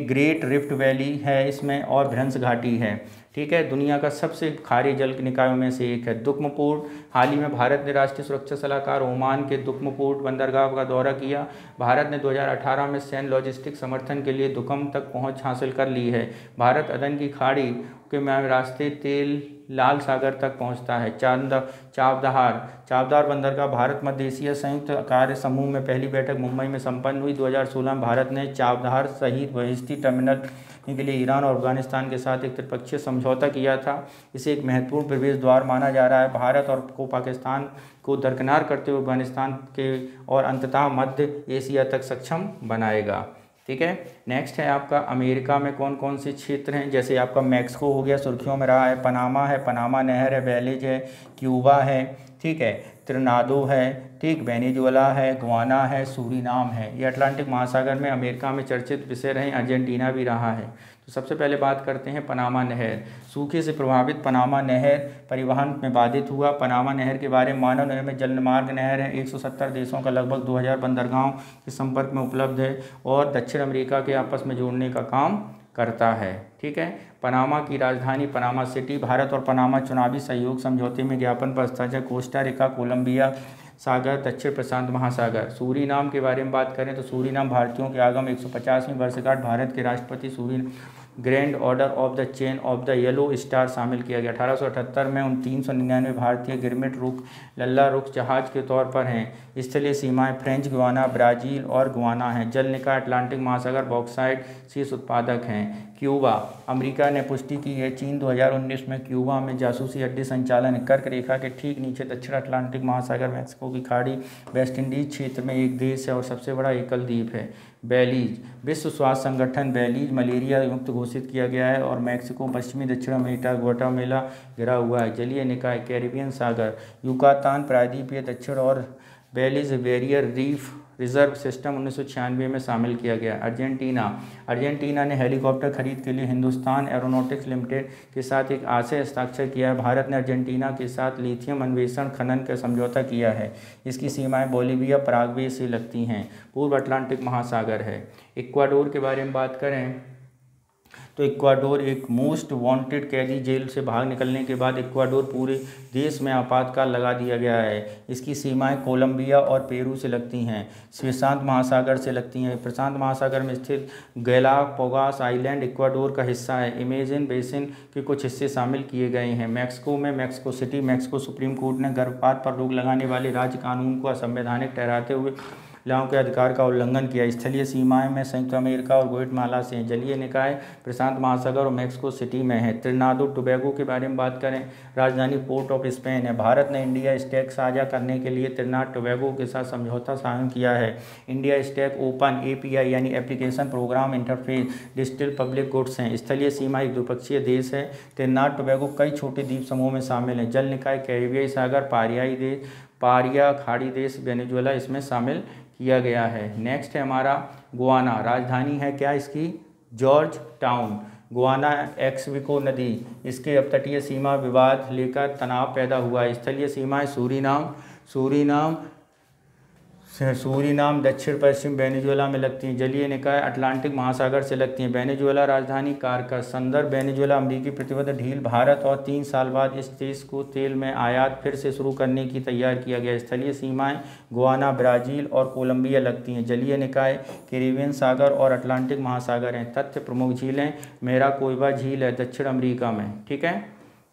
ग्रेट रिफ्ट वैली है इसमें और भ्रंश घाटी है। ठीक है, दुनिया का सबसे खारे जल निकायों में से एक है। दुक्मपुर। हाल ही में भारत ने राष्ट्रीय सुरक्षा सलाहकार ओमान के दुकम पोर्ट बंदरगाह का दौरा किया। भारत ने 2018 में सैन्य लॉजिस्टिक समर्थन के लिए दुकम तक पहुंच हासिल कर ली है। भारत अदन की खाड़ी के रास्ते तेल लाल सागर तक पहुंचता है। चाबहार बंदरगाह भारत मध्य एशिया संयुक्त कार्य समूह में पहली बैठक मुंबई में संपन्न हुई। 2016 में भारत ने चाबहार सहित बहिस्ती टर्मिनल के लिए ईरान और अफगानिस्तान के साथ एक त्रिपक्षीय समझौता किया था। इसे एक महत्वपूर्ण प्रवेश द्वार माना जा रहा है। भारत और को पाकिस्तान को दरकिनार करते हुए अफगानिस्तान के और अंततः मध्य एशिया तक सक्षम बनाएगा। ठीक है। नेक्स्ट है आपका अमेरिका में कौन कौन से क्षेत्र हैं, जैसे आपका मैक्सिको हो गया, सुर्खियों में रहा है, पनामा नहर है, बेलिज है, क्यूबा है, ठीक है, त्रिनादो है, ठीक, वेनेजुएला है, गुआना है, सूरीनाम है। ये अटलांटिक महासागर में अमेरिका में चर्चित विषय रहे, अर्जेंटीना भी रहा है। तो सबसे पहले बात करते हैं पनामा नहर। सूखे से प्रभावित पनामा नहर परिवहन में बाधित हुआ। पनामा नहर के बारे में मानव निर्मित जलमार्ग नहर है। 170 देशों का लगभग 2000 बंदरगाहों के संपर्क में उपलब्ध है और दक्षिण अमेरिका के आपस में जोड़ने का काम करता है। ठीक है। पनामा की राजधानी पनामा सिटी। भारत और पनामा चुनावी सहयोग समझौते में ज्ञापन पर हस्ताक्षर। कोस्टा रिका, कोलंबिया सागर, दक्षिण प्रशांत महासागर। सूरीनाम के बारे में बात करें तो सूरीनाम भारतीयों के आगम 150वीं वर्षगांठ। भारत के राष्ट्रपति Suriname grand order of the chain of the yellow star शामिल किया गया। 1878 में उन 399 भारतीय गिरमिट रुख लल्ला रुख जहाज के तौर पर हैं। स्थलीय सीमाएं फ्रेंच गुआना, ब्राज़ील और गुआना हैं। जल निकाय अटलांटिक महासागर, बॉक्साइट शीर्ष उत्पादक हैं। क्यूबा, अमेरिका ने पुष्टि की है। चीन 2019 में क्यूबा में जासूसी अड्डे संचालन। कर्क रेखा के ठीक नीचे दक्षिण अटलांटिक महासागर, मैक्सिको की खाड़ी, वेस्ट इंडीज क्षेत्र में एक देश है और सबसे बड़ा एकल द्वीप है। बेलीज, विश्व स्वास्थ्य संगठन बेलीज मलेरिया मुक्त घोषित किया गया है और मैक्सिको, पश्चिमी दक्षिण अमेरिका, ग्वाटेमाला घिरा हुआ है। जलीय निकाय कैरिबियन सागर, युकातान प्रायद्वीपीय दक्षिण और बेलीज बैरियर रीफ रिजर्व सिस्टम 1996 में शामिल किया गया। अर्जेंटीना ने हेलीकॉप्टर खरीद के लिए हिंदुस्तान एरोनॉटिक्स लिमिटेड के साथ एक आशय हस्ताक्षर किया है। भारत ने अर्जेंटीना के साथ लिथियम अन्वेषण खनन का समझौता किया है। इसकी सीमाएं बोलीविया, पराग्वे से लगती हैं। पूर्व अटलांटिक महासागर है। इक्वाडोर के बारे में बात करें तो इक्वाडोर एक मोस्ट वांटेड कैदी, जेल से बाहर निकलने के बाद इक्वाडोर पूरे देश में आपातकाल लगा दिया गया है। इसकी सीमाएं कोलंबिया और पेरू से लगती हैं। प्रशांत महासागर से लगती हैं। प्रशांत महासागर में स्थित गैलापागोस आइलैंड इक्वाडोर का हिस्सा है। अमेज़न बेसिन के कुछ हिस्से शामिल किए गए हैं। मैक्सिको में Mexico city, Mexico supreme court ने गर्भपात पर रोक लगाने वाले राज्य कानून को असंवैधानिक ठहराते हुए महिलाओं के अधिकार का उल्लंघन किया। स्थलीय सीमाएं में संयुक्त अमेरिका और ग्वाटेमाला से हैं। जलीय निकाय प्रशांत महासागर और मैक्सिको सिटी में है। त्रिनादो टोबैगो के बारे में बात करें, राजधानी पोर्ट ऑफ स्पेन है। भारत ने इंडिया स्टैक साझा करने के लिए त्रिनाद टोबैगो के साथ समझौता साइन किया है। इंडिया स्टैक ओपन API यानी application program interface digital public goods हैं। स्थलीय सीमा एक द्विपक्षीय देश है। त्रिनाद टोबैगो कई छोटे द्वीप समूह में शामिल हैं। जल निकाय कैरिबियाई सागर, पारिया खाड़ी देश वेनेजुएला इसमें शामिल किया गया है। नेक्स्ट है हमारा गुआना। राजधानी है क्या इसकी? George town. गुआना एक्सविको नदी, इसके अपतटीय सीमा विवाद लेकर तनाव पैदा हुआ है। स्थलीय सीमाएं सूरीनाम दक्षिण पश्चिम वेनेजुएला में लगती हैं। जलीय निकाय अटलांटिक महासागर से लगती हैं। वेनेजुएला राजधानी कारकस। संदर्भ वेनेजुएला अमेरिकी प्रतिबद्ध ढील। भारत और 3 साल बाद इस देश को तेल में आयात फिर से शुरू करने की तैयार किया गया। स्थलीय सीमाएं गुआना, ब्राज़ील और कोलंबिया लगती हैं। जलीय निकाय कैरिबियन सागर और अटलांटिक महासागर हैं। तथ्य प्रमुख झीलें मैराकोइबा झील है दक्षिण अमेरिका में। ठीक है।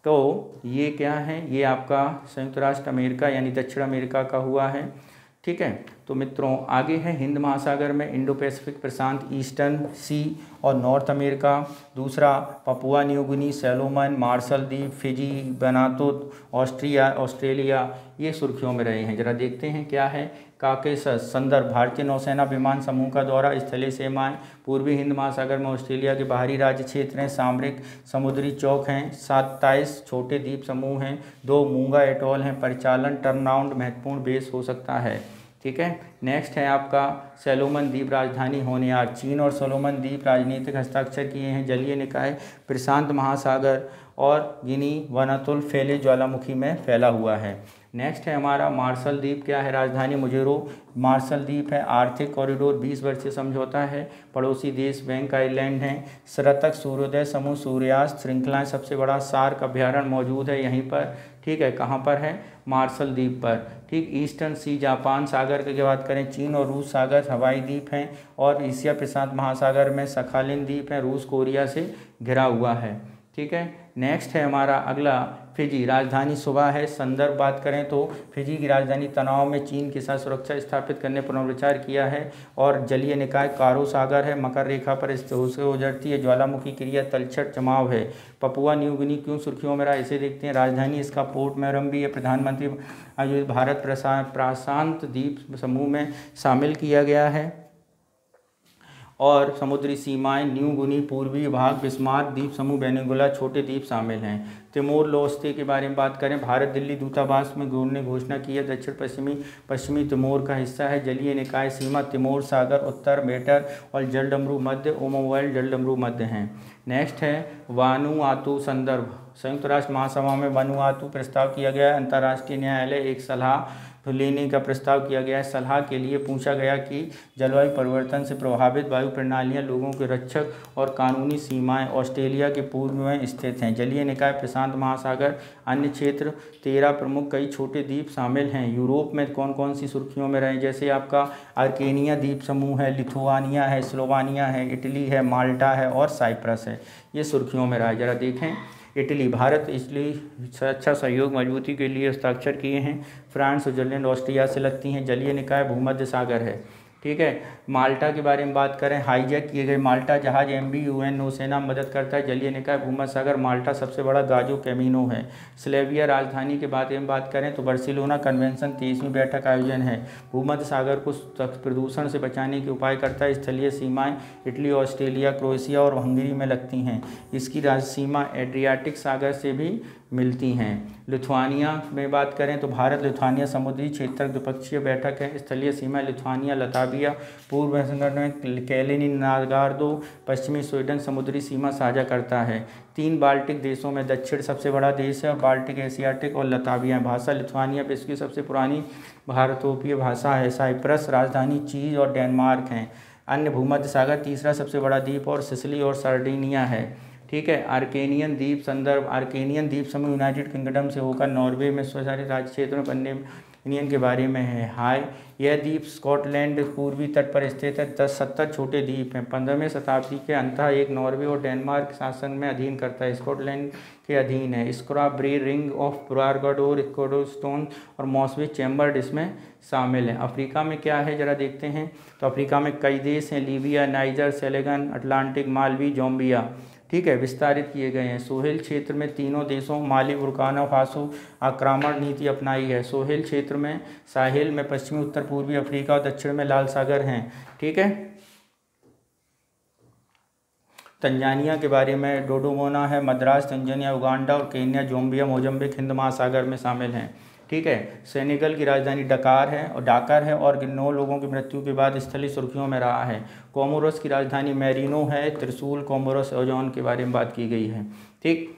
तो ये क्या है? ये आपका संयुक्त राष्ट्र अमेरिका यानी दक्षिण अमेरिका का हुआ है। ठीक है। तो मित्रों आगे है हिंद महासागर में इंडो पैसिफिक, प्रशांत, ईस्टर्न सी और नॉर्थ अमेरिका। दूसरा Papua New Guinea, Solomon, Marshall द्वीप, फिजी, बनातो, ऑस्ट्रेलिया ये सुर्खियों में रहे हैं। जरा देखते हैं क्या है। काकेशस। संदर्भ भारतीय नौसेना विमान समूह का दौरा। स्थलीय सीमाएं पूर्वी हिंद महासागर में ऑस्ट्रेलिया के बाहरी राज्य क्षेत्र हैं। सामरिक समुद्री चौक हैं। 27 छोटे द्वीप समूह हैं। 2 मूंगा एटॉल हैं। परिचालन टर्नराउंड महत्वपूर्ण बेस हो सकता है। ठीक है। नेक्स्ट है आपका सोलोमन द्वीप राजधानी होनियार। चीन और सोलोमन द्वीप राजनीतिक हस्ताक्षर किए हैं। जलीय निकाय प्रशांत महासागर और गिनी वनातुल फैले ज्वालामुखी में फैला हुआ है। नेक्स्ट है हमारा मार्शल द्वीप क्या है, राजधानी मुजेरो। मार्शल द्वीप है। आर्थिक कॉरिडोर 20 वर्षीय समझौता है। पड़ोसी देश बैंक आइलैंड हैं। सतत सूर्योदय समूह सूर्यास्त श्रृंखलाएं सबसे बड़ा सार्क अभ्यारण्य मौजूद है यहीं पर, ठीक है। कहाँ पर है, मार्शल द्वीप पर, ठीक। ईस्टर्न सी जापान सागर की बात करें, चीन और रूस सागर हवाई द्वीप हैं। और एशिया प्रशांत महासागर में सखालिन द्वीप है, रूस कोरिया से घिरा हुआ है, ठीक है। नेक्स्ट है हमारा अगला फिजी, राजधानी सुबह है। संदर्भ बात करें तो फिजी की राजधानी तनाव में चीन के साथ सुरक्षा स्थापित करने पर विचार किया है। और जलीय निकाय कारो सागर है, मकर रेखा पर स्थित से गुजरती है। ज्वालामुखी क्रिया तलछट जमाव है। पपुआ न्यू गिनी क्यों सुर्खियों में रहा, इसे देखते हैं। राजधानी इसका पोर्ट मोरम्बी है। प्रधानमंत्री आयोजित भारत प्रशांत द्वीप समूह में शामिल किया गया है। और समुद्री सीमाएं न्यू गुनी पूर्वी भाग बिस्मार्क द्वीप समूह बेनेगुला छोटे द्वीप शामिल हैं। तिमोर लोस्ते के बारे में बात करें, भारत दिल्ली दूतावास में ने घोषणा की है दक्षिण पश्चिमी तिमोर का हिस्सा है। जलीय निकाय सीमा तिमोर सागर उत्तर मेटर और जलडमरू मध्य ओमोवाइल जलडमरू मध्य हैं। नेक्स्ट है वानुआतू संदर्भ, संयुक्त राष्ट्र महासभा में वानुआतू प्रस्ताव किया गया है। अंतर्राष्ट्रीय न्यायालय एक सलाह लेने का प्रस्ताव किया गया है। सलाह के लिए पूछा गया कि जलवायु परिवर्तन से प्रभावित वायु प्रणालियां लोगों के रक्षक और कानूनी सीमाएं ऑस्ट्रेलिया के पूर्व में स्थित हैं। जलीय निकाय प्रशांत महासागर अन्य क्षेत्र 13 प्रमुख कई छोटे द्वीप शामिल हैं। यूरोप में कौन कौन सी सुर्खियों में रहे, जैसे आपका अर्केनिया द्वीप समूह है, लिथुआनिया है, स्लोवानिया है, इटली है, माल्टा है और साइप्रस है, ये सुर्खियों में रहा है। जरा देखें, इटली, भारत इटली अच्छा सहयोग मजबूती के लिए हस्ताक्षर किए हैं। फ्रांस, स्विट्जरलैंड, ऑस्ट्रिया से लगती हैं। जलीय निकाय भूमध्य सागर है, ठीक है। माल्टा के बारे में बात करें, हाईजैक किए गए माल्टा जहाज MV UN नौसेना मदद करता है। जलीय निकाय भूमध्य सागर, माल्टा सबसे बड़ा गाजो कैमिनो है। स्लेविया राजधानी के बारे में बात करें तो बार्सिलोना कन्वेंशन 23वीं बैठक आयोजन है। भूमध्य सागर को प्रदूषण से बचाने के उपाय करता है। स्थलीय सीमाएं इटली, ऑस्ट्रेलिया, क्रोएशिया और हंगरी में लगती हैं। इसकी राज्य सीमा एड्रियाटिक सागर से भी मिलती हैं। लिथुआनिया में बात करें तो भारत लिथुआनिया समुद्री क्षेत्र द्विपक्षीय बैठक है। स्थलीय सीमा लिथुआनिया लताविया, पूर्व संगठन में कैलिनिनग्राडो, पश्चिमी स्वीडन समुद्री सीमा साझा करता है। 3 बाल्टिक देशों में दक्षिण सबसे बड़ा देश है और बाल्टिक एशियाटिक और लताविया। भाषा लिथुआनिया विश्व की सबसे पुरानी भारतोपीय भाषा है। साइप्रस राजधानी चीज और डेनमार्क हैं। अन्य भूमध्य सागर तीसरा सबसे बड़ा द्वीप और सिसिली और सर्डिनिया है, ठीक है। आर्केनियन द्वीप संदर्भ, आर्केनियन द्वीप समूह यूनाइटेड किंगडम से होकर नॉर्वे में स्वचालित राज्य क्षेत्र में बनने यूनियन के बारे में है। हाय, यह द्वीप स्कॉटलैंड पूर्वी तट पर स्थित है। 70 छोटे द्वीप हैं। 15वीं शताब्दी के अंत एक नॉर्वे और डेनमार्क शासन में अधीन करता है, स्कॉटलैंड के अधीन है। स्क्रॉब्री, रिंग ऑफ ब्रारगडोर, इकोडोस्टोन और मॉसवी चैम्बर्ड इसमें शामिल हैं। अफ्रीका में क्या है जरा देखते हैं। तो अफ्रीका में कई देश हैं, Libya, niger, Senegal, Atlantic, Malvi, जोम्बिया, ठीक है, विस्तारित किए गए हैं। सोहेल क्षेत्र में तीनों देशों माली, बुर्किना फासो आक्रमण नीति अपनाई है। सोहेल क्षेत्र में साहिल में पश्चिमी उत्तर पूर्वी अफ्रीका और दक्षिण में लाल सागर हैं, ठीक है। तंजानिया के बारे में डोडोमोना है, मद्रास तंजानिया, उगांडा और केन्या, जोम्बिया, मोजम्बिक हिंद महासागर में शामिल हैं, ठीक है। सेनेगल की राजधानी डाकर है और 9 लोगों की मृत्यु के बाद स्थलीय सुर्खियों में रहा है। कोमोरोस की राजधानी मैरिनो है। त्रिशूल, कोमोरोस, ओजोन के बारे में बात की गई है, ठीक।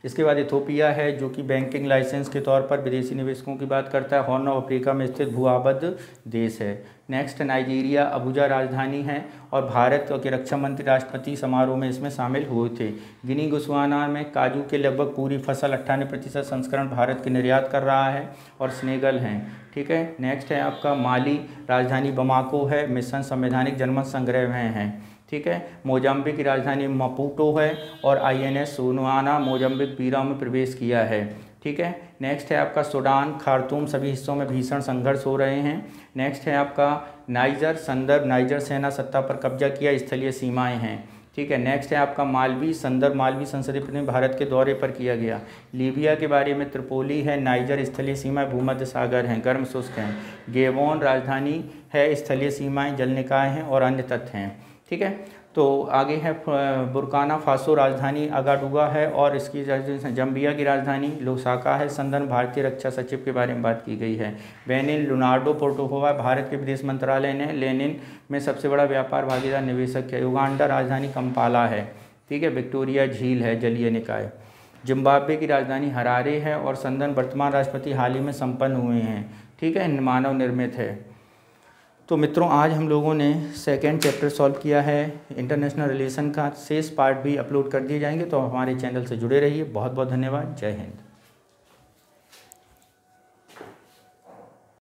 इसके बाद इथोपिया है जो कि बैंकिंग लाइसेंस के तौर पर विदेशी निवेशकों की बात करता है। हॉर्न ऑफ अफ्रीका में स्थित भूआबद्ध देश है। नेक्स्ट नाइजीरिया, अबुजा राजधानी है और भारत के रक्षा मंत्री राष्ट्रपति समारोह में इसमें शामिल हुए थे। गिनी गुस्वाना में काजू के लगभग पूरी फसल 98% संस्करण भारत के निर्यात कर रहा है और सेनेगल हैं, ठीक है। नेक्स्ट है आपका माली, राजधानी बमाको है। मिशन संवैधानिक जनमत संग्रह में है, ठीक है। मोजाम्बिक की राजधानी मपूटो है और INS सोनुआना मोजाम्बिक पीरा में प्रवेश किया है, ठीक है। नेक्स्ट है आपका सूडान, खार्तूम सभी हिस्सों में भीषण संघर्ष हो रहे हैं। नेक्स्ट है आपका नाइजर संदर्भ, नाइजर सेना सत्ता पर कब्जा किया, स्थलीय सीमाएं हैं, ठीक है। नेक्स्ट है आपका मालवी संदर्भ, मालवी संसदीय प्रतिनिधि भारत के दौरे पर किया गया। लीबिया के बारे में त्रिपोली है। नाइजर स्थलीय सीमाएं भूमध्य सागर हैं, गर्म शुष्क हैं। गेबोन राजधानी है, स्थलीय सीमाएं जल निकाय हैं और अन्य तथ्य हैं, ठीक है। तो आगे है बुर्किना फासो राजधानी अगाडुगा है और इसकी जम्बिया की राजधानी लुसाका है। संदर्भ भारतीय रक्षा सचिव के बारे में बात की गई है। बेनिन लियोनार्डो पोर्टोफोवा भारत के विदेश मंत्रालय ने लेनिन में सबसे बड़ा व्यापार भागीदार निवेशक है। युगांडा राजधानी कंपाला है, ठीक है। विक्टोरिया झील है, जलीय निकाय। जिम्बाब्वे की राजधानी हरारे है और संदर्भ वर्तमान राष्ट्रपति हाल ही में संपन्न हुए हैं, ठीक है, मानव निर्मित है। तो मित्रों आज हम लोगों ने सेकंड चैप्टर सॉल्व किया है। इंटरनेशनल रिलेशन का शेष पार्ट भी अपलोड कर दिए जाएंगे, तो हमारे चैनल से जुड़े रहिए। बहुत बहुत धन्यवाद। जय हिंद।